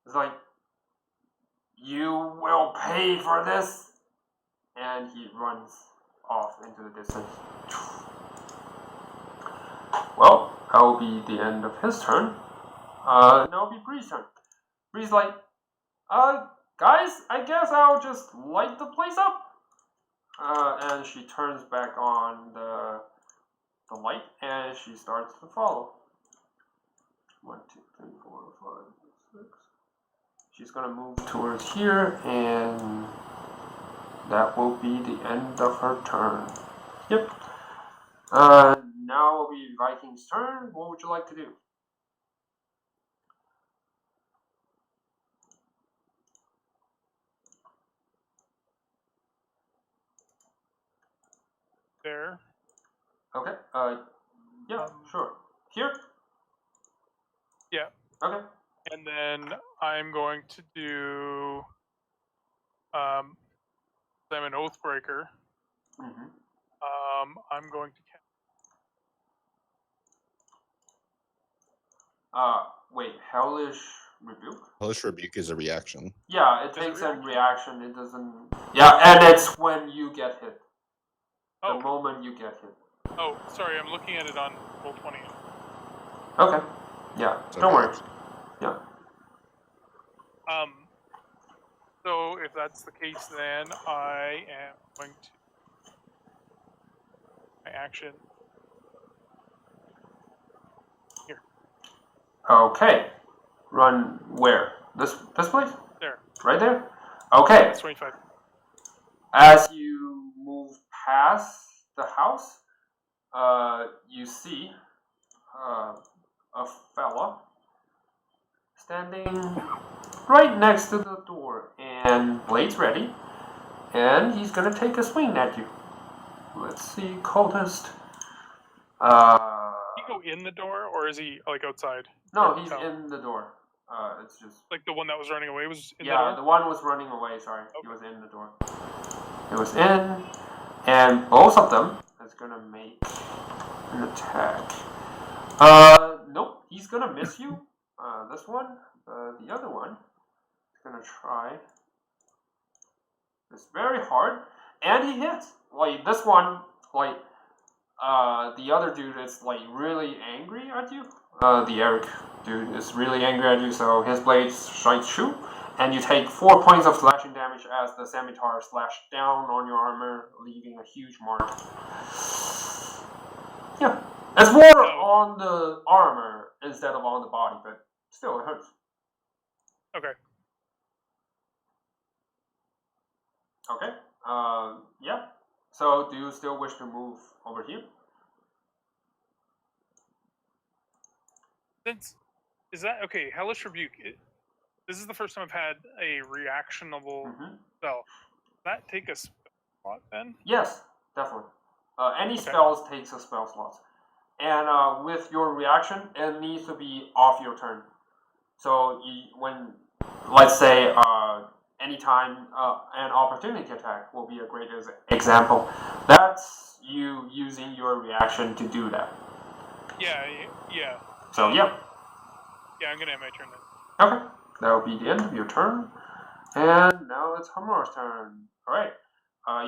it's like, you will pay for this! And he runs off into the distance. Well, that will be the end of his turn. Now it'll be Bree's turn. Bree's like, guys, I guess I'll just light the place up. And she turns back on the light and she starts to follow. 1, 2, 3, 4, 5, 6. She's gonna move towards here, and that will be the end of her turn. Yep. Now will be Viking's turn. What would you like to do? There. Okay. Yeah, sure. Here? Yeah. Okay. And then I'm going to do. I'm an Oathbreaker. Mm-hmm. I'm going to cast. Wait, Hellish Rebuke? Hellish Rebuke is a reaction. Yeah, it Is it takes a reaction? reaction. It doesn't. Yeah, and it's when you get hit. Oh. The moment you get hit. Oh, sorry. I'm looking at it on Roll20. Okay. Yeah. So Don't worry. reaction. Yeah. So if that's the case, then I am going to my action here. Okay. Run where? This place? There. Right there? Okay. That's 25. As you move past the house, you see a fella standing right next to the door, and blade's ready, and he's gonna take a swing at you. Let's see, cultist. Did he go in the door, or is he like outside? No, Or he's out? in the door. It's just Like the one that was running away was in the yeah, door? the one was running away. Sorry, he Okay. was in the door. He was in, and both of them is gonna make an attack. Nope, he's gonna miss you. This one, the other one is gonna try. It's very hard, and he hits. Like this one, like the other dude is like really angry at you. The Eric dude is really angry at you, so his blade strikes true, and you take 4 points of slashing damage as the scimitar slashed down on your armor, leaving a huge mark. Yeah, it's more on the armor instead of on the body, but still it hurts. Okay. Okay. Yeah. So, do you still wish to move over here? Is that okay? Hellish Rebuke. This is the first time I've had a reactionable spell. Does that take a spot then? Yes, definitely. Any Okay. spells takes a spell slot, and with your reaction, it needs to be off your turn. So when, let's say, anytime an opportunity attack will be a great example. That's you using your reaction to do that. Yeah. So yeah. Yeah, I'm gonna have my turn then. Okay, that will be the end of your turn. And now it's Humor's turn. Alright.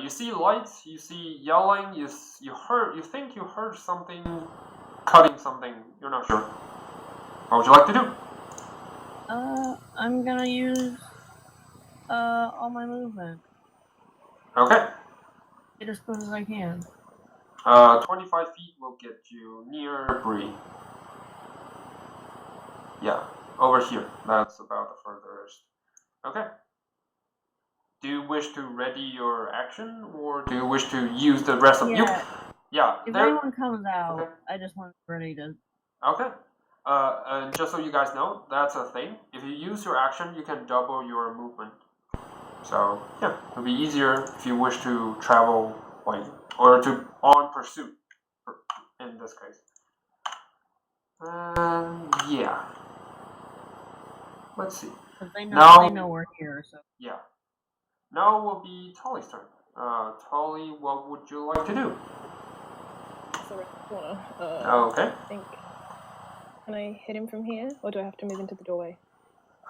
You see lights, you see yelling, you think you heard something cutting something, you're not sure. What would you like to do? I'm gonna use all my movement. Okay. Get as close as I can. 25 feet will get you near Bree. Yeah, over here. That's about the furthest. Okay. Do you wish to ready your action, or do you wish to use the rest of you? Yeah. If anyone comes out, okay. I just want ready to. Okay. And just so you guys know, that's a thing. If you use your action, you can double your movement. So yeah, it'll be easier if you wish to travel, like, or to on pursuit. In this case. Yeah. Let's see. They Now, know we're here, so. Yeah. Now will be Tolly's turn. Tolly, what would you like to do? So around the corner. Okay. I think. Can I hit him from here, or do I have to move into the doorway?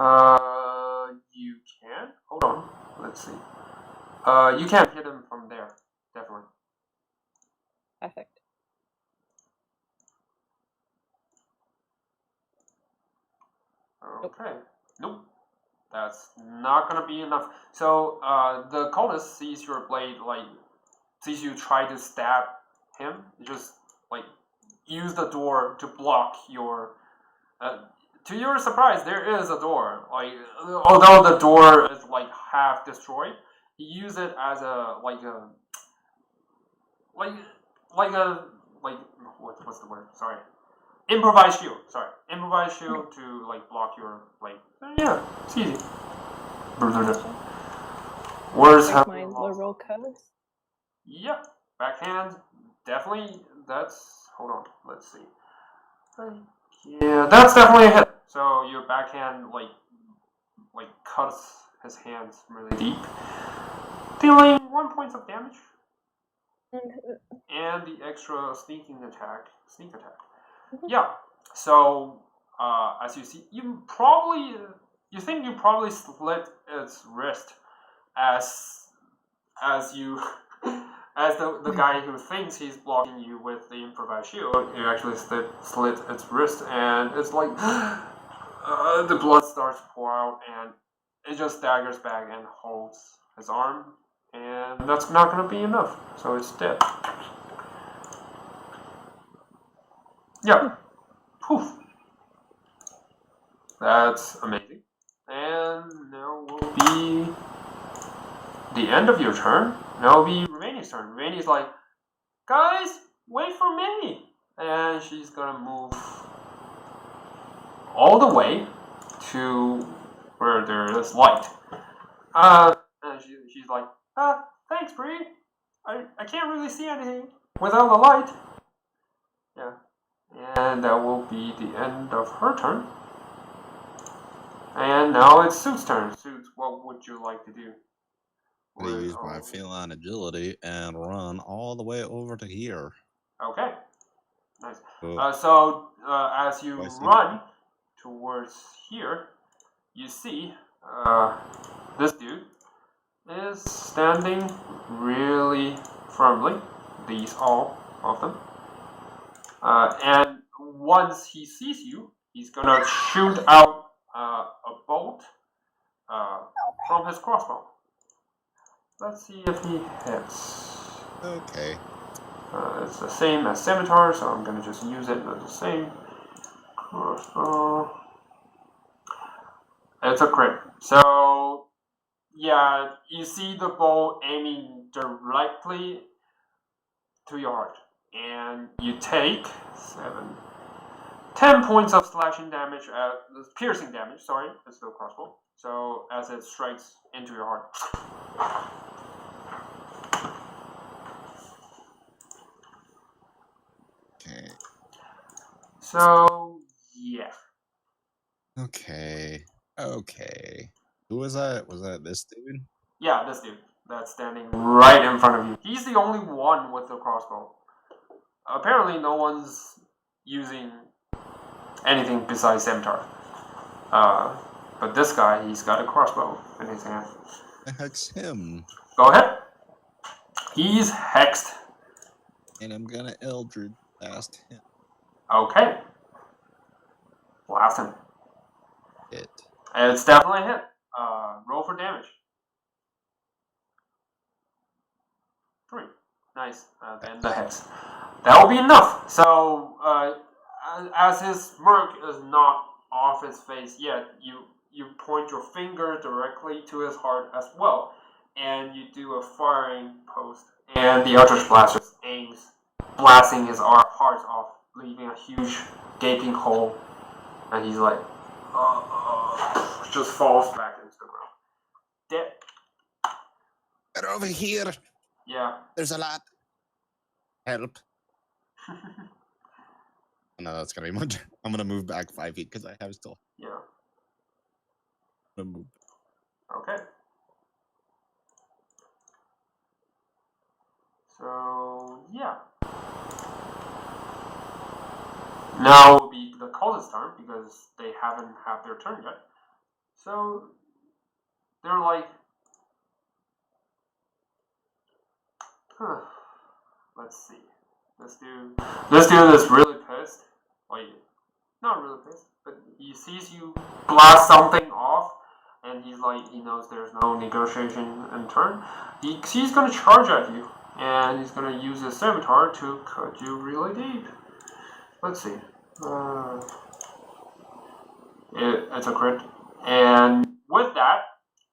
You can. Hold on. Let's see. You can hit him from there. Definitely. Perfect. Okay. Nope. That's not gonna be enough. So, the cultist sees your blade, like, sees you try to stab him. You just, like, use the door to block your, to your surprise, there is a door. Like, although the door is like half destroyed, you use it as a like what's the word? Sorry, improvised shield. Sorry, improvised shield to like block your like. Yeah, it's easy. Words have My low roll curse. Yep, backhand. Definitely. That's. Hold on. Let's see. Yeah, that's definitely a hit. So your backhand like cuts his hands really deep, dealing 1 point of damage, and the extra sneak attack. Yeah. So as you see, you think you probably slit its wrist as you. As the guy who thinks he's blocking you with the improvised shield, you actually slit its wrist, and it's like the blood starts to pour out, and it just staggers back and holds his arm, and that's not going to be enough, so it's dead. Yeah. Poof. That's amazing. And now will be the end of your turn. Now will be Rainey's turn. Rainey's like, guys, wait for me. And she's gonna move all the way to where there is light. And she's like, thanks, Bree. I can't really see anything without the light. Yeah. And that will be the end of her turn. And now it's Suit's turn. Suit, what would you like to do? I'm going to use my feline agility and run all the way over to here. Okay. Nice. So as you run towards here, you see this dude is standing really firmly. These all of them. And once he sees you, he's gonna shoot out a bolt from his crossbow. Let's see if he hits. Okay. It's the same as scimitar, so I'm gonna just use it as the same crossbow. It's a crit. So yeah, you see the bolt aiming directly to your heart, and you take 10 points of slashing damage, piercing damage. Sorry, it's still crossbow. So as it strikes into your heart. Okay. So yeah. Okay. Who was that? Was that this dude? Yeah, this dude that's standing right in front of you. He's the only one with the crossbow. Apparently, no one's using anything besides scimitar. But this guy, he's got a crossbow in his hand. Hex him. Go ahead. He's hexed. And I'm gonna Eldritch blast him. Okay. Blast him. Hit. It's definitely a hit. Roll for damage. 3. Nice. Then the hex. That will be enough. So, as his smirk is not off his face yet, you point your finger directly to his heart as well, and you do a firing post, and the Eldritch Blast just aims, blasting his heart off, leaving a huge gaping hole, and he's like, just falls back into the ground. Dead. Get over here. Yeah. There's a lot. Help. No, that's gonna be much. I'm gonna move back 5 feet because I have still. Yeah. I'm gonna move. Okay. So yeah. Now will be the cultist's turn because they haven't had their turn yet. So they're like, let's see. This dude is really pissed. Like, not really pissed, but he sees you blast something off, and he's like, he knows there's no negotiation in turn. He's gonna charge at you, and he's gonna use his scimitar to cut you really deep. Let's see. It's a crit. And with that,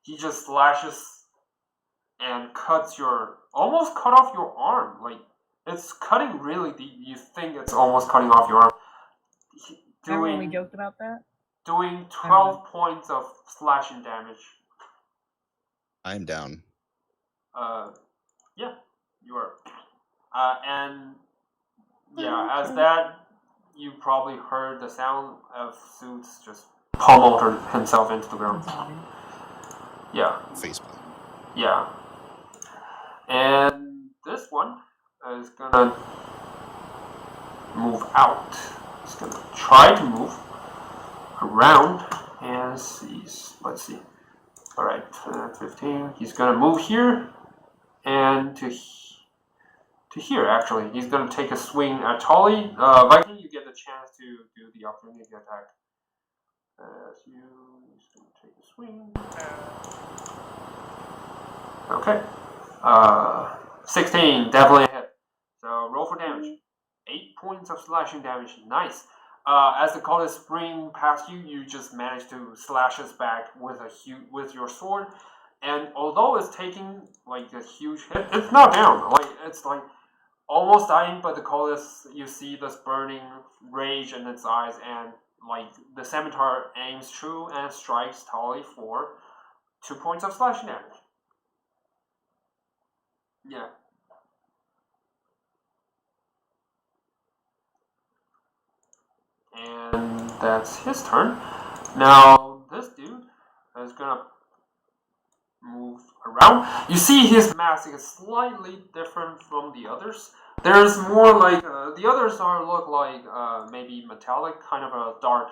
he just slashes and almost cut off your arm. Like, it's cutting really deep. You think it's almost cutting off your arm. Remember when we joked about that? Doing 12 points of slashing damage. I'm down. Yeah, you are. And yeah, as that, you probably heard the sound of Suits just pummeled himself into the ground. Yeah. Facepalm. Yeah. And this one is gonna move out. It's gonna try to move around and sees. Let's see. Alright, 15. He's gonna move here and to here, actually. He's gonna take a swing at Tolly. Viking, you get the chance to do the opportunity attack. He's gonna take a swing. Okay. 16, definitely a hit. So roll for damage. 8 points of slashing damage. Nice. As the colors spring past you, you just manage to slash us back with your sword. And although it's taking like a huge hit, it's not down. Like, it's like almost dying, but the colors, you see this burning rage in its eyes, and like the scimitar aims true and strikes Tolly for 2 points of slashing damage. Yeah. And that's his turn. Now, this dude is gonna move around. You see his mask is slightly different from the others. There's more like, the others look like maybe metallic, kind of a dark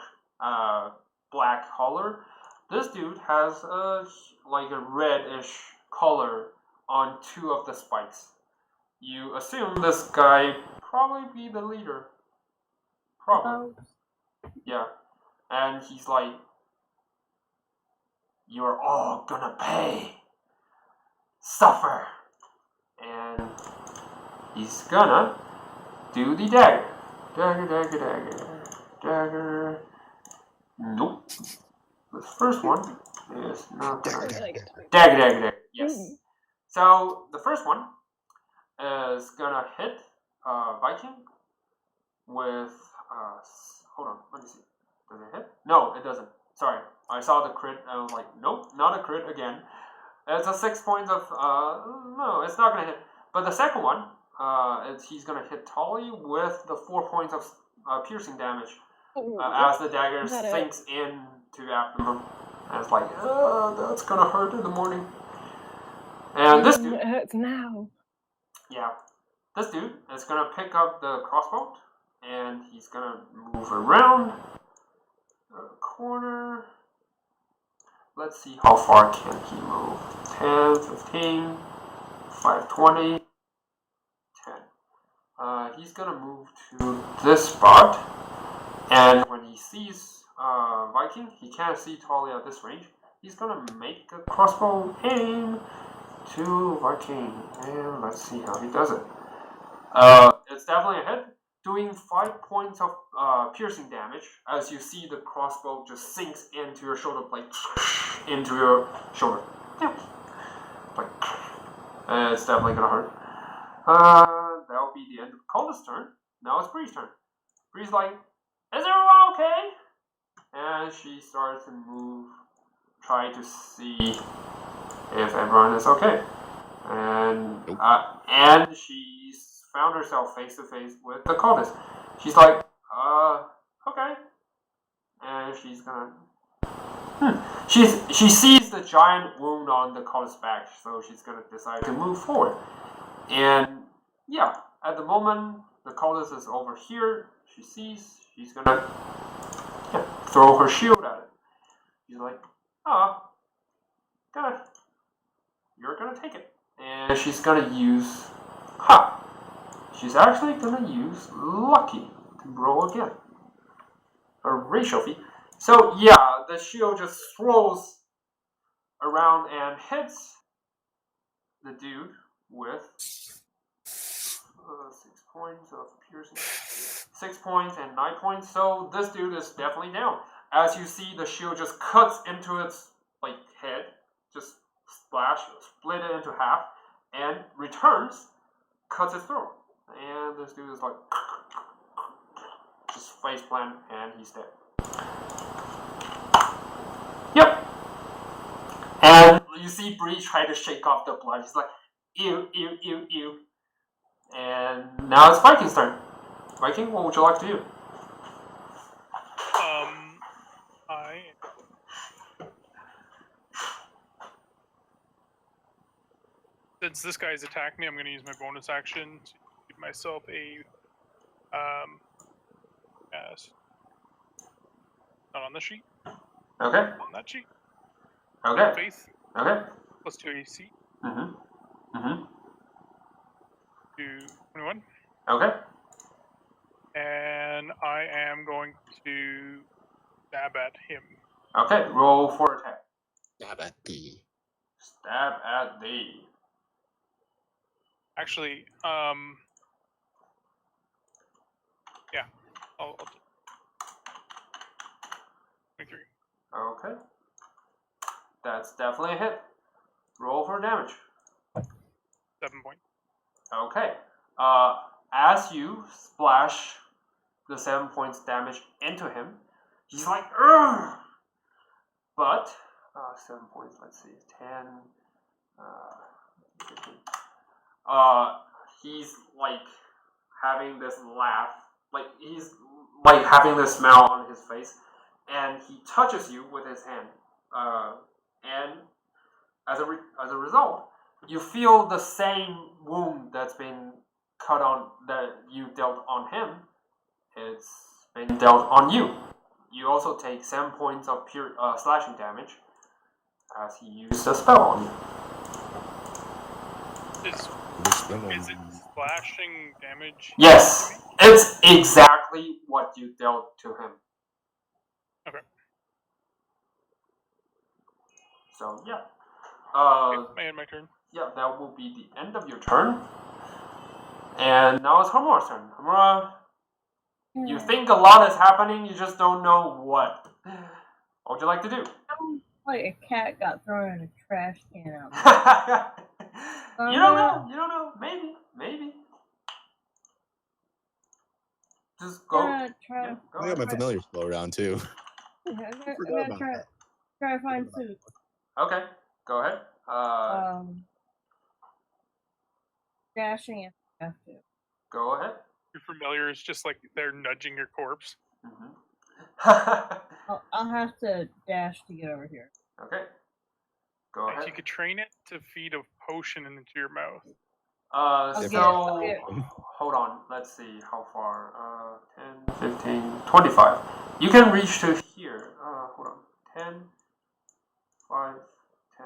black color. This dude has like a reddish color on 2 of the spikes. You assume this guy probably be the leader. Probably. Yeah. And he's like, you're all gonna pay. Suffer. And he's gonna do the dagger. Dagger. Nope. The first one is not dagger. Yes. So the first one is gonna hit Viking with hold on, let me see. Does it hit? No, it doesn't. Sorry, I saw the crit and I was like, nope, not a crit again. It's a 6 points of no, it's not gonna hit. But the second one, he's gonna hit Tolly with the 4 points of piercing damage as the dagger sinks into abdomen. And it's like, that's gonna hurt in the morning. And this dude, it hurts now. Yeah, this dude is gonna pick up the crossbow and he's gonna move around the corner. Let's see how far can he move. 10, 15, 5, 20, 10. He's gonna move to this spot, and when he sees Viking, he can't see Tolly at this range. He's gonna make a crossbow aim to Viking, and let's see how he does it. It's definitely a hit, doing 5 points of piercing damage as you see the crossbow just sinks into your shoulder blade, into your shoulder. Yeah. Like, it's definitely gonna hurt. That'll be the end of Cold's turn. Now it's Bree's turn. Bree's like, is everyone okay? And she starts to move, try to see if everyone is okay. And she's found herself face to face with the cultist. She's like, okay. And she's gonna... She sees the giant wound on the cultist's back, so she's gonna decide to move forward. And yeah, at the moment, the cultist is over here. She sees, she's gonna throw her shield at it. She's like, you're gonna take it. And she's gonna use, she's actually gonna use Lucky to roll again. A ratio feat. So yeah, the shield just throws around and hits the dude with 6 points of piercing. 6 points and 9 points. So this dude is definitely down. as you see the shield just cuts into its like head, just split it into half, and returns, cuts its throat. And this dude is like just face plant, and he's dead. Yep. And you see Bree try to shake off the blood. He's like, ew, ew, ew, ew. And now it's Viking's turn. Viking, what would you like to do? Since this guy's attacked me, I'm going to use my bonus action to give myself a yes, not on the sheet. Okay. On that sheet. Okay. Faith. Okay. Plus 2 AC. Mm-hmm. To 21. Okay. And I am going to stab at him. Okay, roll for attack. Stab at D. Stab at D. Actually, yeah, I'll 23. Okay. That's definitely a hit. Roll for damage. 7 points. Okay. As you splash the 7 points damage into him, he's like, ugh! But, 7 points, let's see, 10, 15. He's like having this laugh, like he's like having this smile on his face, and he touches you with his hand. And as a result, you feel the same wound that's been cut on, that you dealt on him. It's been dealt on you. You also take 7 points of pure slashing damage as he used a spell on you. Is it slashing damage? Yes, it's exactly what you dealt to him. Okay. So yeah. My turn. Yeah, that will be the end of your turn. And now it's Homura's turn. Homura, you think a lot is happening, you just don't know what. What would you like to do? Like a cat got thrown in a trash can out there. You don't know. You don't know. Maybe. Just go. I'm Yeah, go I got my ahead. familiar spell around too. I'm gonna try to find Suits. Okay, go ahead. Dashing if I have to. Go ahead. Your familiar is just like they're nudging your corpse. I'll have to dash to get over here. Okay. Go ahead. You could train it to feed a potion into your mouth. Hold on. Let's see how far. 10, 15, 25. You can reach to here. Hold on. 10, 5,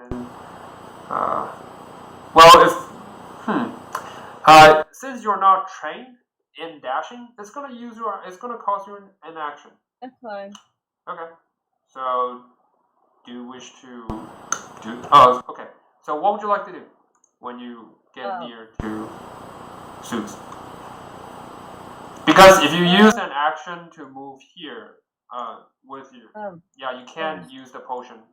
10. Since you're not trained in dashing, it's gonna cost you an action. That's fine. Okay. So, do you wish to do? Oh, okay. So, what would you like to do when you get near to Suits? Because if you use an action to move here, with you, you can't use the potion.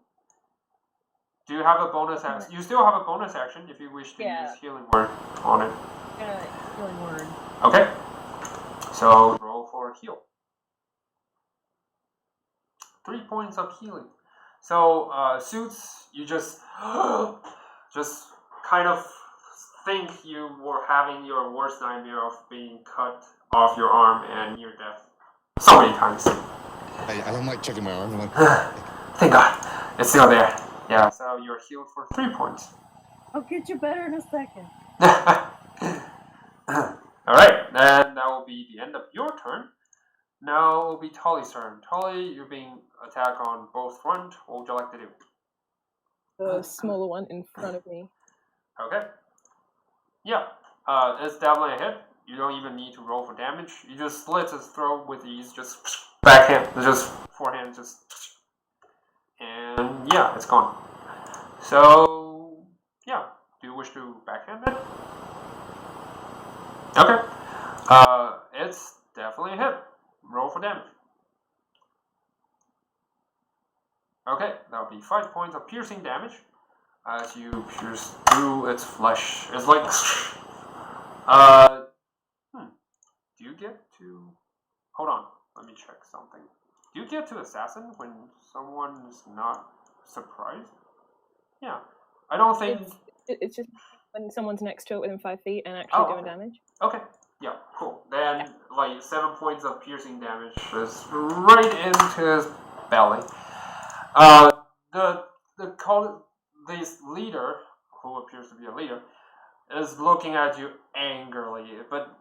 Do you have a bonus action? You still have a bonus action if you wish to use Healing Word on it. Healing Word. Okay. So roll for heal. 3 points of healing. So Suits, you just kind of think you were having your worst nightmare of being cut off your arm and near death so many times. I don't like checking my arm. I'm like, thank God, it's still there. Yeah, so you're healed for 3 points. I'll get you better in a second. Alright, then that will be the end of your turn. Now it will be Tolly's turn. Tolly, you're being attacked on both front. What would you like to do? The smaller one in front of me. Okay. Yeah, it's definitely a hit. You don't even need to roll for damage. You just slit his throat with ease, just backhand, just forehand, just... And yeah, it's gone. So, yeah. Do you wish to backhand it? Okay. It's definitely a hit. Roll for damage. Okay, that'll be 5 points of piercing damage as you pierce through its flesh. It's like, do you get to? Hold on, let me check something. Do you get to assassin when someone is not surprised? Yeah, I don't think. It's just when someone's next to it within 5 feet and actually doing damage. Okay, yeah, cool. Then, like, 7 points of piercing damage is right into his belly. This leader, who appears to be a leader, is looking at you angrily, but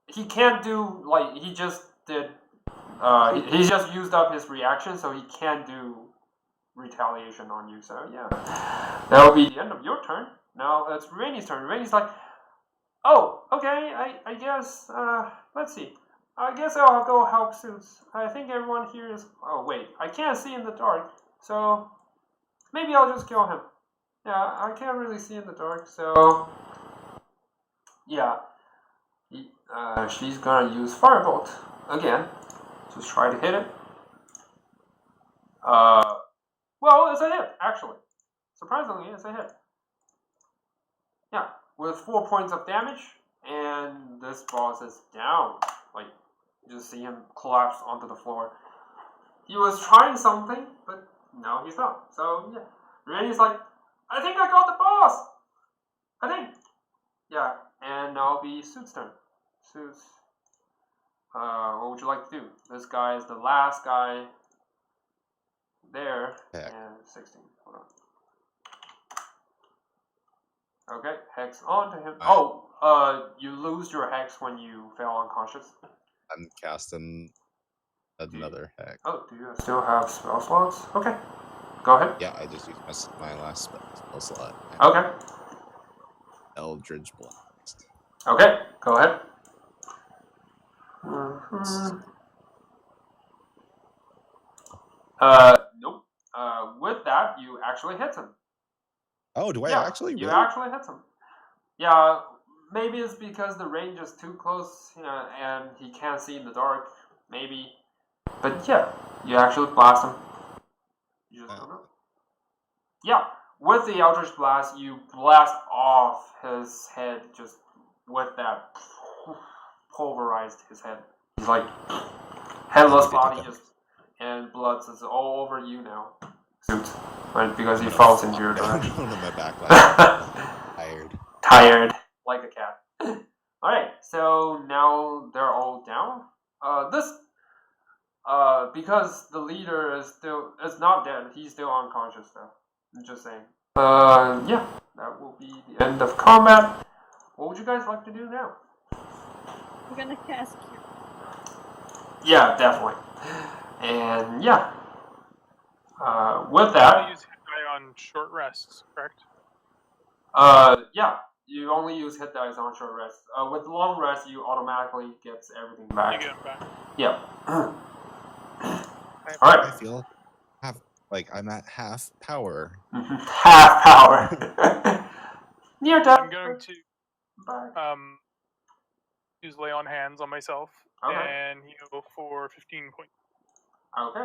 he can't do he just did. He just used up his reaction, so he can't do retaliation on you. So yeah, that will be the end of your turn. Now it's Rainey's turn. Rainey's like, oh, okay, I guess. Let's see. I guess I'll go help Suits. I think everyone here is. Oh wait, I can't see in the dark, so maybe I'll just kill him. Yeah, I can't really see in the dark, so yeah. She's gonna use Firebolt again. Just try to hit it. Well, it's a hit, actually. Surprisingly, it's a hit. Yeah, with 4 points of damage, and this boss is down. Like, you just see him collapse onto the floor. He was trying something, but now he's not. So, yeah. Randy's like, I think I got the boss! I think. Yeah, and now it'll be Suit's turn. Suits. What would you like to do? This guy is the last guy there. Heck. And 16. Hold on. Okay, Hex on to him. Oh, you lose your Hex when you fell unconscious. I'm casting another heck. Oh, do you still have spell slots? Okay. Go ahead. Yeah, I just used my last spell slot. Okay. Eldritch Blast. Okay, go ahead. Mm-hmm. Nope. With that, you actually hit him. Oh, do I actually? You really? actually hit him. Yeah, maybe it's because the range is too close, and he can't see in the dark. Maybe. But yeah, you actually blast him. You just don't know. Yeah, with the Eldritch Blast, you blast off his head just with that pulverized his head. He's like headless body just and blood is all over you now. Suit. Right, because he falls into your direction. On my back. Tired. Tired. Like a cat. Alright, so now they're all down. Because the leader is not dead, he's still unconscious though. I'm just saying. Yeah, that will be the end of combat. What would you guys like to do now? I'm gonna cast Cure. Yeah, definitely. And yeah. With that. You use hit die on short rests, correct? Yeah. You only use hit dice on short rest. With long rest, you automatically get everything back. You get them back. Yeah. I feel I'm at half power. Half power. Near death. I'm going to use lay on hands on myself and heal for 15 points. Okay.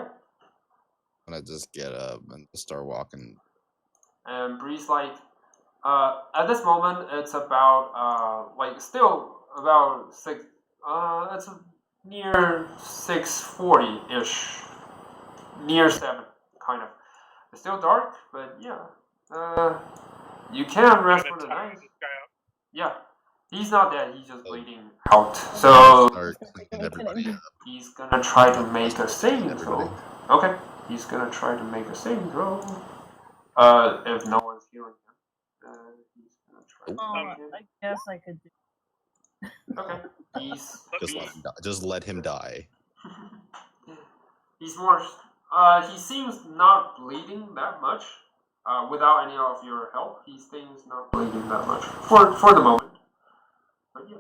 I'm gonna just get up and start walking. And Bree's like, at this moment, it's about still about 6. It's near 6:40-ish, near 7, kind of. It's still dark, but yeah. You can rest for the night. Yeah, he's not dead. He's just bleeding out. So Start cleaning everybody up. he's gonna try to make a saving throw. Okay, he's gonna try to make a saving throw. If no one's healing him, he's gonna try. I guess I could do. Okay, Just let him die. He's more. He seems not bleeding that much. Without any of your help, he seems not bleeding that much for the moment. But yeah,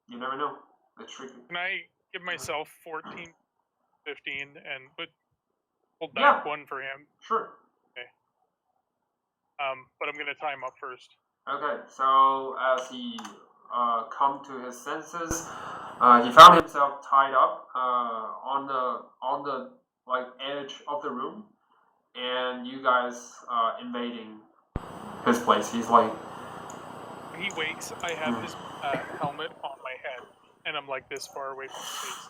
you never know. It's tricky. Can I give myself 14, 15, and hold back 1 for him? Sure. Okay. But I'm gonna tie him up first. Okay, so as he come to his senses, he found himself tied up on the like edge of the room, and you guys invading his place. He's like, When he wakes, I have his helmet on my head, and I'm like this far away from his face.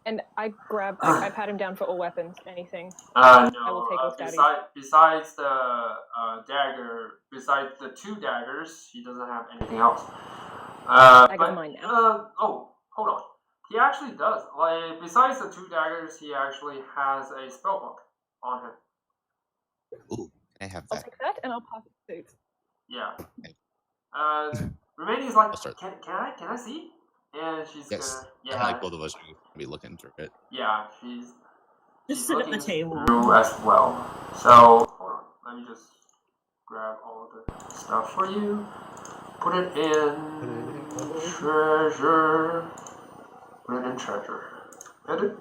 And I pat him down for all weapons, anything. no. I will take all stabbies. Besides the dagger, besides the 2 daggers, he doesn't have anything else. Daggers are mine now. Oh, hold on. He actually does. Like, besides the 2 daggers, he actually has a spellbook on him. Ooh, can I have I'll that? take that and I'll pass it to Suits. Yeah. Remaining is like, I'll start. can I see? And she's Yes. gonna, And like both of us are gonna be looking through it. yeah, she's Just sit at the looking table. through as well. So hold on, let me just grab all of the stuff for you. Put it in treasure. Put it in treasure. Edit.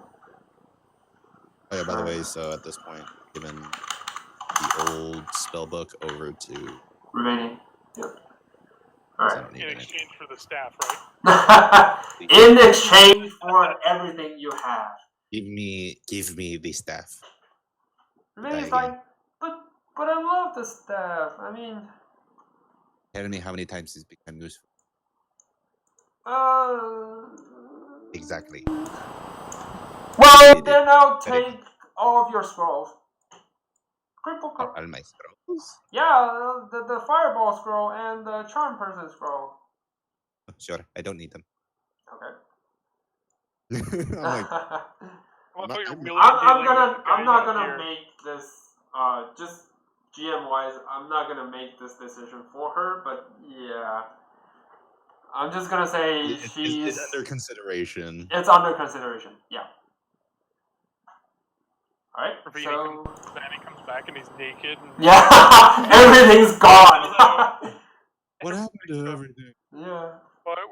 Oh yeah, by the way, so at this point, given the old spellbook over to Remaining. Yep. I Alright. don't need In it. exchange for the staff, right? In exchange for everything you have. Give me the staff. Remaning's Again. like, but I love the staff. I mean, Tell me how many times it's become useful. Exactly. Well, then I'll take all of your scrolls. Cripple. All my scrolls? Yeah, the fireball scroll and the charm person scroll. Sure, I don't need them. Okay. I'm like, Well, I'm- you're I'm- really I'm not gonna here. make this. Just GM wise, I'm not gonna make this decision for her. But yeah, I'm just gonna say it's under consideration. It's under consideration. Yeah. All right. Ravini So comes back and he's naked. And yeah, everything's gone. What happened to everything? Yeah.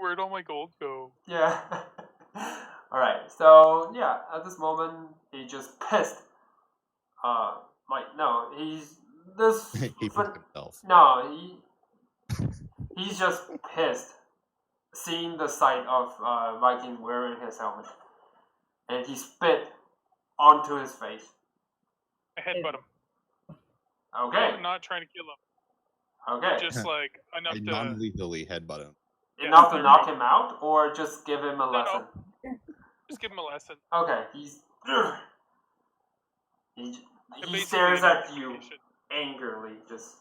Where'd all my gold go? Yeah. Alright, so yeah, at this moment he's just pissed. No, he's this He pissed himself. No, he's just pissed seeing the sight of Viking wearing his helmet. And he spit onto his face. I headbutt him. Okay. I'm not trying to kill him. Okay. Just like enough I to. non-lethally headbutt him. Enough to there knock you him out or just give him a lesson? Just give him a lesson. Okay, he Basically stares an at you education. angrily, just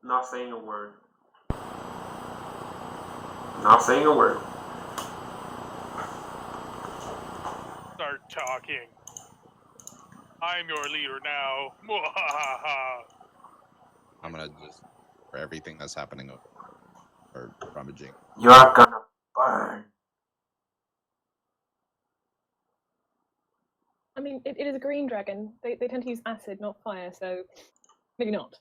not saying a word. Not saying a word. Start talking. I'm your leader now. Mwahaha. I'm gonna just for everything that's happening or rummaging. You're gonna burn. I mean, it is a green dragon. They tend to use acid, not fire, so maybe not.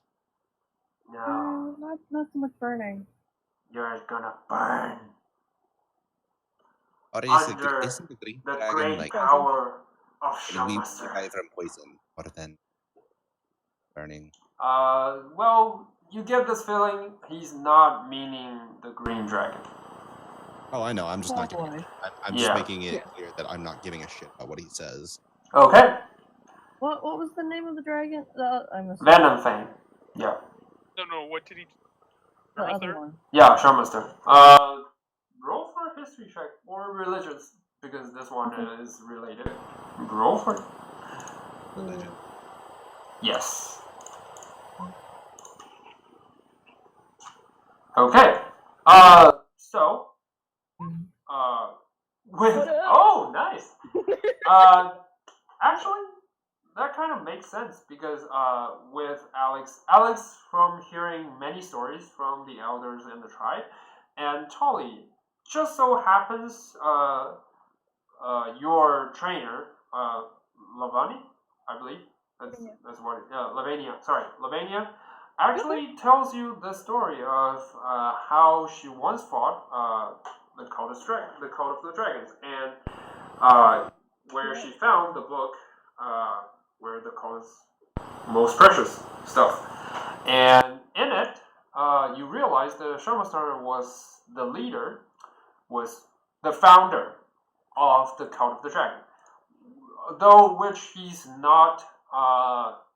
No, Not so much burning. you're gonna burn. Or Under isn't the green The dragon great like power of can we Shamaster. survive from poison more than burning? Well, you get this feeling he's not meaning the green dragon. Oh, I know. I'm just not giving. Probably. I'm just making it clear that I'm not giving a shit about what he says. Okay. What was the name of the dragon? I missed Venom Fang. Yeah. No, what did he do? the other Arthur? one. Yeah, Shamaster. Roll for a history check or religions because this one is related. Roll for it. Religion. Yes. Okay. So, nice. Actually, that kind of makes sense because with Alex from hearing many stories from the elders in the tribe, and Tolly just so happens your trainer, Lavani, I believe. That's what Lavania. Sorry, Lavania actually tells you the story of how she once fought the cult of the dragons, and where she found the book where the cult's most precious stuff, and in it you realize that Sharmastar was the leader, was the founder of the cult of the dragon. though which he's not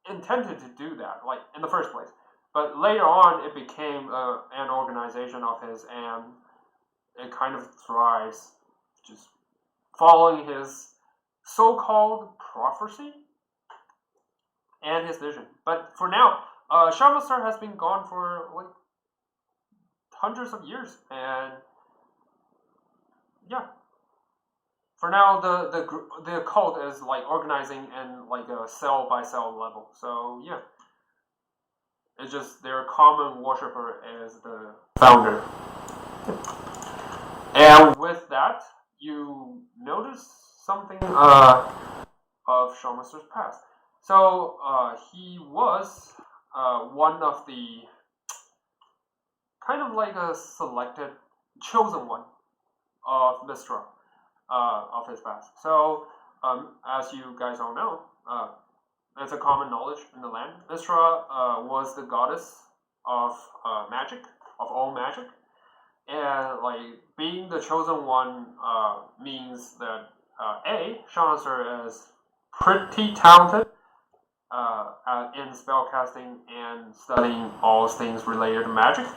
intended to do that, like in the first place. But later on, it became an organization of his, and it kind of thrives, just following his so-called prophecy and his vision. But for now, Sharmaster has been gone for like hundreds of years, and yeah. For now, the cult is like organizing in like a cell by cell level. So yeah, it's just their common worshiper is the founder. And with that, you notice something of Sharmaster's past. So he was one of the kind of like a selected, chosen one of Mistra. Of his past. So, as you guys all know, it's a common knowledge in the land. Mistra was the goddess of magic, of all magic, and like being the chosen one means that Sharmaster is pretty talented in spellcasting and studying all things related to magic,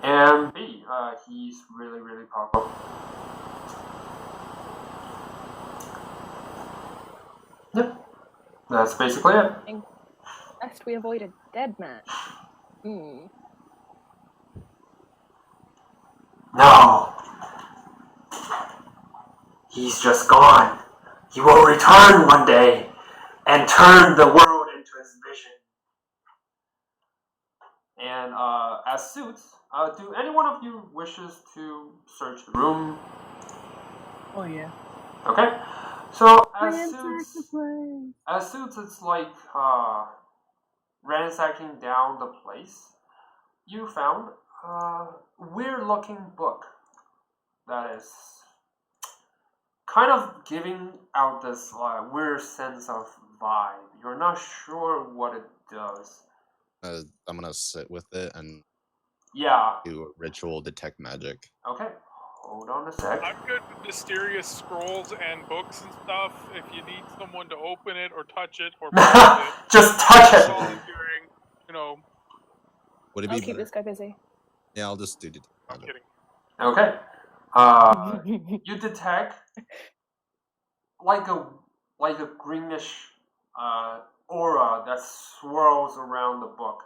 and B, he's really really powerful. Yep, that's basically it. Lest we avoid a dead man. No, he's just gone. He will return one day and turn the world into his vision. And as suits, do any one of you wishes to search the room? Oh yeah. Okay. So as suits, it's like ransacking down the place. You found a weird-looking book that is kind of giving out this weird sense of vibe. You're not sure what it does. I'm gonna sit with it and do a ritual detect magic. Okay. Hold on a sec. I'm good with mysterious scrolls and books and stuff. If you need someone to open it or touch it or it, just touch it. Volunteering, Would it I'll be keep this guy busy. Yeah, I'll just do detect I'm magic. kidding. Okay. You detect like a greenish aura that swirls around the book,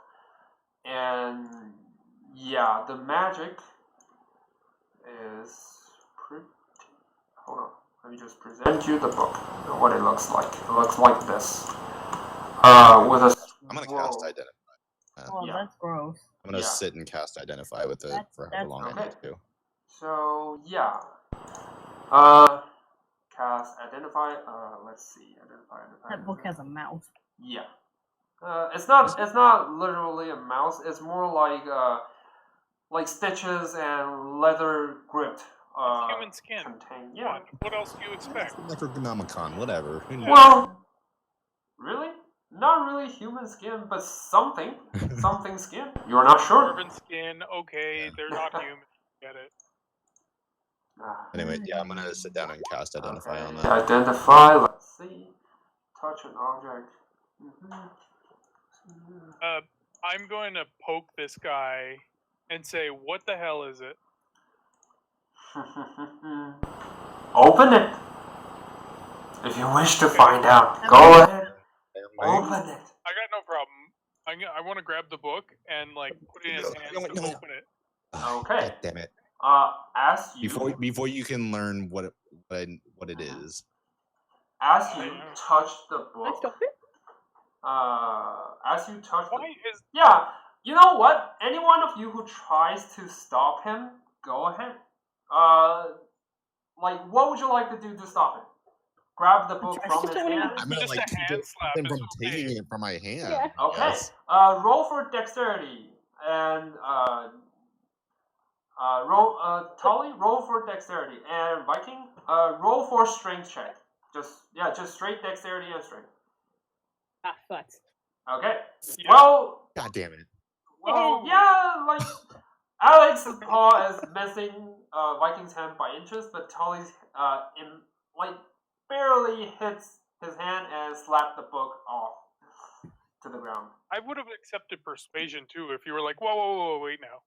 and yeah, the magic is pretty. Hold on, let me just present you the book. What it looks like. It looks like this. With a. I'm gonna cast identify. Oh, that's gross. I'm gonna sit and cast identify with it for however long I need to. So yeah. Cast identify. Let's see. Identify. That book has a mouse. Yeah. It's not literally a mouse. It's more like stitches and leather gripped. It's human skin. Yeah. What else do you expect? Necronomicon, whatever. Well, really? Not really human skin, but something skin. You're not sure. Urban skin. Okay, they're not human. Get it. Anyway, yeah, I'm gonna sit down and cast identify on that. Identify. Let's see. Touch an object. I'm going to poke this guy and say, "What the hell is it?" Open it. If you wish to find out, go ahead. Open it. I got no problem. I want to grab the book and put it in his hands to open it. Okay. God damn it. As you before you can learn what it is. As you touch the book. Stop it. As you touch. Yeah. You know what? Any one of you who tries to stop him, go ahead. What would you like to do to stop him? Grab the book from his hand. I'm gonna keep him from taking it from my hand. Yeah. Okay. Yes. Roll for dexterity and Tully, roll for dexterity, and Viking, roll for strength check. Just straight dexterity and strength. Ah, fuck. Okay. Yeah. Well. God damn it. Well, yeah, Alex's paw is missing Viking's hand by inches, but Tully's barely hits his hand and slapped the book off to the ground. I would have accepted persuasion too if you were like, whoa, wait now.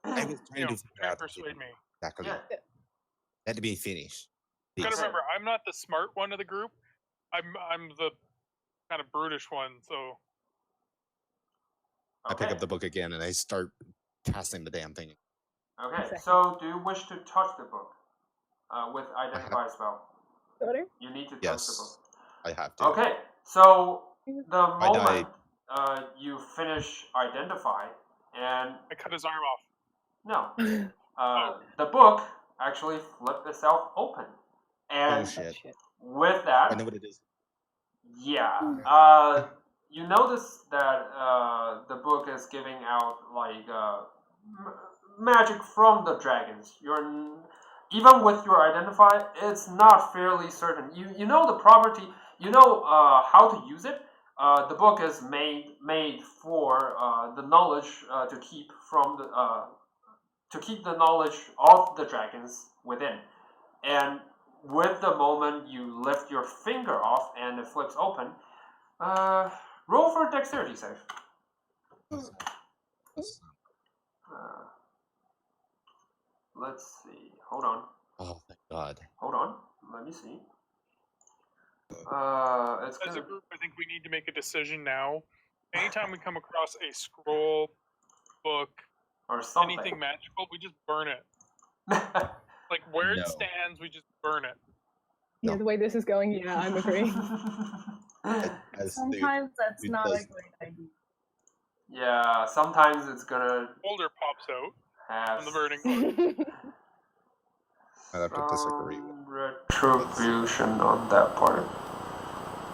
I was trying to Try and persuade me. Exactly. Yeah. Let me finish. Gotta Please. remember, I'm not the smart one of the group. I'm the kind of brutish one. So I pick up the book again and I start casting the damn thing. Okay, so do you wish to touch the book with identify have- spell? Daughter? You need to touch Yes, the book. I have to. Okay, so the I moment you finish identify, and I cut his arm off. no, the book actually flipped itself open, and Oh shit! with I know that, what it is. yeah, you notice that the book is giving out like magic from the dragons. Even with your identify, it's not fairly certain. You know the property. You know how to use it. The book is made for the knowledge to keep from the to keep the knowledge of the dragons within. And with the moment you lift your finger off and it flips open, roll for a dexterity save. Let's see. Hold on. Oh thank God! Hold on. Let me see. It's As a gonna. group, I think we need to make a decision now. Anytime we come across a scroll, book, Or something. anything magical, we just burn it. Like where No. it stands, we just burn it. Yeah, No. the way this is going, yeah, I'm agreeing. Sometimes that's dude not a does- great idea. Yeah, sometimes it's gonna Folder pops out have from the burning book. I have to disagree. some retribution on that part.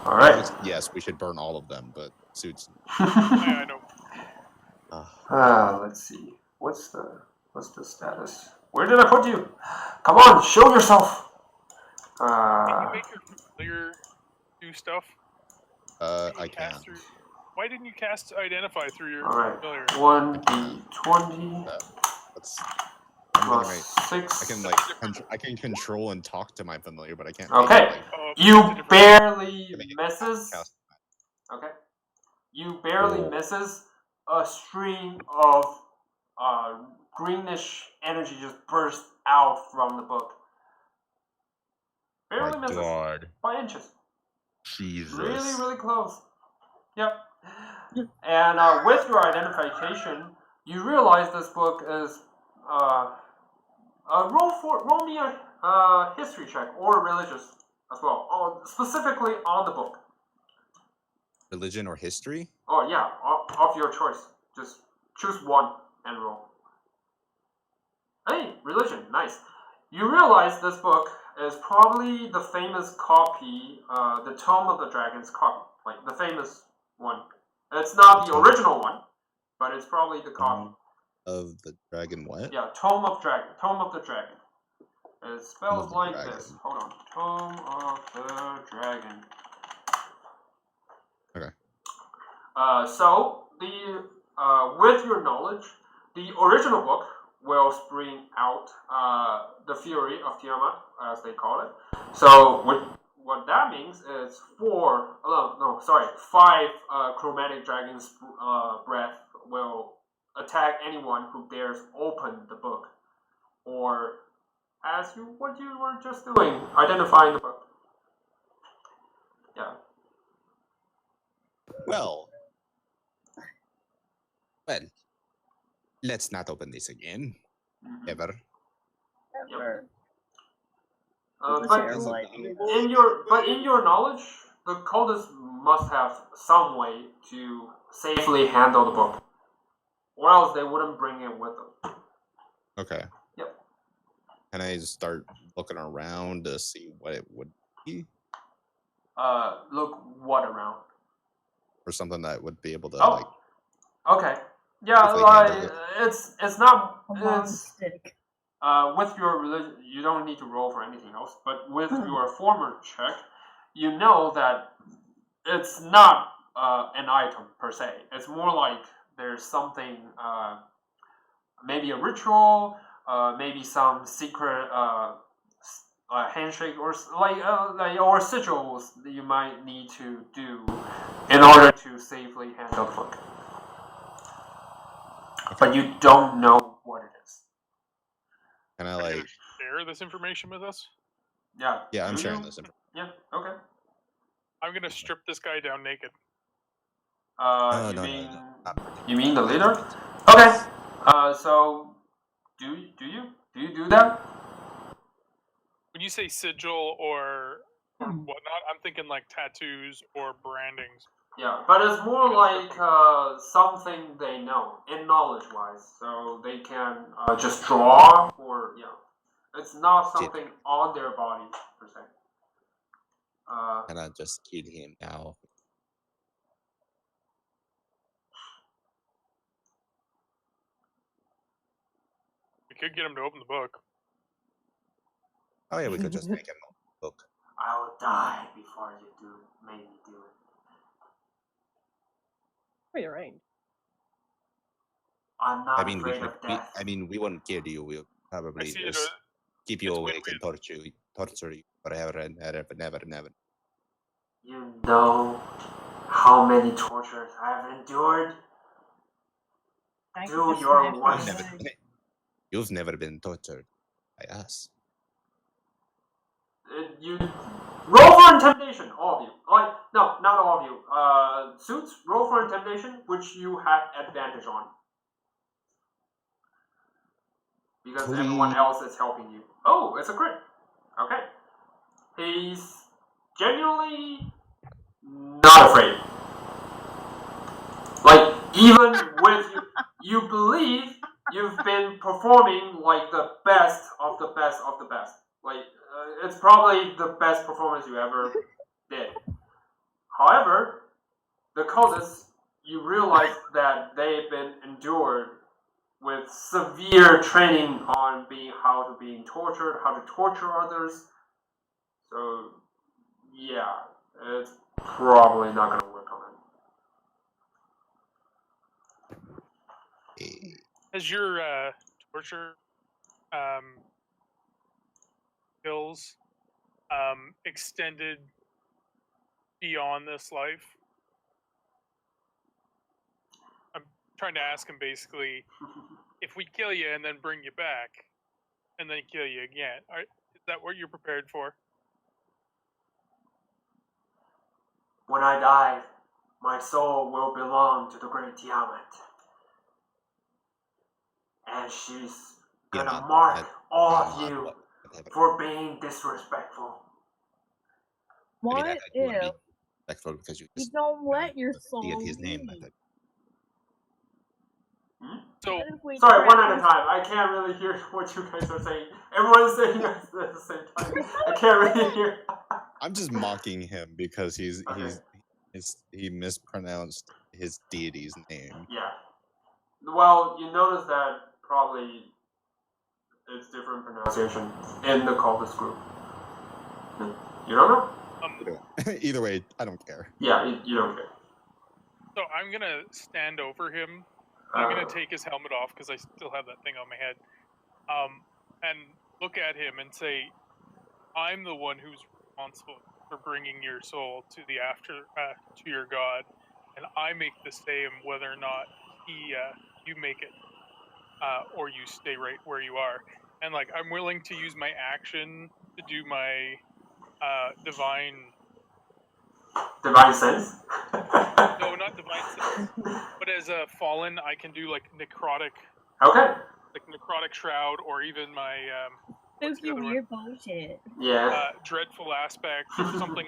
Alright. Yes, we should burn all of them, but suits. Yeah, I know. Let's see. What's the status? Where did I put you? Come on, show yourself. Can you make your familiar do stuff? I can. Why didn't you cast Identify through your Alright. familiar? 1d20 That's. I'm getting plus my, 6. I can like I can control and talk to my familiar, but I can't. Okay. Make, like, You It's a different- barely make it misses. cast. Okay. You barely Oh. misses. A stream of greenish energy just bursts out from the book. Barely My misses God, by inches. Jesus! Really, really close. Yep. And with your identification, you realize this book is roll me a history check or religious as well. Specifically on the book. Religion or history? Oh yeah, of your choice. Just choose one and roll. Hey, religion, nice. You realize this book is probably the famous copy, the Tome of the Dragon's copy, like the famous one. It's not the original one, but it's probably the copy. Of the dragon, what? Yeah, Tome of Dragon, Tome of the Dragon. It spells the like Dragon. this. Hold on, Tome of the Dragon. Okay. So the with your knowledge, the original book will spring out the fury of Tiamat, as they call it. So what that means is 5 chromatic dragons' breath will attack anyone who dares open the book, or what you were just doing, identifying the book. Yeah. Well, let's not open this again, Mhm. ever. Ever. But It's a terrible idea. in your knowledge, the cultists must have some way to safely handle the book, or else they wouldn't bring it with them. Okay. Yep. Can I start looking around to see what it would be, Look what around. or something that would be able to Oh, like? okay. Yeah, If they like handle it's not A long it's stick. with your religion. You don't need to roll for anything else, but with your former check, you know that it's not an item per se. It's more like there's something, maybe a ritual, maybe some secret handshake or or sigils that you might need to do in order to safely handle the book. But you don't know what it is. Can I Are you like? gonna share this information with us? Yeah. Yeah, I'm Do sharing you? this information. Yeah. Okay. I'm gonna strip this guy down naked. You No, mean not you mean the I think leader? it's- Okay. So do you do that? When you say sigil or whatnot, I'm thinking like tattoos or brandings. Yeah, but it's more like something they know in knowledge-wise, so they can just draw or it's not something on their body per se. Can I just kill him now? We could get him to open the book. Oh yeah, we could just make him look. I will die before you make me do it. Oh, you're right. I'm not I mean, afraid of death. we won't kill you. We'll I probably see it. just keep you it's awake and win-win. torture you forever and never. You know how many tortures I've endured? I Do could just your smash worst. my head. You've never been tortured by us. You roll for intimidation, all of you. No, not all of you. Suits, roll for intimidation, which you have advantage on. Because Please. everyone else is helping you. Oh, it's a crit. Okay. He's genuinely not afraid. Like, even with you believe you've been performing like the best of the best of the best. Like, it's probably the best performance you ever did. However, the cultists, you realize that they've been endured with severe training on how to be tortured, how to torture others. So, yeah, it's probably not going to work on it. Has your torture skills extended beyond this life? I'm trying to ask him basically, if we kill you and then bring you back, and then kill you again, is that what you're prepared for? When I die, my soul will belong to the great Tiamat. And she's gonna mark all of you for being disrespectful. What if Because you you don't let your soul get his name. leave? So, What if we sorry, one trap at a time. I can't really hear what you guys are saying. Everyone's saying at the same time. I can't really hear. I'm just mocking him because he mispronounced his deity's name. Yeah. Well, you notice that probably it's different pronunciation in the cultist group. You don't know? Either way, I don't care. Yeah, you don't care. So I'm gonna stand over him. I'm gonna take his helmet off because I still have that thing on my head. And look at him and say, "I'm the one who's responsible for bringing your soul to the to your god, and I make the same whether or not you make it, or you stay right where you are. And like, I'm willing to use my action to do my divine sense. No, not divine sense. But as a fallen, I can do like necrotic. Okay. Like necrotic shroud, or even my spooky weird bullshit? Yeah. Dreadful aspect, or something.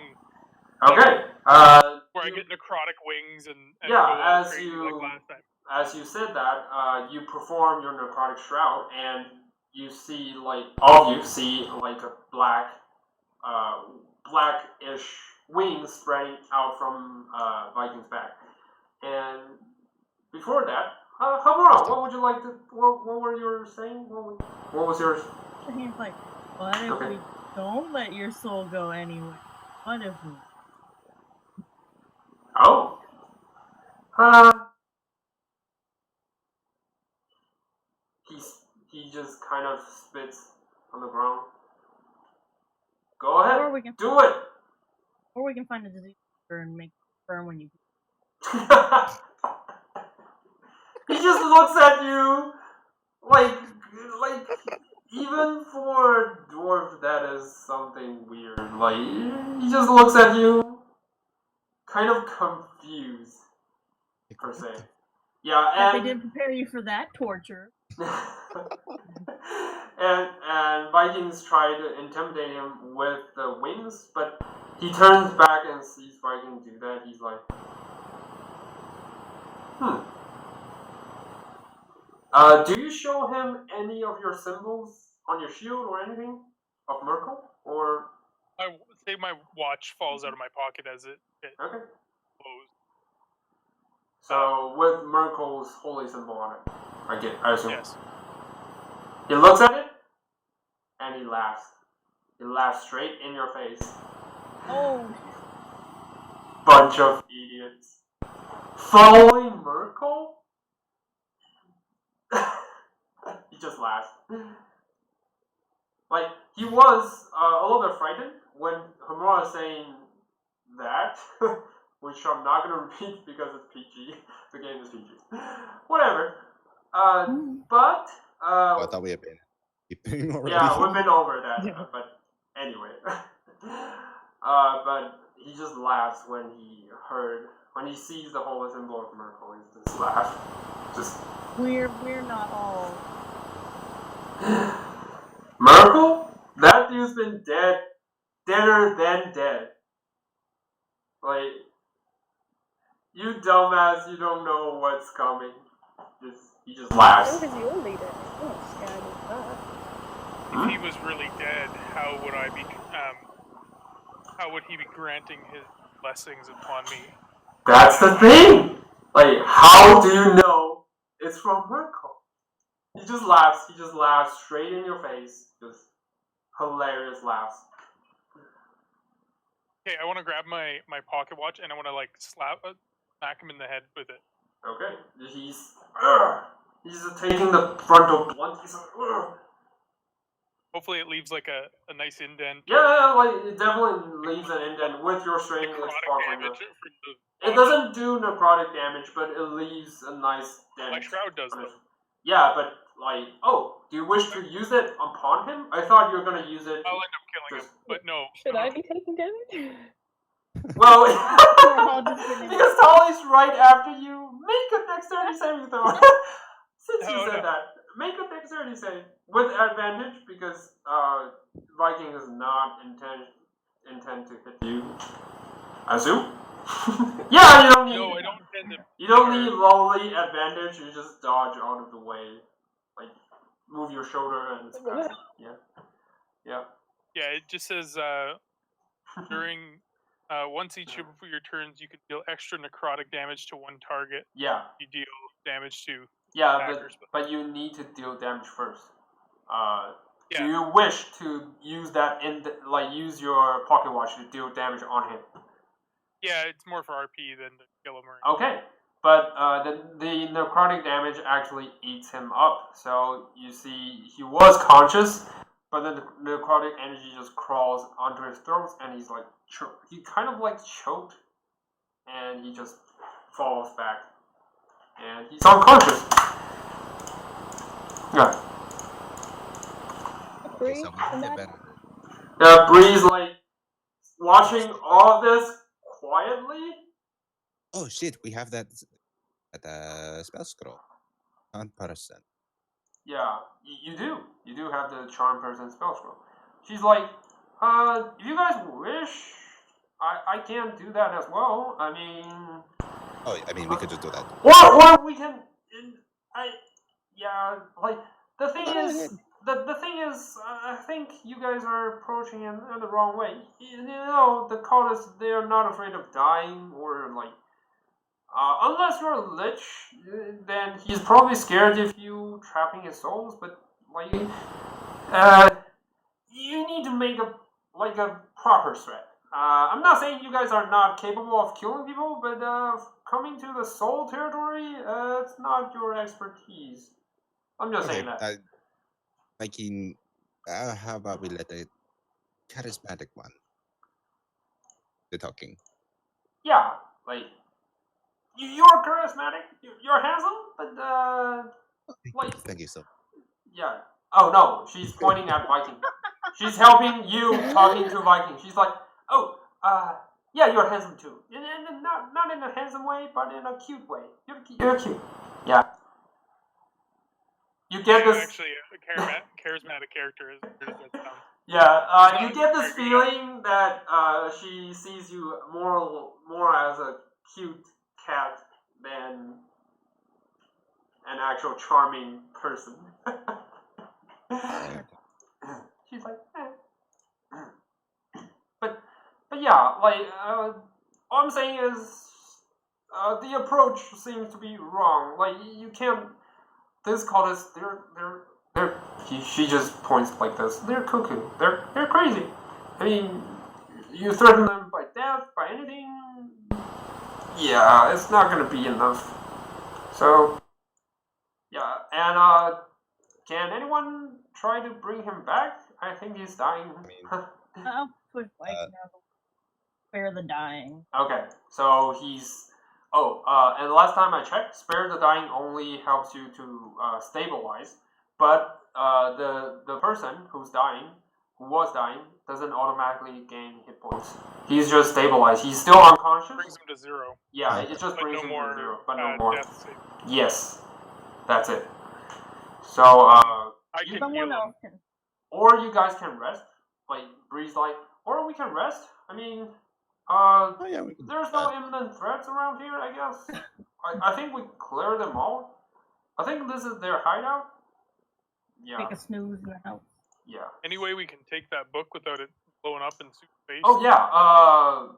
Okay. Where I get necrotic wings and yeah, go all as crazy you like last time. As you said that, you perform your necrotic shroud, and you see all of you see like a blackish wings spreading out from Viking's back. And before that, Hamura, what would you like to? What were you saying? What was yours? He's like, what if we don't let your soul go anywhere? What if we? Oh. He just kind of spits on the ground. Go ahead. Or we can Do it. Or we can find a disease and make it firm when you. He just looks at you like even for a dwarf that is something weird. Like he just looks at you, kind of confused, per se. Yeah, But they and didn't prepare you for that torture. and Vikings try to intimidate him with the wings, but he turns back and sees Viking do that. He's like, do you show him any of your symbols on your shield or anything of Merkel? Or I say my watch falls out of my pocket as it okay. blows. So with Merkel's holy symbol on it, I assume. Yes. He looks at it and he laughs. He laughs straight in your face. Oh. Bunch of idiots. Following Merkel? He just laughs. Like, he was a little bit frightened when Homura is saying that, which I'm not going to repeat because it's PG. The game is PG. Whatever. But... I thought we had been keeping already. Yeah, we've been over that. But anyway. But he just laughs when he sees the holy symbol of Merkel. He just laughs. We're not all. Merkel? That dude's been deader than dead. Like, you dumbass, you don't know what's coming. He just laughs. So is your leader. I'm not scared of that. If he was really dead, how would I be? How would he be granting his blessings upon me? That's the thing. Like, how do you know it's from Merkel? He just laughs. He just laughs straight in your face. Just hilarious laughs. Okay, I want to grab my pocket watch and I want to like smack him in the head with it. Okay, he's taking the frontal blunt. He's like, ugh. Hopefully, it leaves like a nice indent. Yeah, like it definitely leaves an indent with your string. It doesn't do necrotic damage, but it leaves a nice dent. My shroud does though. Yeah, but like, do you wish to use it upon him? I thought you were gonna use it. I'll end up killing him, but no. Should I be taking damage? Well, because Tolly's right after you. Make a dexterity saving throw. Since you said that, make a dexterity save with advantage because Viking does not intend to hit you. I assume. Yeah, you don't need. No, I don't intend to. You don't need lowly advantage. You just dodge out of the way, like move your shoulder and pass it. Yeah. Yeah, it just says during. Once each of your turns, you can deal extra necrotic damage to one target. Yeah. You deal damage to. Yeah, but you need to deal damage first. Do you wish to use that use your pocket watch to deal damage on him? Yeah, it's more for RP than to kill him. Okay, but the necrotic damage actually eats him up. So you see, he was conscious. But then the necrotic energy just crawls onto his throat, and he's like, he kind of like choked, and he just falls back, and he's unconscious. Yeah. Okay, so we get better. Yeah, Bree's like watching all of this quietly. Oh shit, we have that spell scroll. 100%. Yeah, you do. You do have the charm person spell scroll. She's like, if you guys wish, I can do that as well. I mean... Oh, I mean, we could just do that. Or we can... the thing is... The thing is, I think you guys are approaching it in the wrong way. You know, the cultists, they are not afraid of dying or, like... unless you're a lich, then he's probably scared of you trapping his souls, but, like... you need to make a proper threat. I'm not saying you guys are not capable of killing people, but, coming to the soul territory, it's not your expertise. I'm just saying that. How about we let it charismatic one. The talking. Yeah, like you're charismatic, you're handsome, but like Thank you so. yeah. Oh no, she's pointing at Viking. She's helping you talking to Viking. She's like, oh, yeah, you're handsome too. Not in a handsome way, but in a cute way. You're cute. Yeah. You get She's this. actually a charismatic character, as weird as that sounds. Yeah, you get this feeling that she sees you more as a cute cat than an actual charming person. She's like, but yeah, like all I'm saying is the approach seems to be wrong. Like you can't. This cultist, they're. She just points like this. They're cuckoo. They're crazy. I mean, you threaten them by death, by anything. Yeah, it's not gonna be enough. So, yeah, and can anyone try to bring him back? I think he's dying. I'll push Viking out. Spare the dying. Okay, so he's. Oh, and last time I checked, spare the dying only helps you to stabilize, but the person who was dying, doesn't automatically gain hit points. He's just stabilized. He's still unconscious. Brings him to 0. Yeah, it just But brings no him more, to 0, but no more. death save. Yes, that's it. So I can heal Someone him. else can. or you guys can rest. Like Bree's like, or we can rest. I mean, Oh yeah, we can do there's no that. imminent threats around here, I guess. I think we cleared them all. I think this is their hideout. Yeah, Take a snooze in the house. yeah. Any way we can take that book without it blowing up in Sue's face? Oh yeah.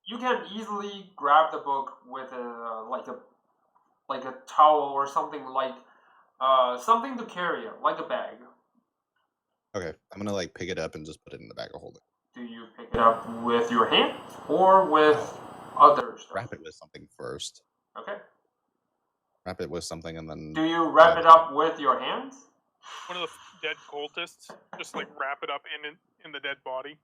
You can easily grab the book with like a towel or something like something to carry it, like a bag. Okay, I'm gonna like pick it up and just put it in the bag of holding. Do you pick it up with your hands or with other stuff? Wrap it with something first. Okay. Wrap it with something and then. Do you wrap it up with your hands? One of the dead cultists just like wrap it up in the dead body.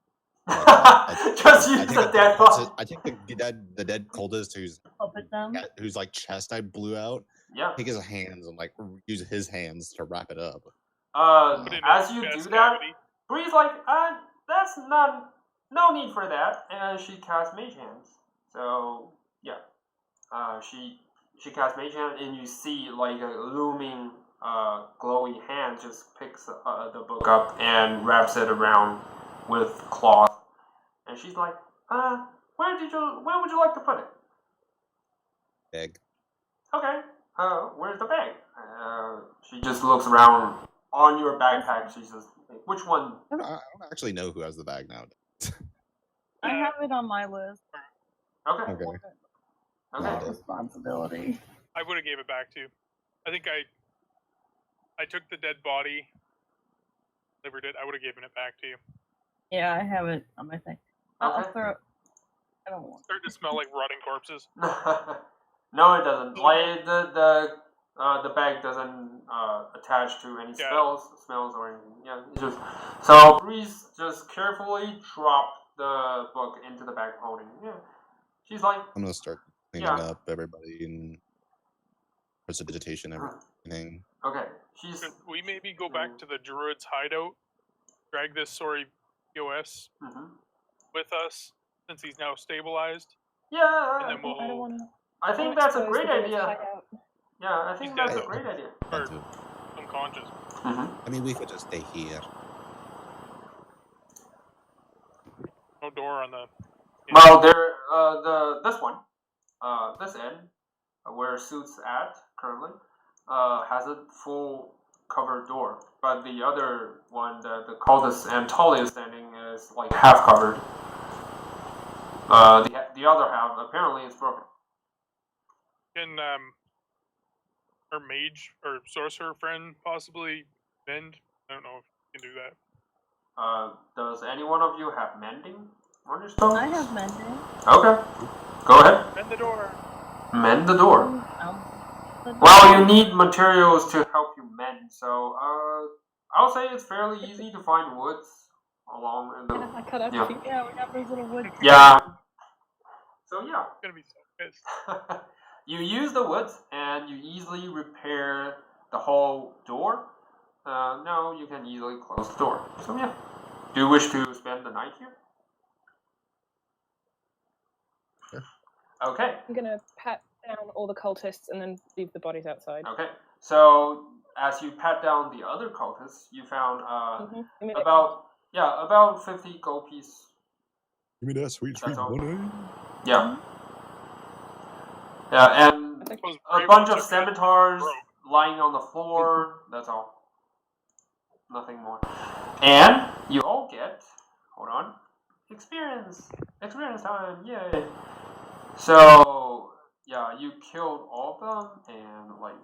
Just use the dead body. I think the dead cultist Puppet them. whose like chest I blew out. Yeah. Take his hands and like use his hands to wrap it up. Put it in As his you chest do that, cavity. Bree's like, that's no need for that, and she casts Mage Hands. So yeah, she casts Mage Hand, and you see like a looming, glowy hand just picks the book up and wraps it around with cloth, and she's like, where would you like to put it? Bag. Okay, where's the bag? She just looks around on your backpack. She says, which one? I don't actually know who has the bag now. I have it on my list. Okay. Okay. Okay. Responsibility. I would have gave it back to you. I think I took the dead body, delivered it. I would have given it back to you. Yeah, I have it on my thing. I'll Okay. throw it. I don't want. Starting to smell like rotting corpses. No, it doesn't. Like the bag doesn't attach to any smells or anything. Yeah, it's just so Breeze just carefully dropped the book into the bag holding. Yeah, she's like, I'm gonna start cleaning up everybody and precipitation and everything. okay, she's. Should we maybe go back to the druid's hideout, drag this sorry POS with us since he's now stabilized, Yeah, and then we'll. I don't want to. I think that's a great idea. Yeah, I think He's that's dead. a great idea. Or unconscious. I mean, we could just stay here. No door on the. Well, this one, this end, where Suit's at currently, has a full covered door, but the other one, the coldest and tallest standing, is like half covered. The other half apparently is broken. Can our mage or sorcerer friend possibly mend? I don't know if you can do that. Does any one of you have mending on your stone? I have mending. Okay, go ahead. Mend the door. Mend the door. The Well, you need materials to help you mend, so I'll say it's fairly easy to find woods along in the I cut off yeah. a few. Yeah, we got those little wood. Yeah. So yeah. I'm gonna be so pissed. You use the wood and you easily repair the whole door. Now you can easily close the door. So yeah. Do you wish to spend the night here? Sure. Okay. I'm gonna pat down all the cultists and then leave the bodies outside. Okay. So as you pat down the other cultists, you found about 50 gold piece. Give me that sweet That's all. money. Yeah. Yeah, and I think a bunch of scimitars lying on the floor. That's all. Nothing more. And you all get, hold on, experience. Experience time. Yay. So, yeah, you killed all of them and like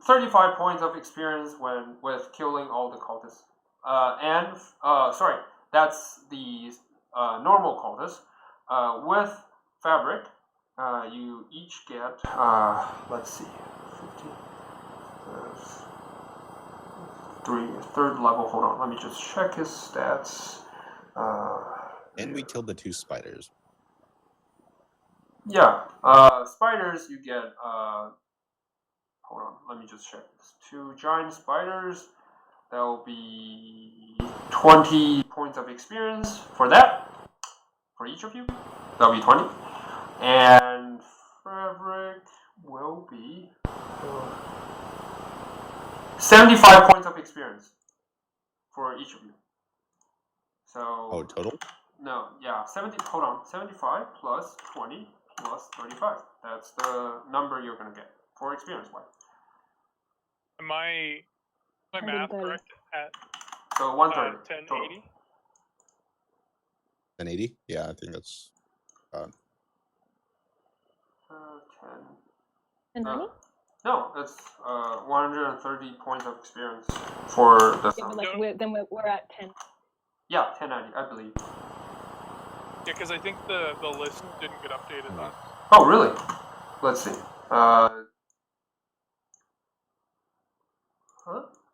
35 points of experience with killing all the cultists. Sorry, that's the normal cultists. With fabric, you each get, let's see, 50, third level, hold on, let me just check his stats. And we killed the 2 spiders. Yeah, spiders you get, hold on, let me just check this. 2 giant spiders, that will be 20 points of experience for that, for each of you. That'll be 20. And fabric will be 75 points of experience for each of you. So. Oh, total? No, yeah, 75 plus 20 plus 35. That's the number you're gonna get for experience wise. Am my math 130. correct at So 130 total. 1080? 1080? Yeah, I think that's 10. 1090? No, it's 130 points of experience for the Yeah, sound. but we're at 10. Yeah, 1090, I believe. Yeah, because I think the list didn't get updated on. Oh, really? Let's see. Huh?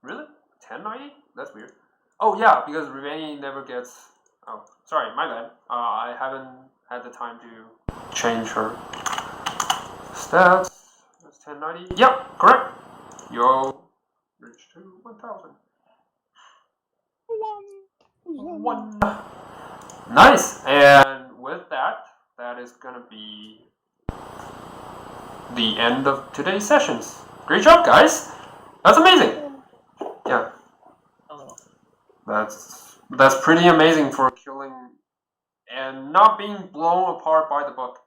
Really? 1090? That's weird. Oh, yeah, because Rivani never gets. Oh, sorry, my bad. I haven't had the time to change her stats. That's 1090. Yep, correct. Yo, reach to 1000. One. Nice. And with that, that is gonna be the end of today's sessions. Great job, guys. That's amazing. Yeah. That's pretty amazing for killing and not being blown apart by the book.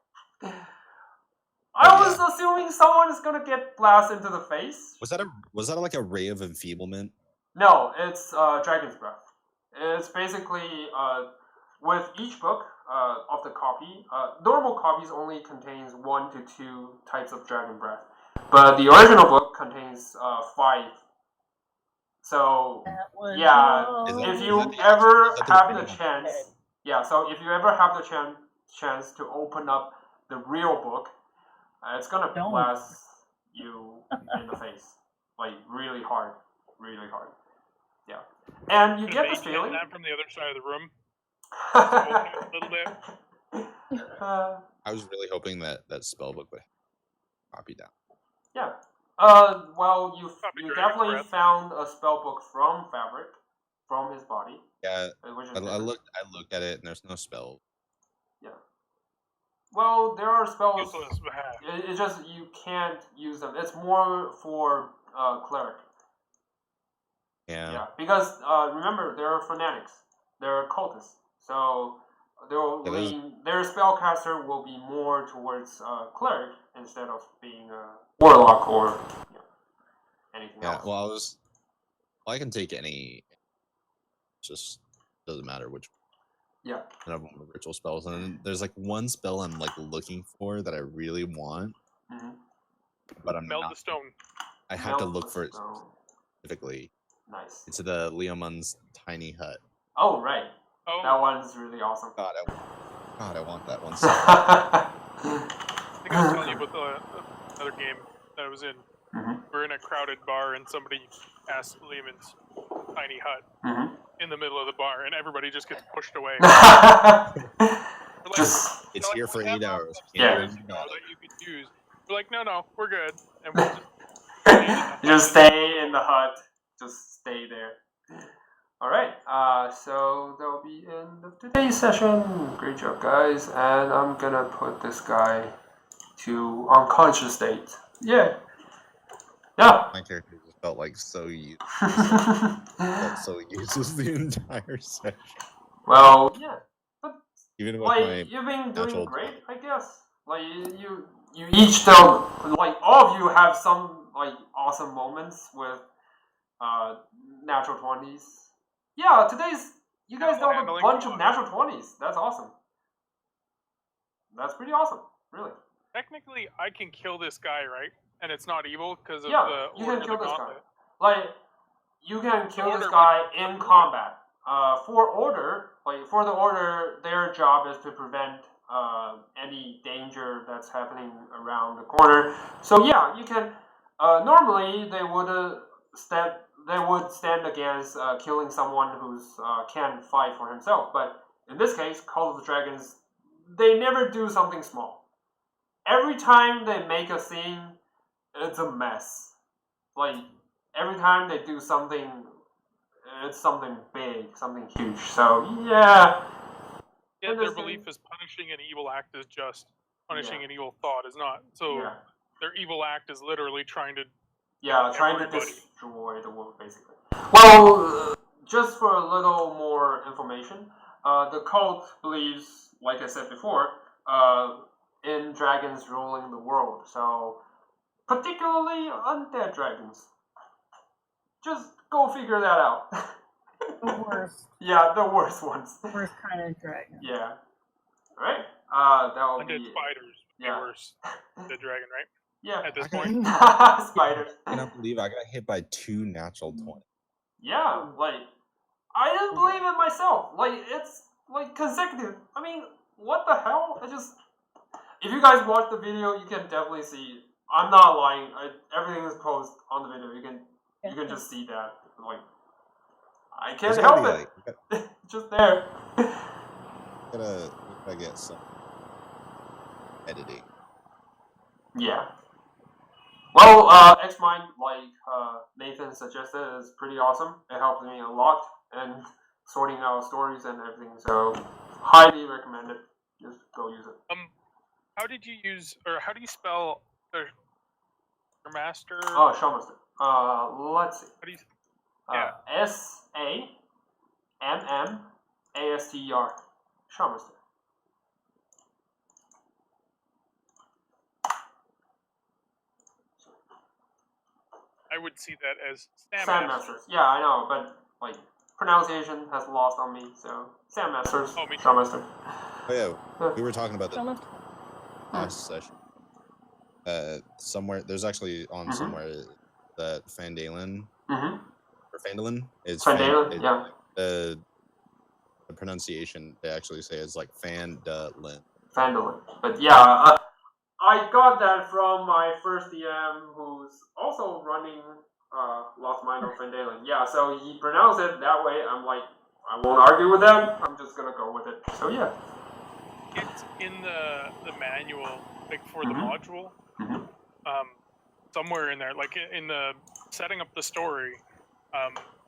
I was assuming someone is gonna get blasted into the face. Was that like a ray of enfeeblement? No, it's Dragon's Breath. It's basically with each book of the copy. Normal copies only contains 1 to 2 types of Dragon Breath, but the original book contains 5. So yeah, if you ever have the chance, so if you ever have the chance to open up the real book, it's gonna blast you in the face, like really hard. Yeah, and you get this feeling. That from the other side of the room. A little bit. I was really hoping that spellbook would copy down. Yeah. Well, you definitely found a spellbook from Fabric, from his body. Yeah. I looked at it, and there's no spell. Yeah. Well, there are spells. Useless. It's just you can't use them. It's more for cleric. Yeah. Yeah, because remember, they're fanatics. They're cultists. So their spellcaster will be more towards cleric instead of being a warlock or anything else. Yeah, well, I can take any. Just doesn't matter which. Yeah. None of them are ritual spells, and there's like one spell I'm like looking for that I really want, but I'm Meld not. the stone. I have to look for it specifically. Nice. It's the Leomun's tiny hut. Oh right. Oh. That one's really awesome. God, I want that one. I think I was telling you about another game that I was in. We're in a crowded bar and somebody asked Lehman's, tiny hut Mm-hmm. in the middle of the bar, and everybody just gets pushed away. Just It's here for 8 hours. Yeah. That you could use. We're like, no, we're good, and we'll just stay in the hut. just stay in the hut. Just stay there. All right. So that'll be end of today's session. Great job, guys. And I'm gonna put this guy to unconscious state. Yeah. Yeah. My character just felt like so felt so useless the entire session. Well, yeah. But Even with my like you've been doing natural great, I guess. Like you each still like all of you have some like awesome moments with natural 20s. Yeah, you guys Well, dealt a handling bunch of fun. natural 20s. That's awesome. That's pretty awesome, really. Technically, I can kill this guy, right? And it's not evil because of Yeah, the you Order can of kill the this guy. Gauntlet. Like you can kill this Order guy would- in combat. For the order, their job is to prevent any danger that's happening around the corner. So yeah, you can. Normally, they would stand against killing someone who's can fight for himself. But in this case, Call of the Dragons, they never do something small. Every time they make a scene, it's a mess. Like every time they do something, it's something big, something huge. So yeah. Yeah, in their this belief game- is punishing an evil act is just. Punishing Yeah. an evil thought is not. So Yeah. their evil act is literally trying to. Yeah, trying to Everybody. destroy the world, basically. Well, just for a little more information, the cult believes, like I said before, in dragons ruling the world. So, particularly undead dragons. Just go figure that out. The worst. Yeah, the worst ones. The worst kind of dragon. Yeah. Right? That'll Undead be. spiders would be yeah. worse than the dragon, right? Yeah. At this Okay. point. Spiders. I cannot believe I got hit by 2 natural 20. Yeah, like I didn't believe it myself. Like it's like consecutive. I mean, what the hell? If you guys watch the video, you can definitely see. I'm not lying. Everything is posted on the video. You can just see that. Like I can't There's gotta help be, it. like, Just there. gotta get some editing. Yeah. Well, Xmind, like Nathan suggested, is pretty awesome. It helps me a lot in sorting out stories and everything. So, highly recommend it. Just go use it. How did you use, or how do you spell your master? Oh, Showmaster. Let's see. How do you? SAMMASTER. Showmaster. I would see that as Sam Sandmasters. Yeah, I know, but like pronunciation has lost on me. So Sandmasters. Oh, me too. Showmaster. Oh yeah, we were talking about the Almost. last session. Somewhere there's actually on somewhere that Fandalen Mm-hmm. or Fandalen is Fandalen. Yeah. The pronunciation they actually say is like Fandalen. Fandalen. But yeah, I got that from my first DM, who's also running Lost Mind of Fandalen. Yeah, so he pronounced it that way. I'm like, I won't argue with that. I'm just gonna go with it. So yeah. It's in the manual, like for the module. Mhm. Somewhere in there, like in the setting up the story.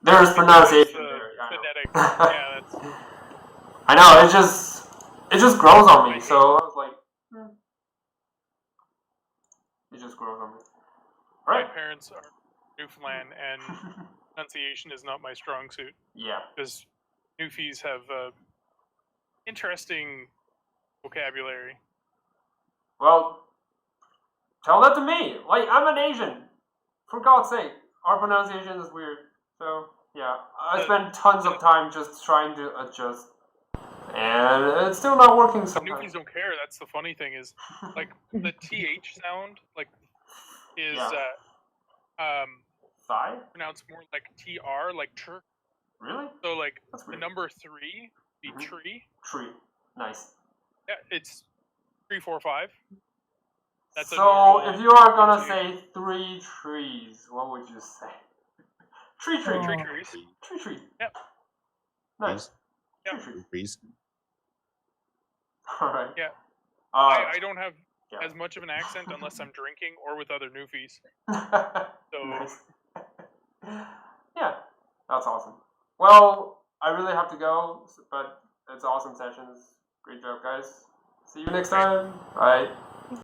There's pronunciation the there. Yeah, phonetic. I know. Yeah, that's. I know. It just grows on me. So I was like, it just grows on me. My Right. parents are Newfoundland, and pronunciation is not my strong suit Yeah. because Newfies have interesting vocabulary. Well, tell that to me. Like, I'm an Asian. For God's sake. Our pronunciation is weird. So, yeah. I spent tons of time just trying to adjust. And it's still not working But sometimes. Newfies don't care. That's the funny thing is, like the TH sound, like is Yeah. Thigh? pronounced more like TR, like tr. Really? So like That's the weird. number 3 be Mhm. tree. Tree. Nice. Yeah, it's 3, 4, 5. That's a so, normal if you are gonna pronunciation. say 3 trees, what would you say? Tree. Tree Oh. trees. Tree. Yep. Nice. Yep. Tree. Trees. All right. Yeah. Uh, I don't have yeah. as much of an accent unless I'm drinking or with other newfies. So Nice. Yeah, that's awesome. Well, I really have to go, but it's awesome sessions. Great job, guys. See you next time. Bye.